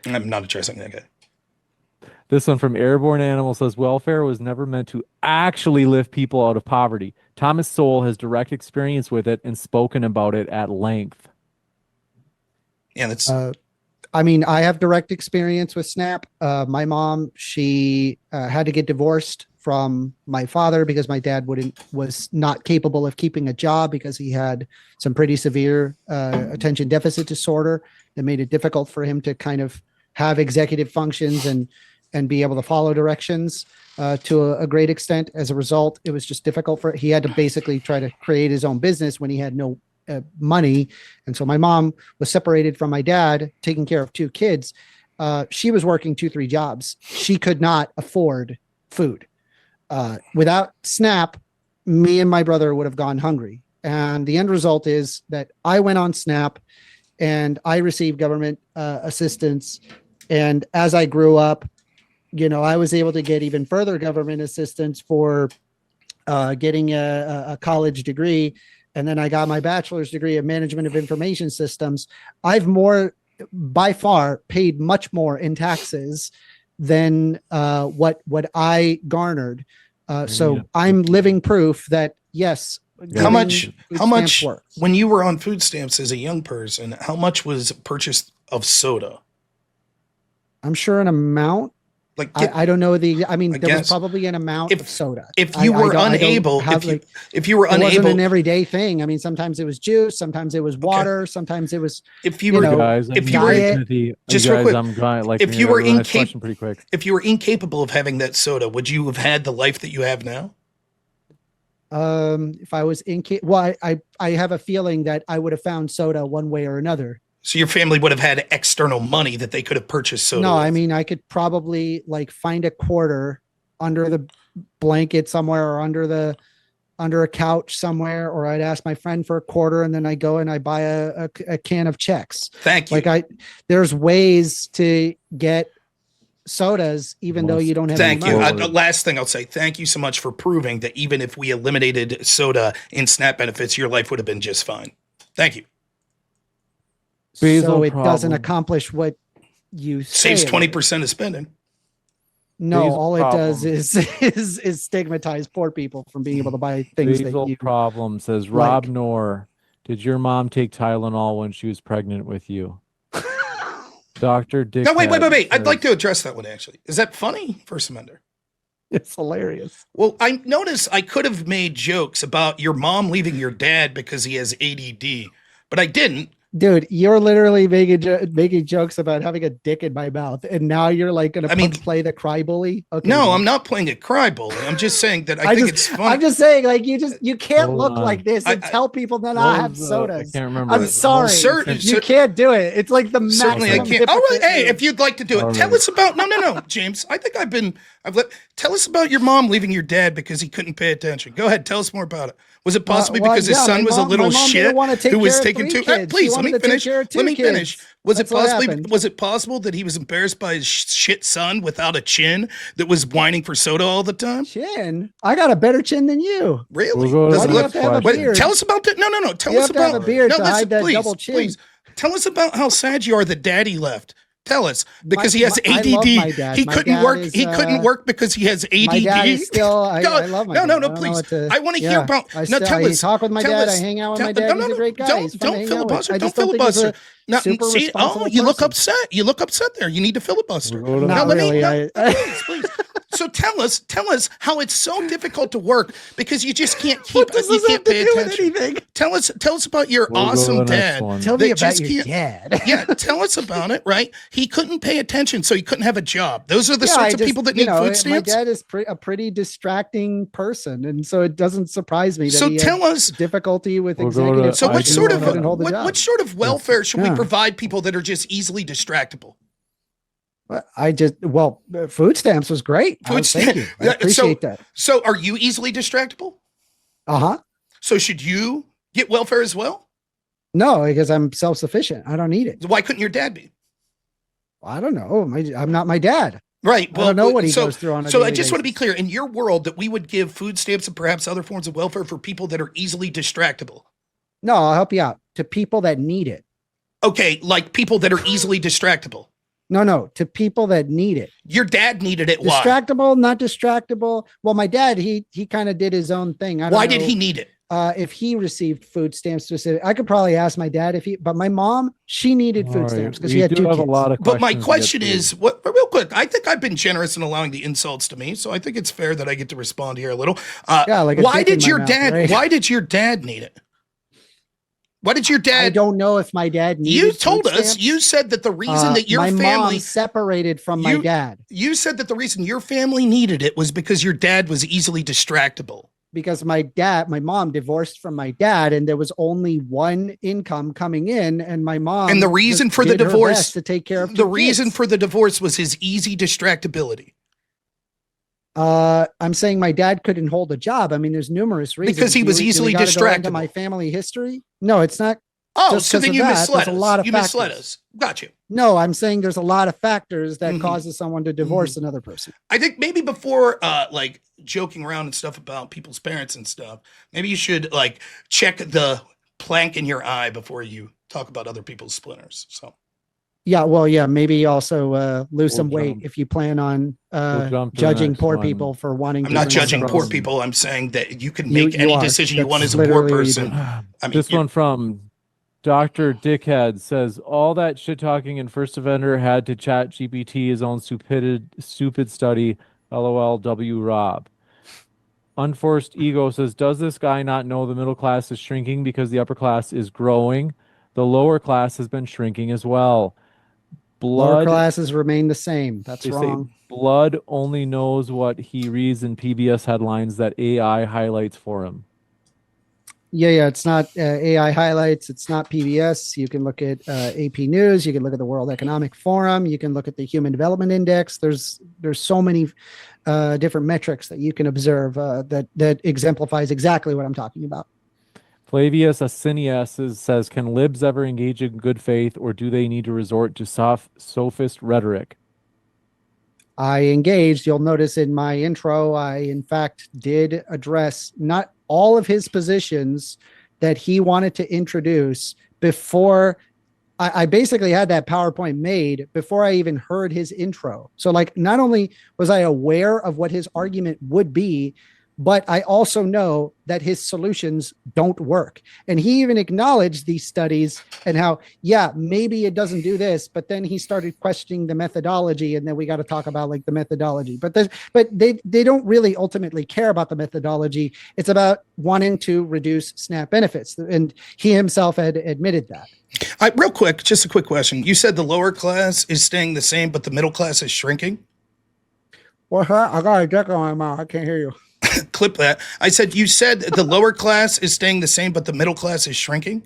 I'm not addressing that guy. This one from Airborne Animal says welfare was never meant to actually lift people out of poverty. Thomas Sowell has direct experience with it and spoken about it at length. Yeah, that's I mean, I have direct experience with SNAP. My mom, she had to get divorced from my father because my dad was not capable of keeping a job because he had some pretty severe attention deficit disorder that made it difficult for him to kind of have executive functions and be able to follow directions to a great extent. As a result, it was just difficult he had to basically try to create his own business when he had no money. And so my mom was separated from my dad, taking care of two kids. She was working 2-3 jobs. She could not afford food. Without SNAP, me and my brother would have gone hungry. And the end result is that I went on SNAP and I received government assistance. And as I grew up, I was able to get even further government assistance for getting a college degree. And then I got my bachelor's degree in management of information systems. I've by far paid much more in taxes than what I garnered. So Yeah. I'm living proof that yes. how much works. when you were on food stamps as a young person, how much was purchased of soda? I'm sure an amount. Like I don't know there guess. was probably an amount of soda. if you were I don't unable, have, if you were it wasn't unable, an everyday thing. I mean, sometimes it was juice, sometimes it was water, sometimes it was. if you were guys, if you were just real quick, I'm going like if you were question pretty quick. if you were incapable of having that soda, would you have had the life that you have now? If I was well, I have a feeling that I would have found soda one way or another. So your family would have had external money that they could have purchased soda. No, with. I mean, I could probably find a quarter under the blanket somewhere or under a couch somewhere, or I'd ask my friend for a quarter and then I go and I buy a can of Chex. Thank you. There's ways to get sodas even though you don't have Thank any you. money. Last thing I'll say, thank you so much for proving that even if we eliminated soda in SNAP benefits, your life would have been just fine. Thank you. So it doesn't accomplish what you say. Saves 20% of spending. No, Basil all it does problem. is stigmatize poor people from being able to buy things Basil that you Problem says, Rob Knorr, did your mom take Tylenol when she was pregnant with you? Dr. Dick. No, wait. I'd like to address that one, actually. Is that funny, First Amender? It's hilarious. Well, I noticed I could have made jokes about your mom leaving your dad because he has ADD, but I didn't Dude, you're literally making jokes about having a dick in my mouth, and now you're like going to play the cry bully. Okay, No, dude. I'm not playing a cry bully. I'm just saying that I think it's funny. I'm just saying, like, you can't Hold look on. like this and tell people that I have I sodas. can't remember. I'm sorry, you can't do it. It's like the Certainly I maximum can't. All right, hypocrite hey, move. if you'd like to do it, All tell right. us about. No, James. I think tell us about your mom leaving your dad because he couldn't pay attention. Go ahead, tell us more about it. Was it possibly because his son was a little shit who was taken to? Please let me finish. Let me finish. Was it possible that he was embarrassed by his shit son without a chin that was whining for soda all the time? Chin? I got a better chin than you. Really? We'll go to Why do you have to have a beard? Tell us about that. No. Tell You us have to have about a beard no. to Listen, hide that please, double chin. please. Tell us about how sad you are that daddy left. Tell us because he has I ADD. love my dad. He My couldn't dad work. is, He couldn't work because he has ADD. My dad is still. I love my dad. No, I don't know please. what to- I want to hear yeah. about. I No, tell I us. talk with my tell dad. us. I hang out with Tell- my dad. He's a great guy. He's fun to Don't hang out with. filibuster. I Don't just don't think he's filibuster. a No, super see, responsible you look person. upset. You look upset there. You need to filibuster. We'll go to- Not let really. me. Please. So tell us how it's so difficult to work because you just can't keep. What does You this can't have to pay do with attention. anything? Tell us about your We'll go to awesome the next dad. one. Tell me that about just your can't- dad. Yeah, tell us about it. Right? He couldn't pay attention, so he couldn't have a job. Those are the sorts of people that need food My stamps. dad is a pretty distracting person, and so it doesn't surprise me that So he tell had us. difficulty with We'll go to- executive. So I what do sort of wanna- couldn't hold the job. what sort of welfare should we Yeah. provide people that are just easily distractible? Food stamps was great. Food Thank you. I Yeah, appreciate that. So are you easily distractible? Uh-huh. So should you get welfare as well? No, because I'm self-sufficient. I don't need it. Why couldn't your dad be? I don't know. I'm not my dad. Right. I don't know what he so, goes through on a So I daily just want to be basis. clear. In your world, that we would give food stamps and perhaps other forms of welfare for people that are easily distractible. No, I'll help you out. To people that need it. Okay, like people that are easily distractible. No, to people that need it. Your dad needed it. Why? Distractible, not distractible. Well, my dad, he kind of did his own thing. Why did he need it? If he received food stamps specific, I could probably ask my dad but my mom, she needed All food right, stamps because we she had do 2 have kids. a lot of But my questions to question get through. is, real quick, I think I've been generous in allowing the insults to me, so I think it's fair that I get to respond here a little. Yeah, like a why dick in did my your mouth, dad? right? Why did your dad need it? Why did your I dad? don't know if my dad needed You food told us. stamps. You said that the reason that your my family mom separated from my dad You said that the reason your family needed it was because your dad was easily distractible. because my mom divorced from my dad, and there was only one income coming in, and my mom And the reason just for the did her divorce- best to take care of The 2 reason kids. for the divorce was his easy distractibility. I'm saying my dad couldn't hold a job. I mean, there's numerous reasons. Because he was Do we easily gotta go into distractible. my family history? No, it's not. Oh, Just so 'cause then of you that, misled there's us. a lot of You misled factors. us. Got you. No, I'm saying there's a lot of factors that Mhm. causes someone to divorce another person. I think maybe before like joking around and stuff about people's parents and stuff, maybe you should like check the plank in your eye before you talk about other people's splinters. So Yeah, maybe also lose We'll some weight jump- if you plan on jump to the judging next poor one. people for wanting. I'm to not do judging something. poor from- people. I'm saying that you can You- make you any are. decision you want That's as a poor literally person. I mean, This one from Dr. Dickhead says all that shit talking in First Offender had to chat GPT his own stupid study. LOLW Rob. Unforced Ego says, does this guy not know the middle class is shrinking because the upper class is growing? The lower class has been shrinking as well. Lower Blood, classes remain the same. That's they say wrong. Blood only knows what he reads in PBS headlines that AI highlights for him. Yeah. It's not AI highlights. It's not PBS. You can look at AP News. You can look at the World Economic Forum. You can look at the Human Development Index. There's so many different metrics that you can observe that exemplifies exactly what I'm talking about. Flavius Asinius says, can libs ever engage in good faith, or do they need to resort to sophist rhetoric? I engaged. You'll notice in my intro, I in fact did address not all of his positions that he wanted to introduce before I basically had that PowerPoint made before I even heard his intro. So like, not only was I aware of what his argument would be, But I also know that his solutions don't work. And he even acknowledged these studies and how, yeah, maybe it doesn't do this, but then he started questioning the methodology. And then we got to talk about like the methodology, but they don't really ultimately care about the methodology. It's about wanting to reduce SNAP benefits. And he himself had admitted that. Real quick, just a quick question. You said the lower class is staying the same, but the middle class is shrinking? Well, I got a dick on my mouth. I can't hear you. Clip that. I said, you said the lower class is staying the same, but the middle class is shrinking?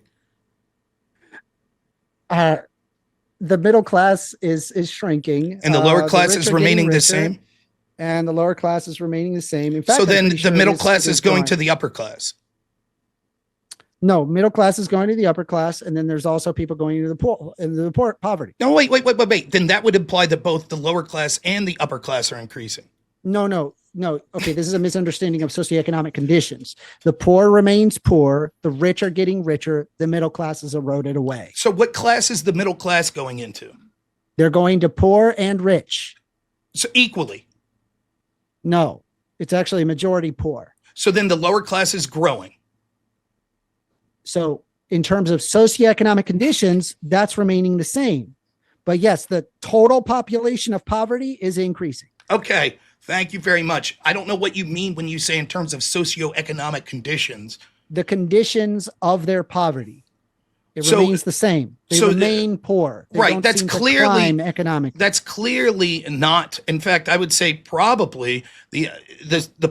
The middle class is shrinking. And the lower class is remaining the same? And the lower class is remaining the same. In fact, so then the middle class is going to the upper class? No, middle class is going to the upper class, and then there's also people going into the poor, poverty. No, wait. Then that would imply that both the lower class and the upper class are increasing. No. Okay, this is a misunderstanding of socioeconomic conditions. The poor remains poor, the rich are getting richer, the middle class is eroded away. So what class is the middle class going into? They're going to poor and rich. So equally? No, it's actually majority poor. So then the lower class is growing. So in terms of socioeconomic conditions, that's remaining the same. But yes, the total population of poverty is increasing. Okay, thank you very much. I don't know what you mean when you say in terms of socioeconomic conditions. The conditions of their poverty. It remains the same. They remain poor. They right. That's clearly economic. That's clearly not. In fact, I would say probably the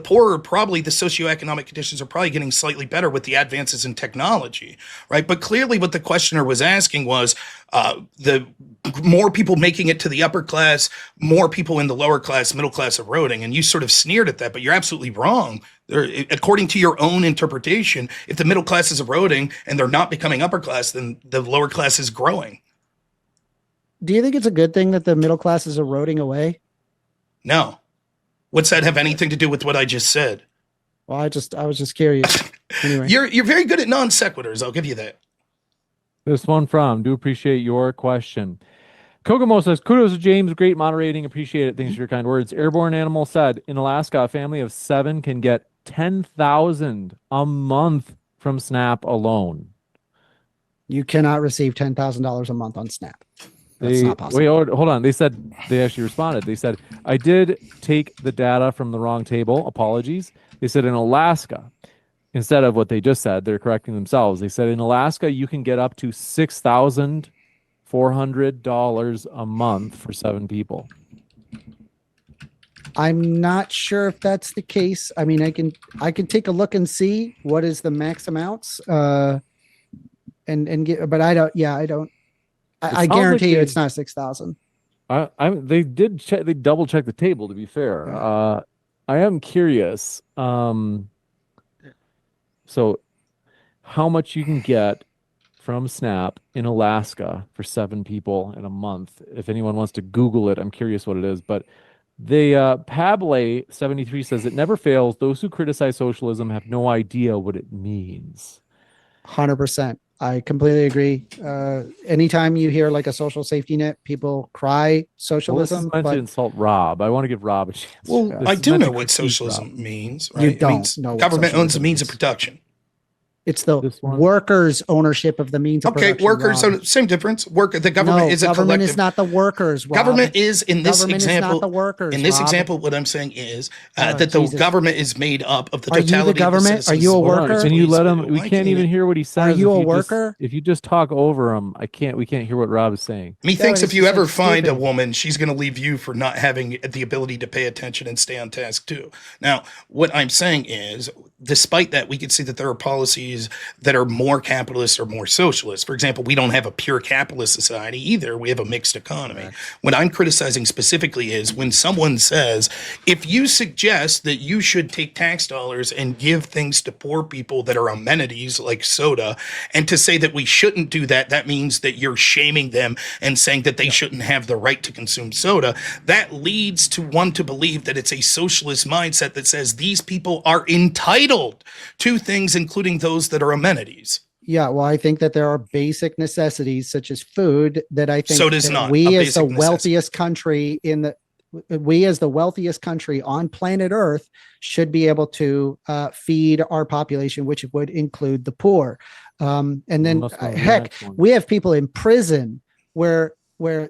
poorer, probably the socioeconomic conditions are probably getting slightly better with the advances in technology, right? But clearly, what the questioner was asking was the more people making it to the upper class, more people in the lower class, middle class eroding, and you sort of sneered at that, but you're absolutely wrong. According to your own interpretation, if the middle class is eroding and they're not becoming upper class, then the lower class is growing. Do you think it's a good thing that the middle class is eroding away? No. What's that have anything to do with what I just said? Well, I was just curious. Anyway, you're very good at non sequiturs. I'll give you that. This one do appreciate your question. Kokomo says, kudos to James, great moderating, appreciate it. Thanks for your kind words. Airborne Animal said, in Alaska, a family of 7 can get $10,000 a month from SNAP alone. You cannot receive $10,000 a month on SNAP. That's not possible. Wait, hold on. They actually responded. They said, I did take the data from the wrong table. Apologies. They said in Alaska, instead of what they just said, they're correcting themselves. They said in Alaska, you can get up to $6,400 a month for 7 people. I'm not sure if that's the case. I mean, I can take a look and see what is the max amounts. And get, but I don't. Yeah, I don't. I guarantee you, it's not 6,000. They did check. They double checked the table. To be fair, I am curious. So, how much you can get from SNAP in Alaska for 7 people in a month? If anyone wants to Google it, I'm curious what it is. But the Pable 73 says it never fails. Those who criticize socialism have no idea what it means. 100%. I completely agree. Anytime you hear like a social safety net, people cry socialism. Well, to insult Rob. I want to give Rob a chance. Well, I do know what socialism means. Right? You don't know. Government owns the means of production. It's the workers' ownership of the means of production. Okay, workers, so same difference. The government is a collective. Government is not the workers, Rob. Government is, in this example, is not the workers, in this Rob. example, what I'm saying is that the government is made up of the totality of the government? of the Are you a worker? Can you let him? We can't even hear what he says. Are you a worker? If you just talk over him, we can't hear what Rob is saying. Methinks if you ever find a woman, she's going to leave you for not having the ability to pay attention and stay on task too. Now, what I'm saying is, despite that, we can see that there are policies that are more capitalist or more socialist. For example, we don't have a pure capitalist society either. We have a mixed economy. Right. What I'm criticizing specifically is when someone says, if you suggest that you should take tax dollars and give things to poor people that are amenities like soda, and to say that we shouldn't do that, that means that you're shaming them and saying that they shouldn't have the right to consume soda. That leads to one to believe that it's a socialist mindset that says these people are entitled to things, including those that are amenities. Yeah, well, I think that there are basic necessities such as food that I think so does not we as the wealthiest country in the we as the wealthiest country on planet Earth should be able to feed our population, which would include the poor. And then heck, we have people in prison where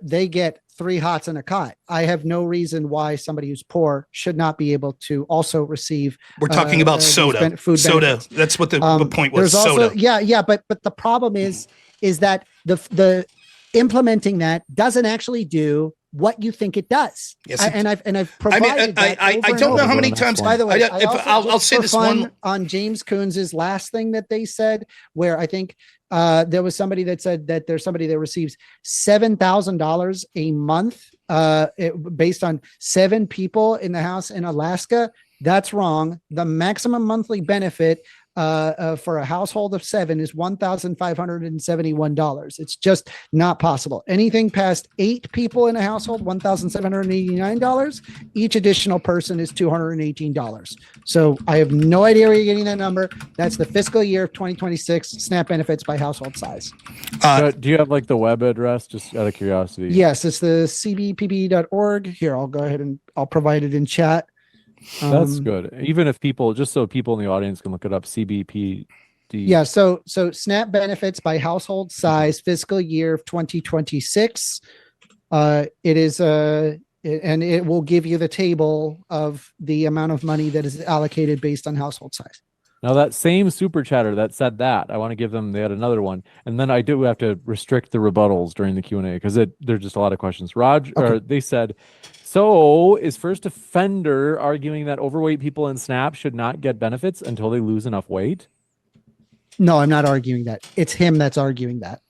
they get 3 hots and a cot. I have no reason why somebody who's poor should not be able to also receive. We're talking about soda. Food soda. benefits. That's what the point was. There's also, soda. yeah. But the problem is that the implementing that doesn't actually do what you think it does. Yes, I've provided. I don't know how many times. By the way, I'll say this one on James Coons's last thing that they said, where I think there was somebody that said that there's somebody that receives $7,000 a month based on 7 people in the house in Alaska. That's wrong. The maximum monthly benefit for a household of 7 is $1,571. It's just not possible. Anything past 8 people in a household, $1,789. Each additional person is $218. So I have no idea where you're getting that number. That's the fiscal year of 2026 SNAP benefits by household size. Do you have like the web address, just out of curiosity? Yes, it's the cbpp.org. Here, I'll go ahead and I'll provide it in chat. That's good. Even if people, just so people in the audience can look it up, CBPD. Yeah. So SNAP benefits by household size, fiscal year of 2026. It is and it will give you the table of the amount of money that is allocated based on household size. Now that same super chatter that said that, I want to give them, they had another one. And then I do have to restrict the rebuttals during the Q&A because there's just a lot of questions. Or they said, so is first offender arguing that overweight people in SNAP should not get benefits until they lose enough weight? No, I'm not arguing that. It's him that's arguing that.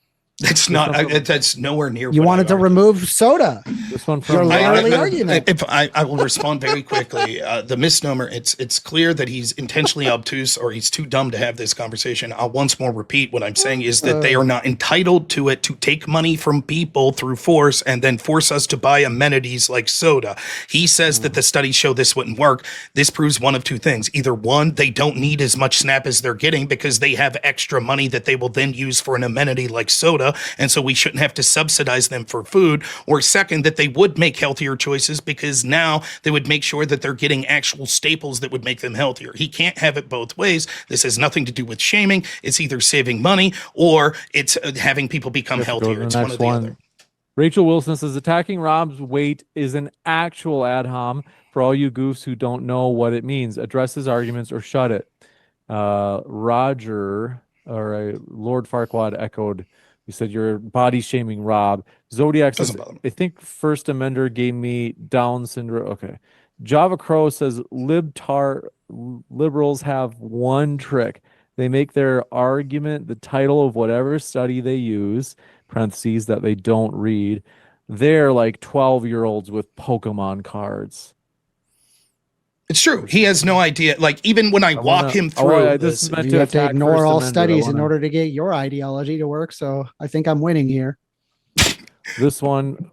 It's not. That's nowhere near. You wanted to remove soda. This one from I will respond very quickly. The misnomer. It's clear that he's intentionally obtuse or he's too dumb to have this conversation. I'll once more repeat what I'm saying is that they are not entitled to it to take money from people through force and then force us to buy amenities like soda. He says that the studies show this wouldn't work. This proves one of 2 things. Either one, they don't need as much SNAP as they're getting because they have extra money that they will then use for an amenity like soda. And so we shouldn't have to subsidize them for food. Or second, that they would make healthier choices because now they would make sure that they're getting actual staples that would make them healthier. He can't have it both ways. This has nothing to do with shaming. It's either saving money or it's having people become healthier. It's one or the other. Rachel Wilson says, attacking Rob's weight is an actual ad hom for all you goofs who don't know what it means. Address his arguments or shut it. Roger, or Lord Farquaad echoed, he said, you're body shaming Rob. Zodiac says, I think First Amender gave me Down syndrome. Okay. Java Crow says, liberals have one trick. They make their argument the title of whatever study they use, parentheses, that they don't read. They're like 12-year-olds with Pokemon cards. It's true. He has no idea. Like, even when I walk him through this, you have to ignore all studies in order to get your ideology to work. So I think I'm winning here. This one,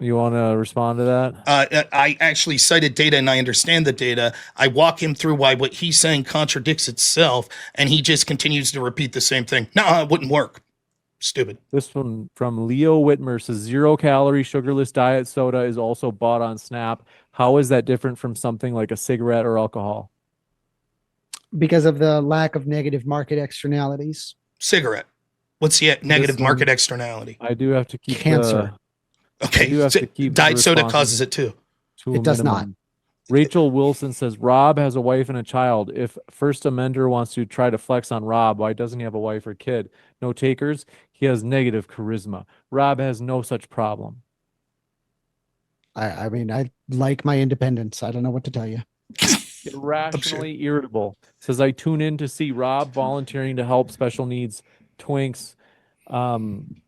you want to respond to that? I actually cited data and I understand the data. I walk him through why what he's saying contradicts itself, and he just continues to repeat the same thing. No, it wouldn't work. Stupid. This one from Leo Whitmer says 0-calorie sugarless diet soda is also bought on SNAP. How is that different from something like a cigarette or alcohol? Because of the lack of negative market externalities. Cigarette. What's the negative market externality? I do have to keep cancer. Okay. Diet soda causes it too. It does not. Rachel Wilson says Rob has a wife and a child. If First Amender wants to try to flex on Rob, why doesn't he have a wife or kid? No takers. He has negative charisma. Rob has no such problem. I mean, I like my independence. I don't know what to tell you. Irrationally irritable. Says I tune in to see Rob volunteering to help special needs twinks. I'm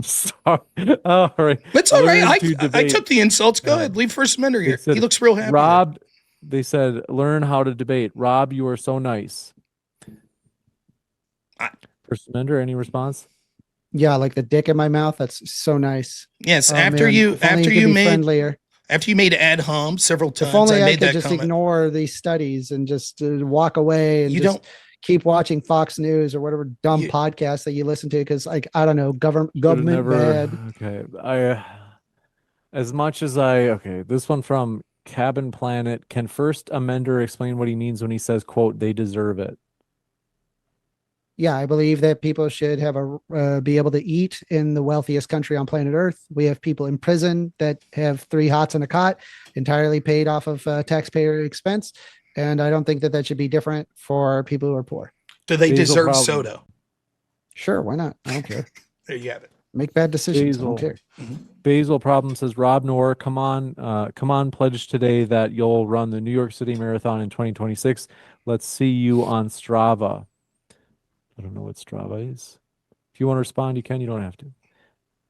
sorry. All right. That's all right. I took the insults. Go ahead. Leave First Amender here. He looks real happy. Rob, they said, learn how to debate. Rob, you are so nice. First Amender, any response? Yeah, like the dick in my mouth. That's so nice. Yes, after you made ad hom several times. If only I could that just comment. Ignore these studies and just walk away and don't keep watching Fox News or whatever dumb podcast that you listen to because, like, I don't know, government bad. Okay, As much as this one from Cabin Planet. Can first Amender explain what he means when he says, quote, they deserve it? Yeah, I believe that people should have be able to eat in the wealthiest country on planet Earth. We have people in prison that have 3 hots and a cot, entirely paid off of taxpayer expense, and I don't think that should be different for people who are poor. Do they Basil deserve problem. soda? Sure, why not? I don't care. There you have it. Make bad decisions. I don't Basil. care. Basil Problem says, Rob Noor, come on, pledge today that you'll run the New York City Marathon in 2026. Let's see you on Strava. I don't know what Strava is. If you want to respond, you can. You don't have to.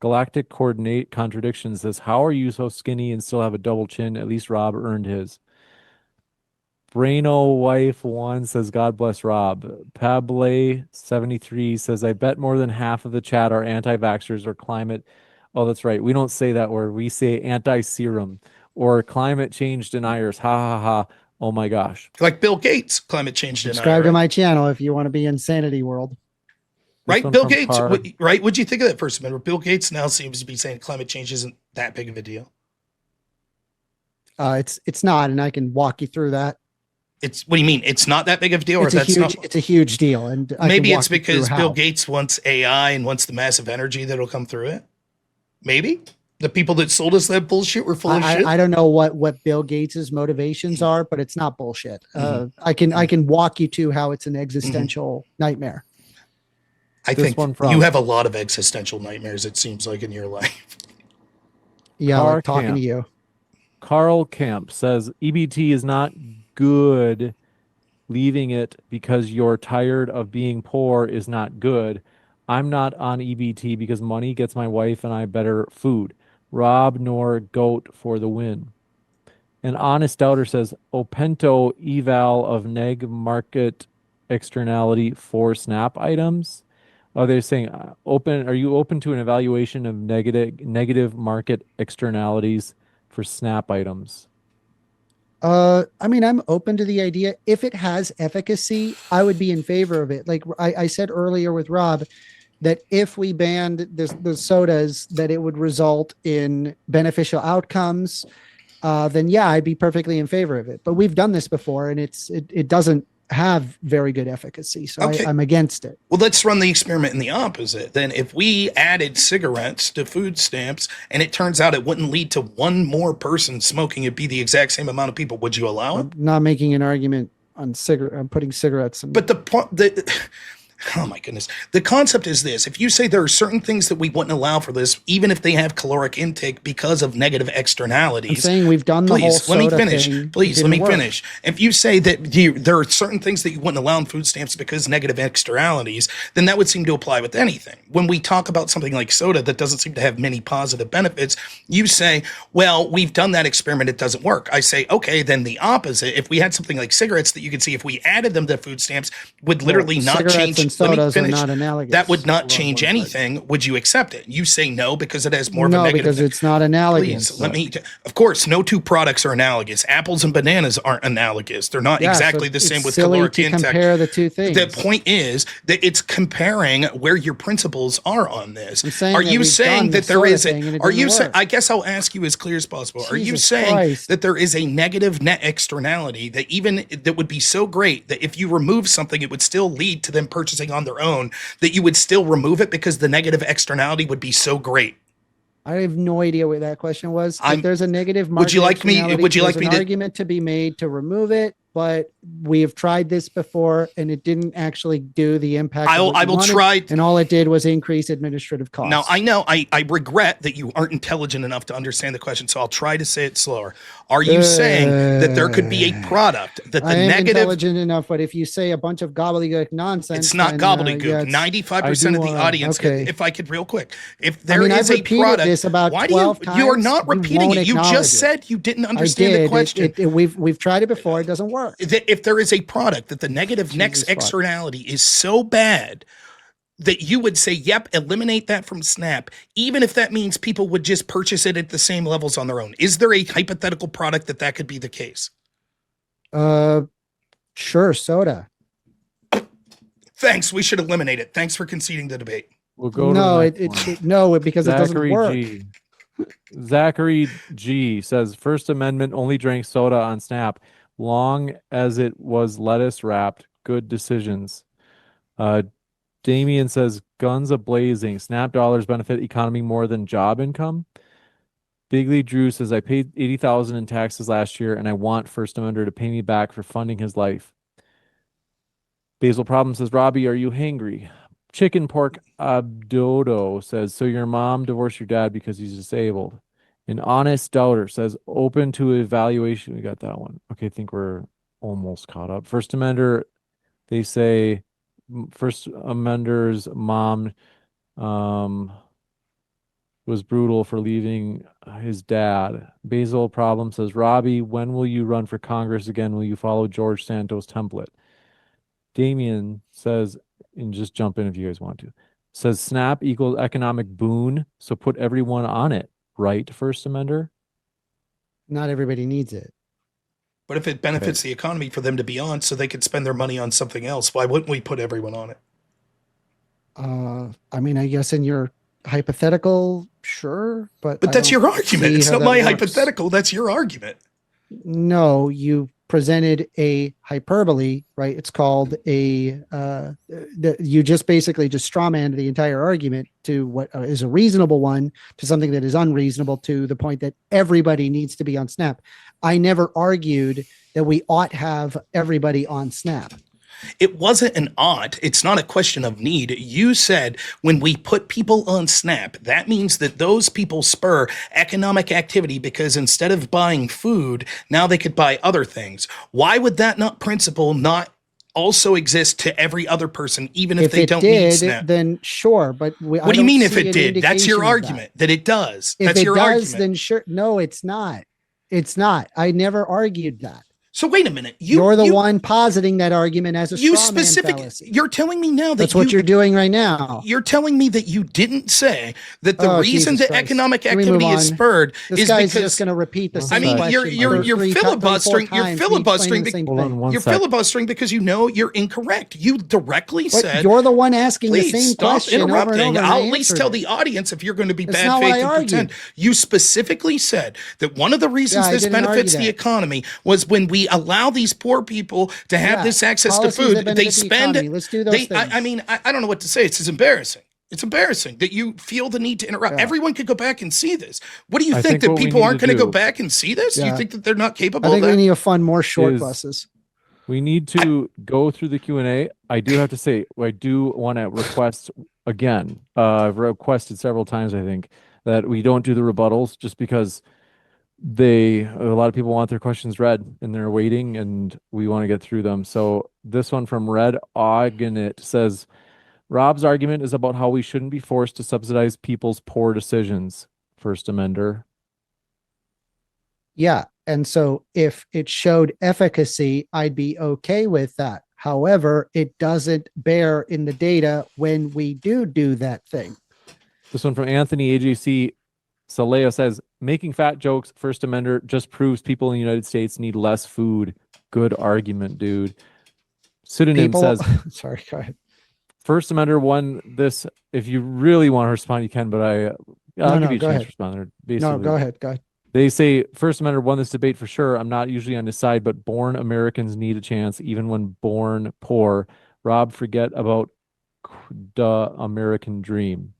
Galactic Coordinate Contradiction says, how are you so skinny and still have a double chin? At least Rob earned his. Braino Wife 1 says, God bless Rob. Pable 73 says, I bet more than half of the chat are anti-vaxxers or climate. Oh, that's right. We don't say that word. We say anti-serum or climate change deniers. Ha ha ha. Oh my gosh. Like Bill Gates, climate change denier. Subscribe to right? my channel if you want to be insanity world. Right, Bill Gates. Right? What'd you think of that First Amendment? Bill Gates now seems to be saying climate change isn't that big of a deal. It's not, and I can walk you through that. It's what do you mean? It's not that big of a deal, It's a huge deal, and maybe it's because Bill Gates wants AI and wants the massive energy that'll come through it. Maybe the people that sold us that bullshit were full of shit. I don't know what Bill Gates's motivations are, but it's not bullshit. I can walk you to how it's an existential nightmare. I think you have a lot of existential nightmares, it seems like, in your life. Yeah, like talking to you. Carl Camp says, EBT is not good. Leaving it because you're tired of being poor is not good. I'm not on EBT because money gets my wife and I better food. Rob nor goat for the win. An honest doubter says, Opento eval of neg market externality for SNAP items. Oh, they're saying are you open to an evaluation of negative market externalities for SNAP items? I mean, I'm open to the idea. If it has efficacy, I would be in favor of it. Like I said earlier with Rob, that if we banned the sodas, that it would result in beneficial outcomes. Then yeah, I'd be perfectly in favor of it. But we've done this before, and it doesn't have very good efficacy, so okay. I'm against it. Well, let's run the experiment in the opposite. Then if we added cigarettes to food stamps and it turns out it wouldn't lead to one more person smoking, it'd be the exact same amount of people, would you allow it? I'm not making an argument on putting cigarettes in. But oh my goodness. The concept is this. If you say there are certain things that we wouldn't allow for this, even if they have caloric intake because of negative externalities. I'm saying we've done the whole soda let me finish. Thing. Please, let me finish. If you say that there are certain things that you wouldn't allow in food stamps because negative externalities, then that would seem to apply with anything. When we talk about something like soda that doesn't seem to have many positive benefits, you say, well, we've done that experiment. It doesn't work. I say, okay, then the opposite. If we had something like cigarettes that you could see if we added them to food stamps would literally not change. Sodas are not analogous. That would not change anything. Would you accept it? You say no because it has more of a negative. No, because it's not analogous. Please, of course, no two products are analogous. Apples and bananas aren't analogous. They're not exactly the same with caloric intake. Compare the two things. The point is that it's comparing where your principles are on this. Are you saying that there is I guess I'll ask you as clear as possible. Are you saying that there is a negative net externality that would be so great that if you remove something, it would still lead to them purchasing on their own, that you would still remove it because the negative externality would be so great? I have no idea what that question was. If there's a negative market, would you like me to argument to be made to remove it? But we have tried this before and it didn't actually do the impact. I will try. And all it did was increase administrative costs. Now, I know I regret that you aren't intelligent enough to understand the question, so I'll try to say it slower. Are you saying that there could be a product that the negative... intelligent enough, but if you say a bunch of gobbledygook nonsense... It's not gobbledygook. 95% of the audience, if I could real quick, if there is a product... This about why 12 do you are not repeating it? You just said you didn't understand the question. We've tried it before. It doesn't work. If there is a product that the negative next externality is so bad that you would say, yep, eliminate that from SNAP, even if that means people would just purchase it at the same levels on their own. Is there a hypothetical product that could be the case? Sure, soda. Thanks. We should eliminate it. Thanks for conceding the debate. We'll go no, because Zachary it doesn't work. Zachary G says First Amendment only drank soda on Snap, long as it was lettuce wrapped. Good decisions. Damien says guns a blazing. Snap dollars benefit economy more than job income. Bigly Drew says I paid 80,000 in taxes last year and I want First Amender to pay me back for funding his life. Basil Problem says Robbie, are you hangry? Chicken Pork Abdodo says, so your mom divorced your dad because he's disabled. An Honest Doubter says, open to evaluation. We got that one. Okay, I think we're almost caught up. First Amender, they say, First Amender's mom was brutal for leaving his dad. Basil Problem says, Robbie, when will you run for Congress again? Will you follow George Santos' template? Damien says, and just jump in if you guys want to, says SNAP equals economic boon, so put everyone on it, right, First Amender? Not everybody needs it. But if it benefits the economy for them to be on so they could spend their money on something else, why wouldn't we put everyone on it? I mean, I guess in your hypothetical, sure, but that's your argument. It's not my hypothetical. That's your argument. No, you presented a hyperbole, right? It's called a, you just basically just strawmanned the entire argument to what is a reasonable one to something that is unreasonable, to the point that everybody needs to be on Snap. I never argued that we ought have everybody on Snap. It wasn't an ought. It's not a question of need. You said when we put people on SNAP, that means that those people spur economic activity because instead of buying food, now they could buy other things. Why would that principle not also exist to every other person, even if they don't need SNAP? Then sure, but what do you mean if it did? That's your argument, that it does. That's your argument. Then sure. No, it's not. It's not. I never argued that. So wait a minute. You're the one positing that argument as a straw man fallacy. You're telling me now that that's what you're doing right now. You're telling me that you didn't say that the reason that economic activity is spurred is because just going to repeat the same question. I mean, you're filibustering. You're filibustering. You're filibustering because you know you're incorrect. You directly said you're the one asking the same question. Interrupting. I'll at least tell the audience if you're going to be bad faith and pretend. You specifically said that one of the reasons this benefits the economy was when we allow these poor people to have this access to food. They spend. Let's do those things. I mean, I don't know what to say. It's embarrassing. It's embarrassing that you feel the need to interrupt. Yeah. Everyone could go back and see this. What do you think that people aren't going to go back and see this? You think that they're not capable of that? I think we need to fund more short buses. We need to go through the Q&A. I do have to say, I do want to request again. I've requested several times, I think, that we don't do the rebuttals just because a lot of people want their questions read and they're waiting and we want to get through them. So this one from Red Ognet says, Rob's argument is about how we shouldn't be forced to subsidize people's poor decisions. First Amender. Yeah. And so if it showed efficacy, I'd be okay with that. However, it doesn't bear in the data when we do that thing. This one from Anthony AJC. Saleo says, making fat jokes, First Amender just proves people in the United States need less food. Good argument, dude. Pseudonym says, sorry, go ahead. First Amender won this. If you really want to respond, you can, but I'll give you a chance to respond. No, go ahead. Go ahead. They say First Amender won this debate for sure. I'm not usually on his side, but born Americans need a chance, even when born poor. Rob, forget about the American dream.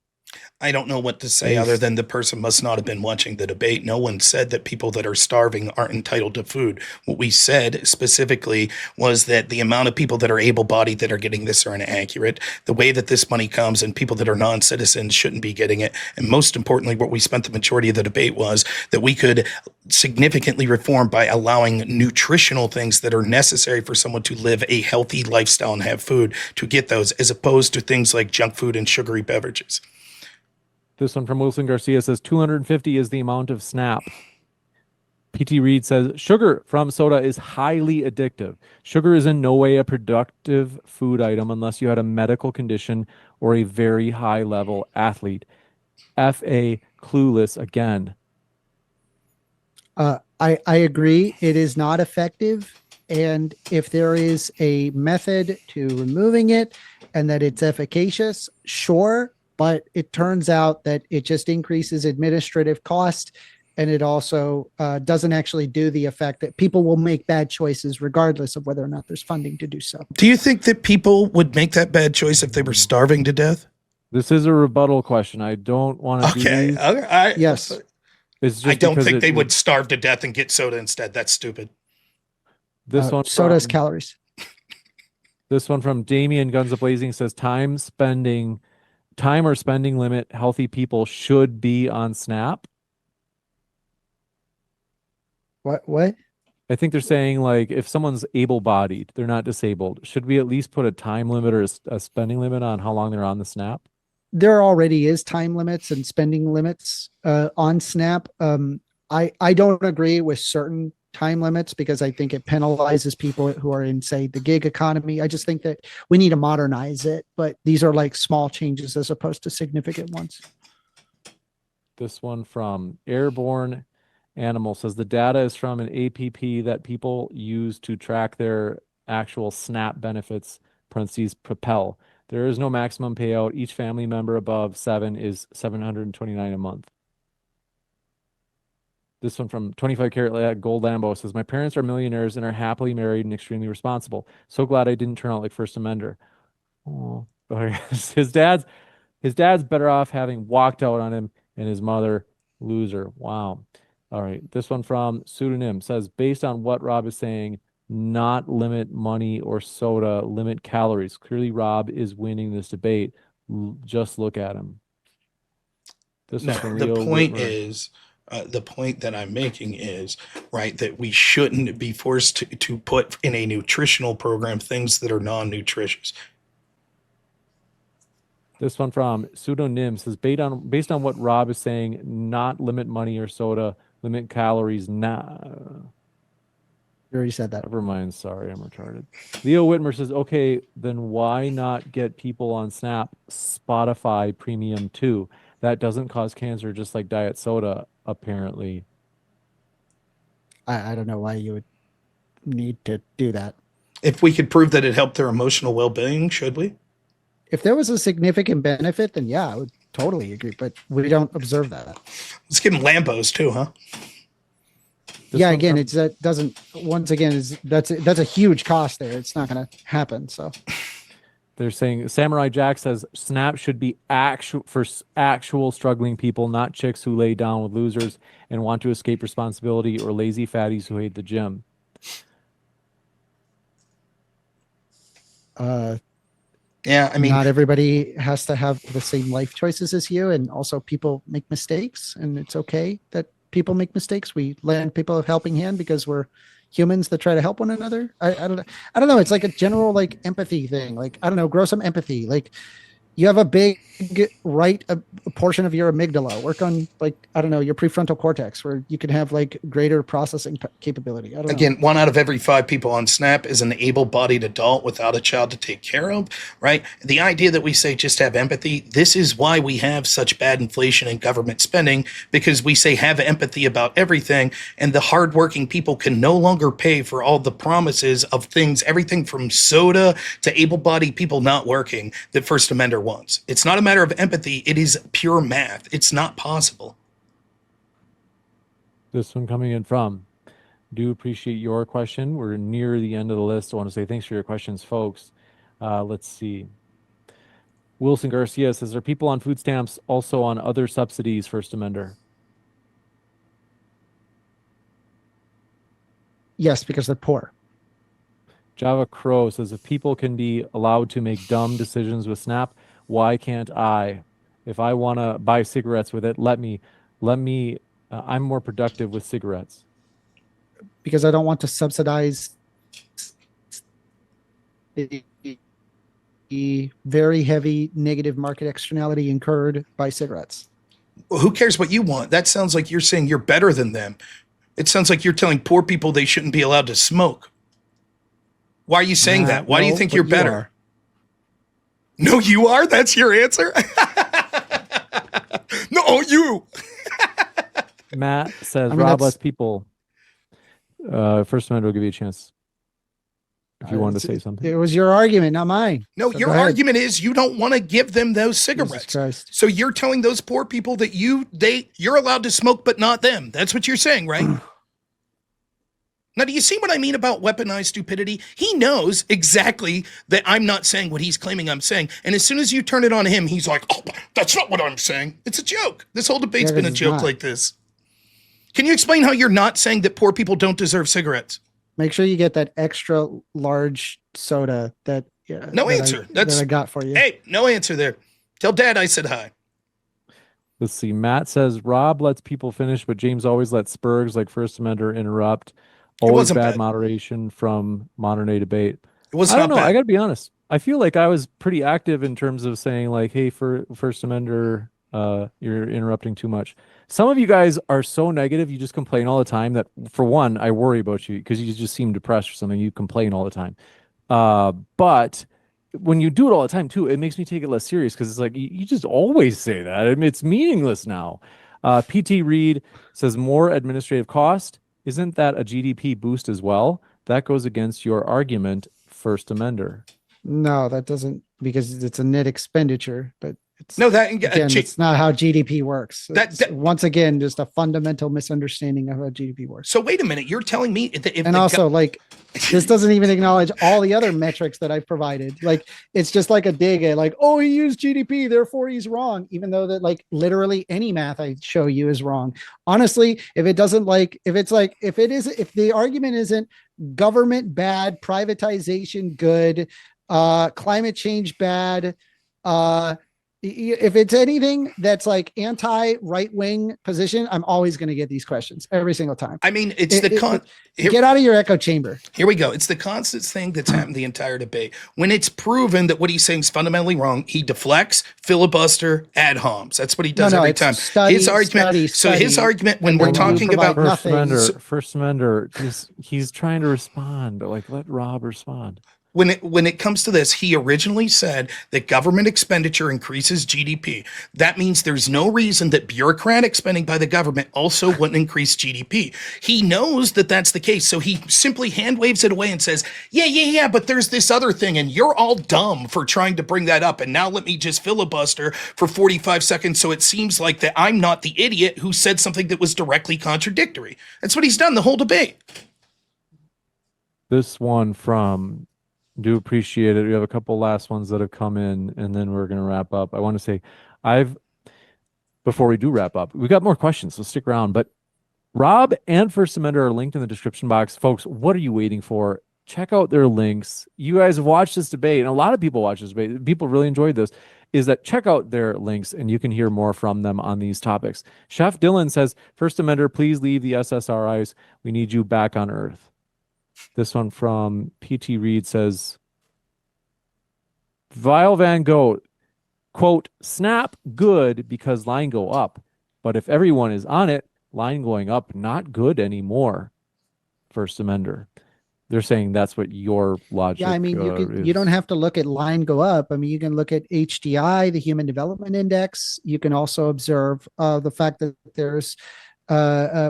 I don't know what to say other than the person must not have been watching the debate. No one said that people that are starving aren't entitled to food. What we said specifically was that the amount of people that are able-bodied that are getting this are inaccurate. The way that this money comes and people that are non-citizens shouldn't be getting it. And most importantly, what we spent the majority of the debate was that we could significantly reform by allowing nutritional things that are necessary for someone to live a healthy lifestyle and have food to get those, as opposed to things like junk food and sugary beverages. This one from Wilson Garcia says 250 is the amount of SNAP. PT Reed says sugar from soda is highly addictive. Sugar is in no way a productive food item unless you had a medical condition or a very high level athlete. FA clueless again. I agree. It is not effective. And if there is a method to removing it and that it's efficacious, sure. but it turns out that it just increases administrative cost. And it also doesn't actually do the effect that people will make bad choices regardless of whether or not there's funding to do so. Do you think that people would make that bad choice if they were starving to death? This is a rebuttal question. I don't want to do Okay. these. Yes. It's just I don't because think they would starve to death and get soda instead. That's stupid. This one Soda's from- calories. This one from Damien Guns Blazing says time or spending limit healthy people should be on SNAP. What? I think they're saying like if someone's able-bodied, they're not disabled. Should we at least put a time limit or a spending limit on how long they're on the SNAP? There already is time limits and spending limits on SNAP. I don't agree with certain time limits because I think it penalizes people who are in, say, the gig economy. I just think that we need to modernize it, but these are like small changes as opposed to significant ones. This one from Airborne Animal says the data is from an APP that people use to track their actual SNAP benefits, parentheses, Propel. There is no maximum payout. Each family member above 7 is $729 a month. This one from 25 Karat Gold Lambo says, my parents are millionaires and are happily married and extremely responsible. So glad I didn't turn out like First Amender. Oh, his dad's better off having walked out on him and his mother loser. Wow. All right. This one from Pseudonym says, based on what Rob is saying, not limit money or soda, limit calories. Clearly, Rob is winning this debate. Just look at him. This No, one from the Leo point Whitmer. is, the point that I'm making is, right, that we shouldn't be forced to put in a nutritional program things that are non-nutritious. This one from Pseudonym says, based on what Rob is saying, not limit money or soda, limit calories. Nah. You already said that. Never mind. Sorry, I'm retarded. Leo Whitmer says, okay, then why not get people on Snap Spotify Premium too? That doesn't cause cancer, just like diet soda, apparently. I don't know why you would need to do that. If we could prove that it helped their emotional well-being, should we? If there was a significant benefit, then yeah, I would totally agree. But we don't observe that. Let's give them Lambos too, huh? This Yeah, one again, from- it's that doesn't. Once again, that's a huge cost there. It's not going to happen. So They're saying Samurai Jack says Snap should be actual struggling people, not chicks who lay down with losers and want to escape responsibility or lazy fatties who hate the gym. Yeah, I mean, not everybody has to have the same life choices as you, and also people make mistakes, and it's okay that people make mistakes. We lend people a helping hand because we're humans that try to help one another. I don't know. It's like a general like empathy thing. Like, I don't know, grow some empathy. Like, you have a big a portion of your amygdala. Work on, like, I don't know, your prefrontal cortex, where you can have like greater processing capability. I don't know. again, 1 out of every 5 people on SNAP is an able-bodied adult without a child to take care of, right? The idea that we say just have empathy, this is why we have such bad inflation and government spending, because we say have empathy about everything, and the hardworking people can no longer pay for all the promises of things, everything from soda to able-bodied people not working that First Amender wants. It's not a matter of empathy, it is pure math. It's not possible. This one coming in from, do appreciate your question. We're near the end of the list. I want to say thanks for your questions, folks. Let's see. Wilson Garcia says, are people on food stamps also on other subsidies, First Amender? Yes, because they're poor. Java Crow says, if people can be allowed to make dumb decisions with Snap, why can't I? If I want to buy cigarettes with it, let me, I'm more productive with cigarettes. Because I don't want to subsidize the very heavy negative market externality incurred by cigarettes. Well, who cares what you want? That sounds like you're saying you're better than them. It sounds like you're telling poor people they shouldn't be allowed to smoke. Why are you saying that? Why do you think you're better? No, you are? That's your answer? No, you. Matt says, I mean, Rob, that's- less people. First Amendment will give you a chance. if you wanted to say something. It was your argument, not mine. No, So your go ahead. argument is you don't want to give them those Jesus cigarettes. Christ. So you're telling those poor people that you're allowed to smoke, but not them. That's what you're saying, right? Now, do you see what I mean about weaponized stupidity? He knows exactly that I'm not saying what he's claiming I'm saying. And as soon as you turn it on him, he's like, oh, that's not what I'm saying. It's a joke. This whole debate's been a joke like this. Can you explain how you're not saying that poor people don't deserve cigarettes? Make sure you get that extra large soda that I got for you. Hey, no answer there. Tell Dad I said hi. Let's see. Matt says Rob lets people finish, but James always lets Spurgs like First Amender interrupt. Always bad moderation from modern day debate. It was I don't know. bad. I got to be honest. I feel like I was pretty active in terms of saying like, hey, for First Amender, you're interrupting too much. Some of you guys are so negative. You just complain all the time that, for one, I worry about you because you just seem depressed or something. You complain all the time. But when you do it all the time too, it makes me take it less serious because it's like, you just always say that. I mean, it's meaningless now. PT Reed says more administrative cost. Isn't that a GDP boost as well? That goes against your argument, First Amender. No, that doesn't, because it's a net expenditure, but it's it's not how GDP works. Once again, just a fundamental misunderstanding of how GDP works. So wait a minute, you're telling me that this doesn't even acknowledge all the other metrics that I've provided. Like, it's just like a dig at like, oh, he used GDP, therefore he's wrong, even though that like literally any math I show you is wrong. Honestly, if the argument isn't government bad, privatization good, climate change bad, if it's anything that's like anti right wing position, I'm always going to get these questions every single time. I mean, get out of your echo chamber. Here we go. It's the constant thing that's happened the entire debate. When it's proven that what he's saying is fundamentally wrong, he deflects, filibuster, ad homs. That's what he does every time. His argument when we're talking about First Amender, he's trying to respond. Like, let Rob respond. When it comes to this, he originally said that government expenditure increases GDP. That means there's no reason that bureaucratic spending by the government also wouldn't increase GDP. He knows that that's the case, so he simply hand waves it away and says, yeah, but there's this other thing, and you're all dumb for trying to bring that up, and now let me just filibuster for 45 seconds so it seems like that I'm not the idiot who said something that was directly contradictory. That's what he's done the whole debate. This one from... Do appreciate it. We have a couple last ones that have come in, and then we're going to wrap up. I want to say, before we do wrap up, we got more questions, so stick around. But Rob and First Amender are linked in the description box. Folks, what are you waiting for? Check out their links. You guys have watched this debate, and a lot of people watch this debate. People really enjoyed this. Check out their links, and you can hear more from them on these topics. Chef Dylan says, First Amender, please leave the SSRIs. We need you back on Earth. This one from PT Reed says, Vile Van Gogh, quote, snap good because line go up. But if everyone is on it, line going up, not good anymore. First Amender. They're saying that's what your logic is. Yeah, I mean, you don't have to look at line go up. I mean, you can look at HDI, the Human Development Index. You can also observe the fact that there's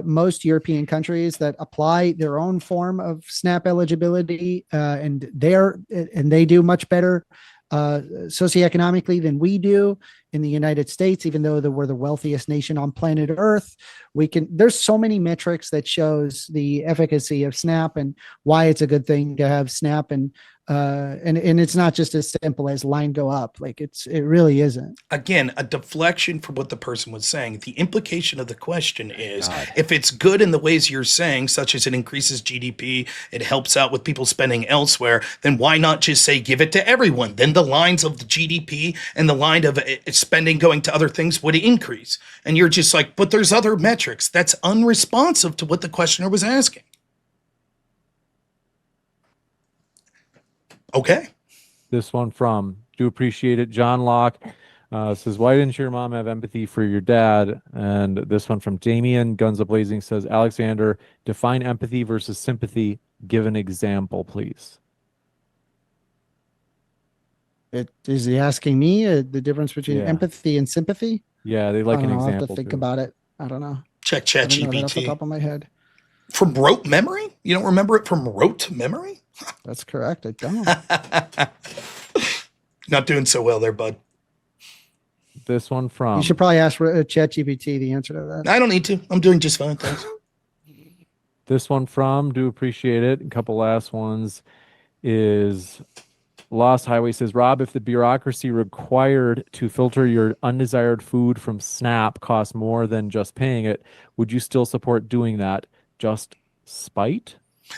most European countries that apply their own form of SNAP eligibility, and they do much better socioeconomically than we do in the United States, even though we're the wealthiest nation on planet Earth. There's so many metrics that shows the efficacy of SNAP and why it's a good thing to have SNAP, and it's not just as simple as line go up. Like it really isn't. Again, a deflection from what the person was saying. The implication of the question is, if it's good in the ways you're saying, such as it increases GDP, it helps out with people spending elsewhere, then why not just say give it to everyone? Then the lines of the GDP and the line of spending going to other things would increase. And you're just like, but there's other metrics. That's unresponsive to what the questioner was asking. Okay. This one from, do appreciate it, John Locke says, why didn't your mom have empathy for your dad? And this one from Damien, Guns A-Blazing, says, Alexander, define empathy versus sympathy. Give an example, please. Is he asking me the difference between empathy and sympathy? Yeah, they like an example. I'll have to think about it. I don't know. Check ChatGPT. Off the top of my head. From rote memory? You don't remember it from rote memory? That's correct. I don't. Not doing so well there, bud. This one from You should probably ask ChatGPT the answer to that. I don't need to. I'm doing just fine, thanks. do appreciate it. A couple last ones is Lost Highway says, Rob, if the bureaucracy required to filter your undesired food from SNAP costs more than just paying it, would you still support doing that? Just spite?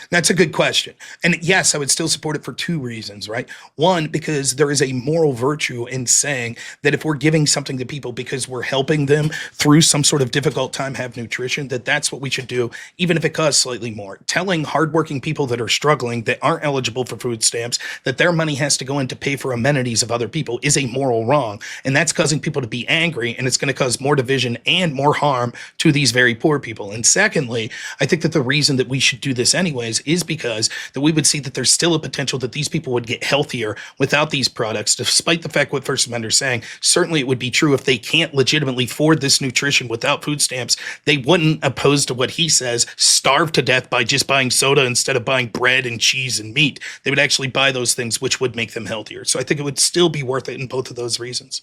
That's a good question. And yes, I would still support it for two reasons, right? One, because there is a moral virtue in saying that if we're giving something to people because we're helping them through some sort of difficult time have nutrition, that's what we should do, even if it costs slightly more. Telling hardworking people that are struggling, that aren't eligible for food stamps, that their money has to go in to pay for amenities of other people is a moral wrong. And that's causing people to be angry, and it's going to cause more division and more harm to these very poor people. And secondly, I think that the reason that we should do this anyways is because that we would see that there's still a potential that these people would get healthier without these products, despite the fact what First Amender is saying. Certainly it would be true if they can't legitimately afford this nutrition without food stamps. They wouldn't, opposed to what he says, starve to death by just buying soda instead of buying bread and cheese and meat. They would actually buy those things, which would make them healthier. So I think it would still be worth it in both of those reasons.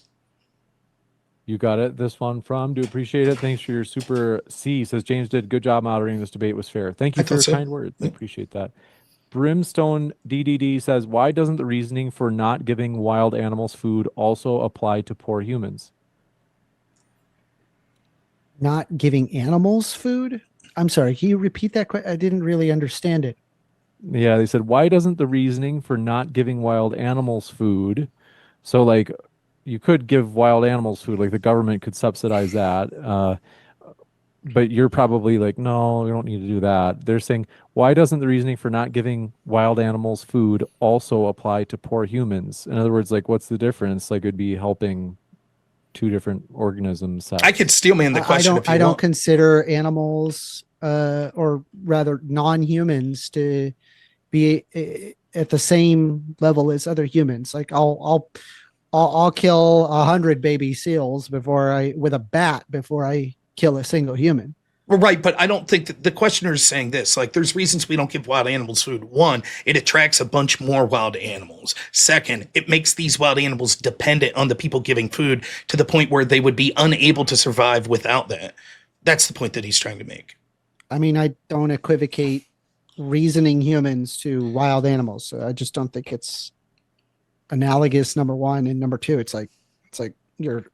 You got it. This one from do appreciate it. Thanks for your super C. Says James did good job moderating this debate. Was fair. Thank you for your kind words. I appreciate that. Brimstone DDD says, why doesn't the reasoning for not giving wild animals food also apply to poor humans? Not giving animals food? I'm sorry. Can you repeat that? I didn't really understand it. Yeah, they said, why doesn't the reasoning for not giving wild animals food? So like, you could give wild animals food, like the government could subsidize that. But you're probably like, no, we don't need to do that. They're saying, why doesn't the reasoning for not giving wild animals food also apply to poor humans? In other words, like, what's the difference? Like, it'd be helping two different organisms. I could steel man the question. I don't consider animals, or rather non-humans, to be at the same level as other humans. Like I'll kill 100 baby seals with a bat before I kill a single human. Well, right, but I don't think that the questioner is saying this. Like, there's reasons we don't give wild animals food. One, it attracts a bunch more wild animals. Second, it makes these wild animals dependent on the people giving food to the point where they would be unable to survive without that. That's the point that he's trying to make. I mean, I don't equivocate reasoning humans to wild animals. So I just don't think it's analogous, number one. And number two, it's like you're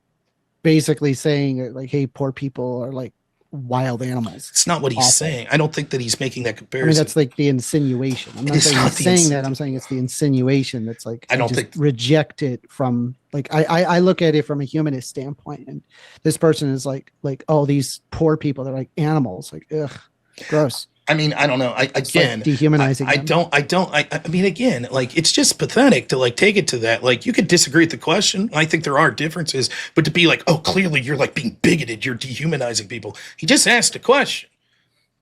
basically saying that, like, hey, poor people are like wild animals. It's not what he's saying. I don't think that he's making that comparison. I mean, that's like the insinuation. I'm not saying he's saying that. I'm saying it's the insinuation that's like, I don't reject it from, like, I look at it from a humanist standpoint, and this person is like, oh, these poor people, they're like animals. Like, ugh, gross. I mean, I don't know. Again, like dehumanizing. I mean, again, like, it's just pathetic to like take it to that. Like, you could disagree with the question. I think there are differences, but to be like, oh, clearly you're like being bigoted, you're dehumanizing people. He just asked a question.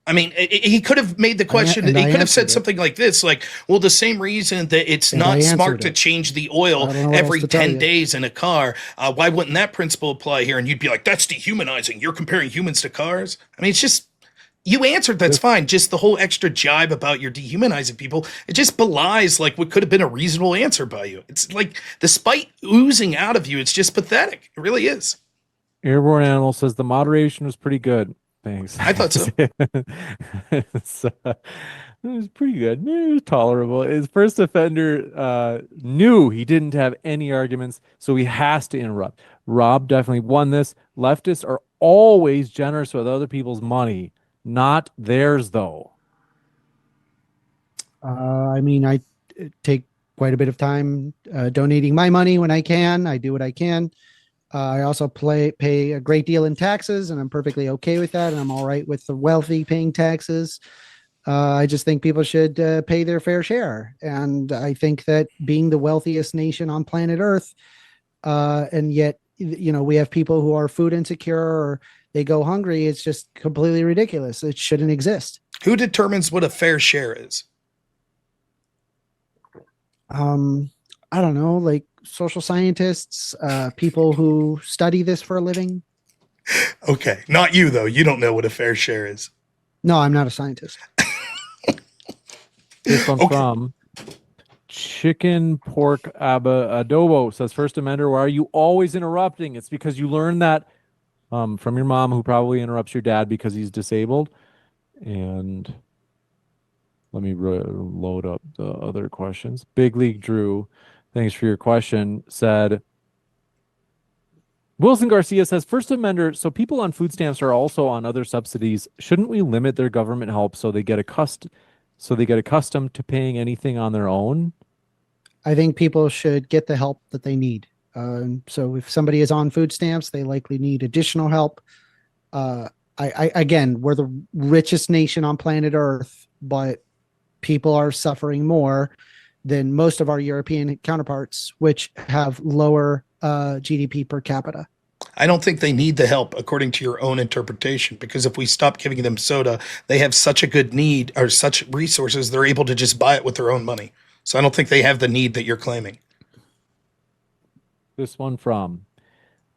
I mean, he could have made the question. He could have said something like this, like, well, the same reason that it's not smart to change the oil every 10 days in a car. Why wouldn't that principle apply here? And you'd be like, that's dehumanizing. You're comparing humans to cars. I mean, it's just, you answered, that's fine. Just the whole extra jibe about you're dehumanizing people, it just belies like what could have been a reasonable answer by you. It's like the spite oozing out of you. It's just pathetic. It really is. Airborne Animal says the moderation was pretty good. Thanks. I thought so. It was pretty good. It was tolerable. His first offender knew he didn't have any arguments, so he has to interrupt. Rob definitely won this. Leftists are always generous with other people's money. Not theirs, though. I mean, I take quite a bit of time donating my money when I can. I do what I can. I also pay a great deal in taxes, and I'm perfectly okay with that. And I'm all right with the wealthy paying taxes. I just think people should pay their fair share. And I think that being the wealthiest nation on planet Earth, and yet, you know, we have people who are food insecure or they go hungry. It's just completely ridiculous. It shouldn't exist. Who determines what a fair share is? I don't know, like social scientists, people who study this for a living. Okay. Not you, though. You don't know what a fair share is. No, I'm not a scientist. This one Okay. from Chicken Pork Adobo says, First Amender, why are you always interrupting? It's because you learned that from your mom, who probably interrupts your dad because he's disabled. And let me load up the other questions. Big League Drew, thanks for your question, said, Wilson Garcia says, First Amender, so people on food stamps are also on other subsidies. Shouldn't we limit their government help so they get accustomed to paying anything on their own? I think people should get the help that they need. So if somebody is on food stamps, they likely need additional help. Again, we're the richest nation on planet Earth, but people are suffering more than most of our European counterparts, which have lower GDP per capita. I don't think they need the help according to your own interpretation, because if we stop giving them soda, they have such a good need or such resources, they're able to just buy it with their own money. So I don't think they have the need that you're claiming. This one from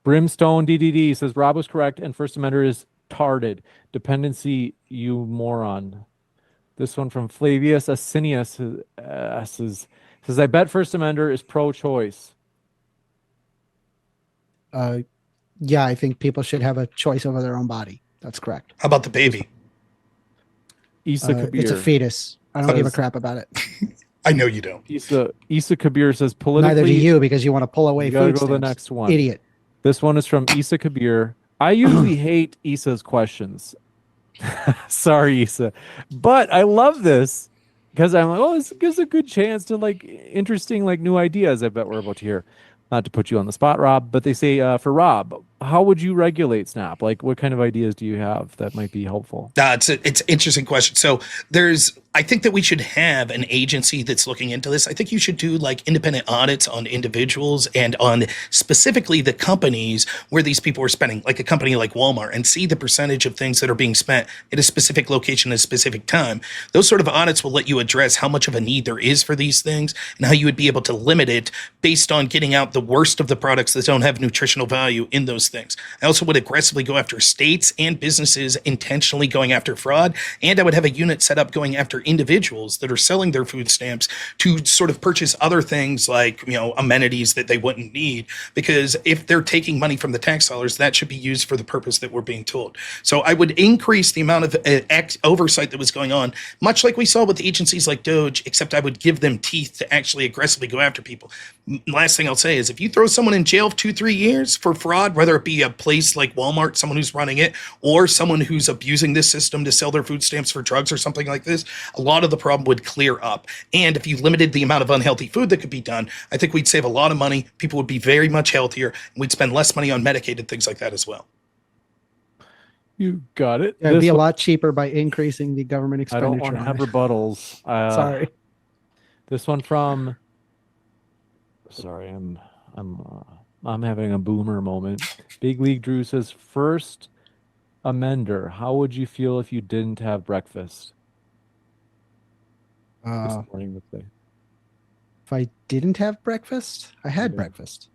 Brimstone DDD says, Rob was correct, and First Amender is tarded. Dependency, you moron. This one from Flavius Asinius says, I bet First Amender is pro-choice. Yeah, I think people should have a choice over their own body. That's correct. How about the baby? Isa Kabir. It's a fetus. I don't give a crap about it. I know you don't. Isa Kabir says, politically. Neither do you, because you want to pull away You gotta food go to the stamps. next one. Idiot. This one is from Isa Kabir. I usually hate Isa's questions. Sorry, Isa. But I love this because I'm like, oh, this gives a good chance to interesting new ideas I bet we're about to hear. Not to put you on the spot, Rob, but they say for Rob, how would you regulate SNAP? What kind of ideas do you have that might be helpful? It's an interesting question. So I think that we should have an agency that's looking into this. I think you should do independent audits on individuals and on specifically the companies where these people are spending, like a company like Walmart, and see the percentage of things that are being spent at a specific location at a specific time. Those sort of audits will let you address how much of a need there is for these things and how you would be able to limit it based on getting out the worst of the products that don't have nutritional value in those things. I also would aggressively go after states and businesses intentionally going after fraud, and I would have a unit set up going after individuals that are selling their food stamps to sort of purchase other things like, amenities that they wouldn't need, because if they're taking money from the tax dollars, that should be used for the purpose that we're being told. So I would increase the amount of oversight that was going on, much like we saw with agencies like Doge, except I would give them teeth to actually aggressively go after people. Last thing I'll say is if you throw someone in jail for 2-3 years for fraud, whether it be a place like Walmart, someone who's running it, or someone who's abusing this system to sell their food stamps for drugs or something like this, a lot of the problem would clear up. And if you limited the amount of unhealthy food that could be done, I think we'd save a lot of money. People would be very much healthier, and we'd spend less money on medicated things like that as well. You got it. It'd be a lot cheaper by increasing the government expenditure. I don't want to have rebuttals. Sorry. This one from. Sorry, I'm having a boomer moment. Big League Drew says, First Amender, how would you feel if you didn't have breakfast? This morning, let's say. If I didn't have breakfast, I had breakfast.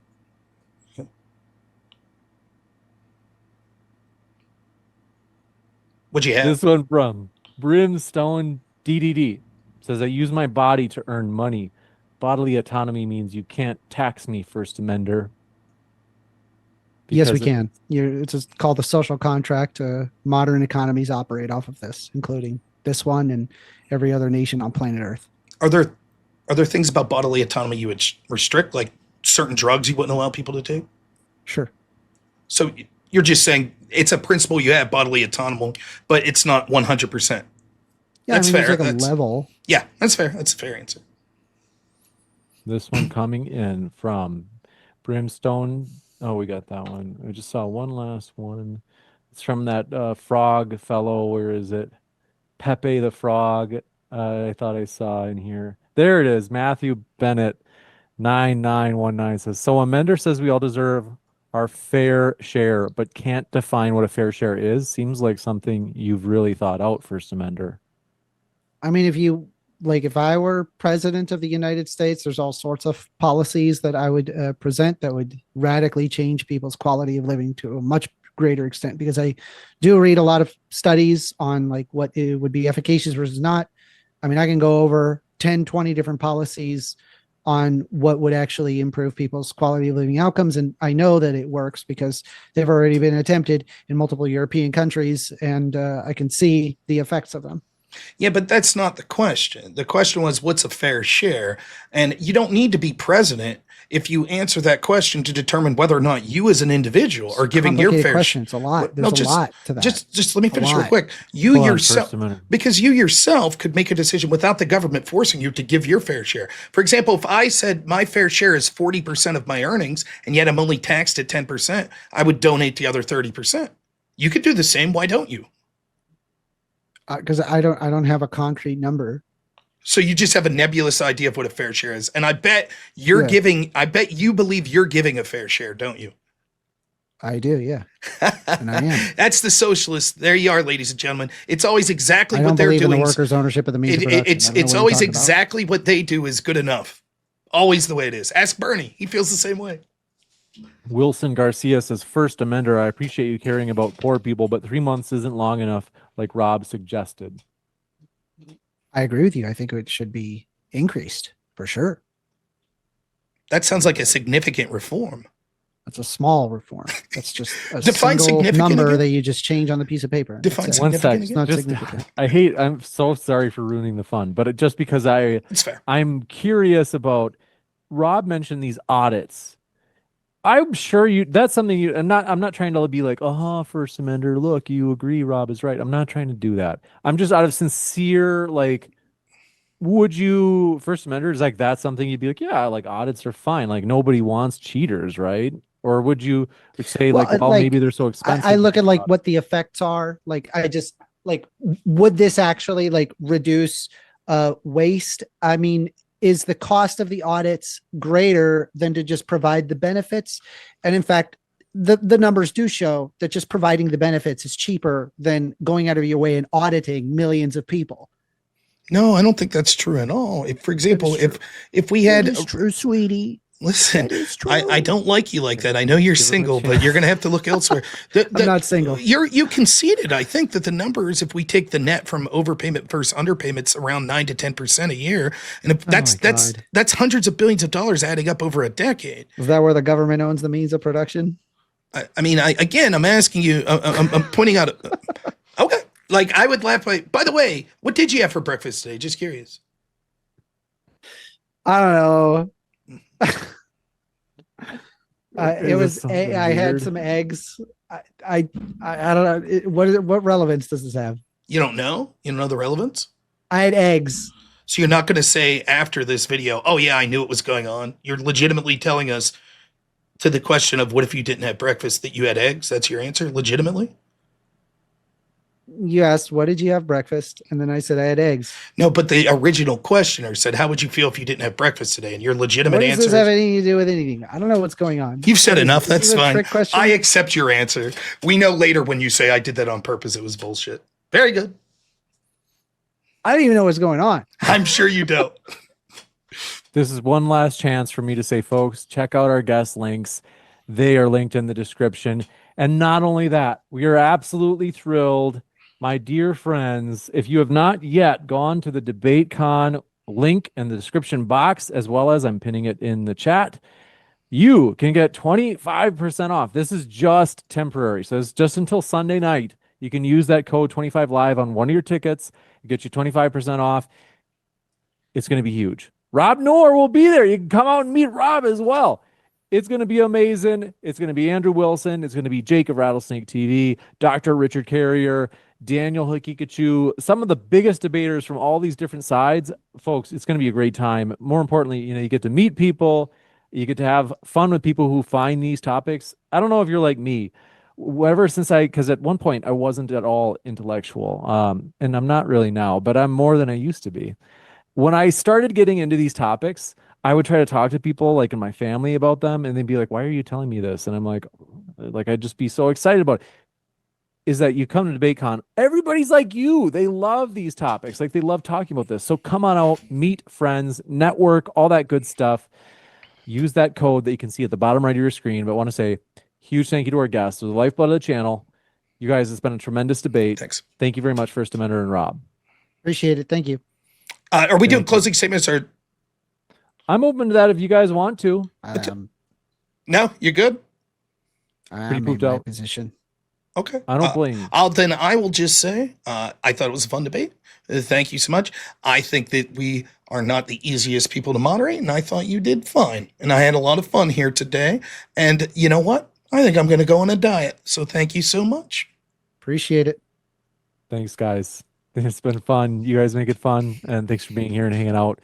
What'd you have? This one from Brimstone DDD says, I use my body to earn money. Bodily autonomy means you can't tax me, First Amender. Yes, we can. It's called the social contract. Modern economies operate off of this, including this one and every other nation on planet Earth. Are there things about bodily autonomy you would restrict, like certain drugs you wouldn't allow people to take? Sure. So you're just saying it's a principle you have, bodily autonomy, but it's not 100%. Yeah, that's fair. There's a level. Yeah, that's fair. That's a fair answer. This one coming in from Brimstone. Oh, we got that one. I just saw one last one. It's from that frog fellow. Where is it? Pepe the Frog. I thought I saw in here. There it is. Matthew Bennett, 9919 says, so Amender says we all deserve our fair share, but can't define what a fair share is. Seems like something you've really thought out, First Amender. I mean, if I were president of the United States, there's all sorts of policies that I would present that would radically change people's quality of living to a much greater extent, because I do read a lot of studies on like what it would be efficacious versus not. I mean, I can go over 10, 20 different policies on what would actually improve people's quality of living outcomes. And I know that it works because they've already been attempted in multiple European countries, and I can see the effects of them. Yeah, but that's not the question. The question was, what's a fair share? And you don't need to be president if you answer that question to determine whether or not you as an individual are giving your fair question. share. It's a lot. There's a lot to that. Just let me finish real lot. quick. You Hold on yourself, first a minute. because you yourself could make a decision without the government forcing you to give your fair share. For example, if I said my fair share is 40% of my earnings, and yet I'm only taxed at 10%, I would donate the other 30%. You could do the same. Why don't you? Because I don't have a concrete number. So you just have a nebulous idea of what a fair share is. And I bet you're Yeah. giving, I bet you believe you're giving a fair share, don't you? I do, yeah. And I am. That's the socialist. There you are, ladies and gentlemen. It's always exactly I what don't they're believe in the doing. workers' ownership of the means of production. It's I don't know what always you're talking about. exactly what they do is good enough. Always the way it is. Ask Bernie. He feels the same way. Wilson Garcia says, first amender, I appreciate you caring about poor people, but 3 months isn't long enough, like Rob suggested. I agree with you. I think it should be increased for sure. That sounds like a significant reform. That's a small reform. That's just a Define single significant number again. that you just change on the piece of paper. Define That's it. One significant sec. It's again. not Just- significant. I'm so sorry for ruining the fun, but just because It's fair. I'm curious about, Rob mentioned these audits. I'm sure that's something I'm not trying to be like, first amender, look, you agree Rob is right. I'm not trying to do that. I'm just out of sincere, like, would you, first amender, is like, that's something you'd be like, yeah, like audits are fine. Like nobody wants cheaters, right? Or would you say Well, like, well, like, maybe they're so expensive? I look at like what the effects are. Like I just like, would this actually like reduce waste? I mean, is the cost of the audits greater than to just provide the benefits? And in fact, the numbers do show that just providing the benefits is cheaper than going out of your way and auditing millions of people. No, I don't think that's true at all. If, for example, if we had, That is true, sweetie. listen, That is true. I don't like you like that. I know you're Give him a single, but chance. you're going to have to look elsewhere. I'm not single. You conceded, I think, that the numbers, if we take the net from overpayment versus underpayments, around 9 to 10% a year, and if my that's God. hundreds of billions of dollars adding up over a decade. Is that where the government owns the means of production? I mean, I'm asking you. I'm pointing out. Okay, like I would laugh. By the way, what did you have for breakfast today? Just curious. I don't know. Is It this was. something I had weird? some eggs. I don't know. What relevance does this have? You don't know? You don't know the relevance? I had eggs. So you're not going to say after this video, oh yeah, I knew it was going on. You're legitimately telling us to the question of what if you didn't have breakfast that you had eggs? That's your answer, legitimately? You asked, what did you have breakfast? And then I said, I had eggs. No, but the original questioner said, how would you feel if you didn't have breakfast today? And your legitimate What does answer this have is, anything to do with anything? I don't know what's going on. you've said enough. This is That's a fine. trick question? I accept your answer. We know later when you say I did that on purpose, it was bullshit. Very good. I don't even know what's going on. I'm sure you don't. This is one last chance for me to say, folks, check out our guest links. They are linked in the description. And not only that, we are absolutely thrilled, my dear friends, if you have not yet gone to the DebateCon link in the description box, as well as I'm pinning it in the chat, you can get 25% off. This is just temporary. So it's just until Sunday night. You can use that code 25live on one of your tickets. It gets you 25% off. It's going to be huge. Rob Knorr will be there. You can come out and meet Rob as well. It's going to be amazing. It's going to be Andrew Wilson. It's going to be Jake of Rattlesnake TV, Dr. Richard Carrier, Daniel Hikikachu, some of the biggest debaters from all these different sides. Folks, it's going to be a great time. More importantly, you get to meet people. You get to have fun with people who find these topics. I don't know if you're like me. Because at one point I wasn't at all intellectual, and I'm not really now, but I'm more than I used to be. When I started getting into these topics, I would try to talk to people like in my family about them, and they'd be like, why are you telling me this? And I'm like I'd just be so excited about it. Is that you come to DebateCon, everybody's like you. They love these topics. Like they love talking about this. So come on out, meet friends, network, all that good stuff. Use that code that you can see at the bottom right of your screen. But I want to say, Huge thank you to our guests. They're the lifeblood of the channel. You guys, it's been a tremendous debate. Thanks. Thank you very much, First Amender and Rob. Appreciate it. Thank you. Are we doing Thank you. closing statements or I'm open to that if you guys want to. no? You're good. I'm pooped in my out. position. Okay. I don't blame you. I will just say, I thought it was a fun debate. Thank you so much. I think that we are not the easiest people to moderate, and I thought you did fine. And I had a lot of fun here today. And you know what? I think I'm going to go on a diet. So thank you so much. Appreciate it. Thanks, guys. It's been fun. You guys make it fun. And thanks for being here and hanging out.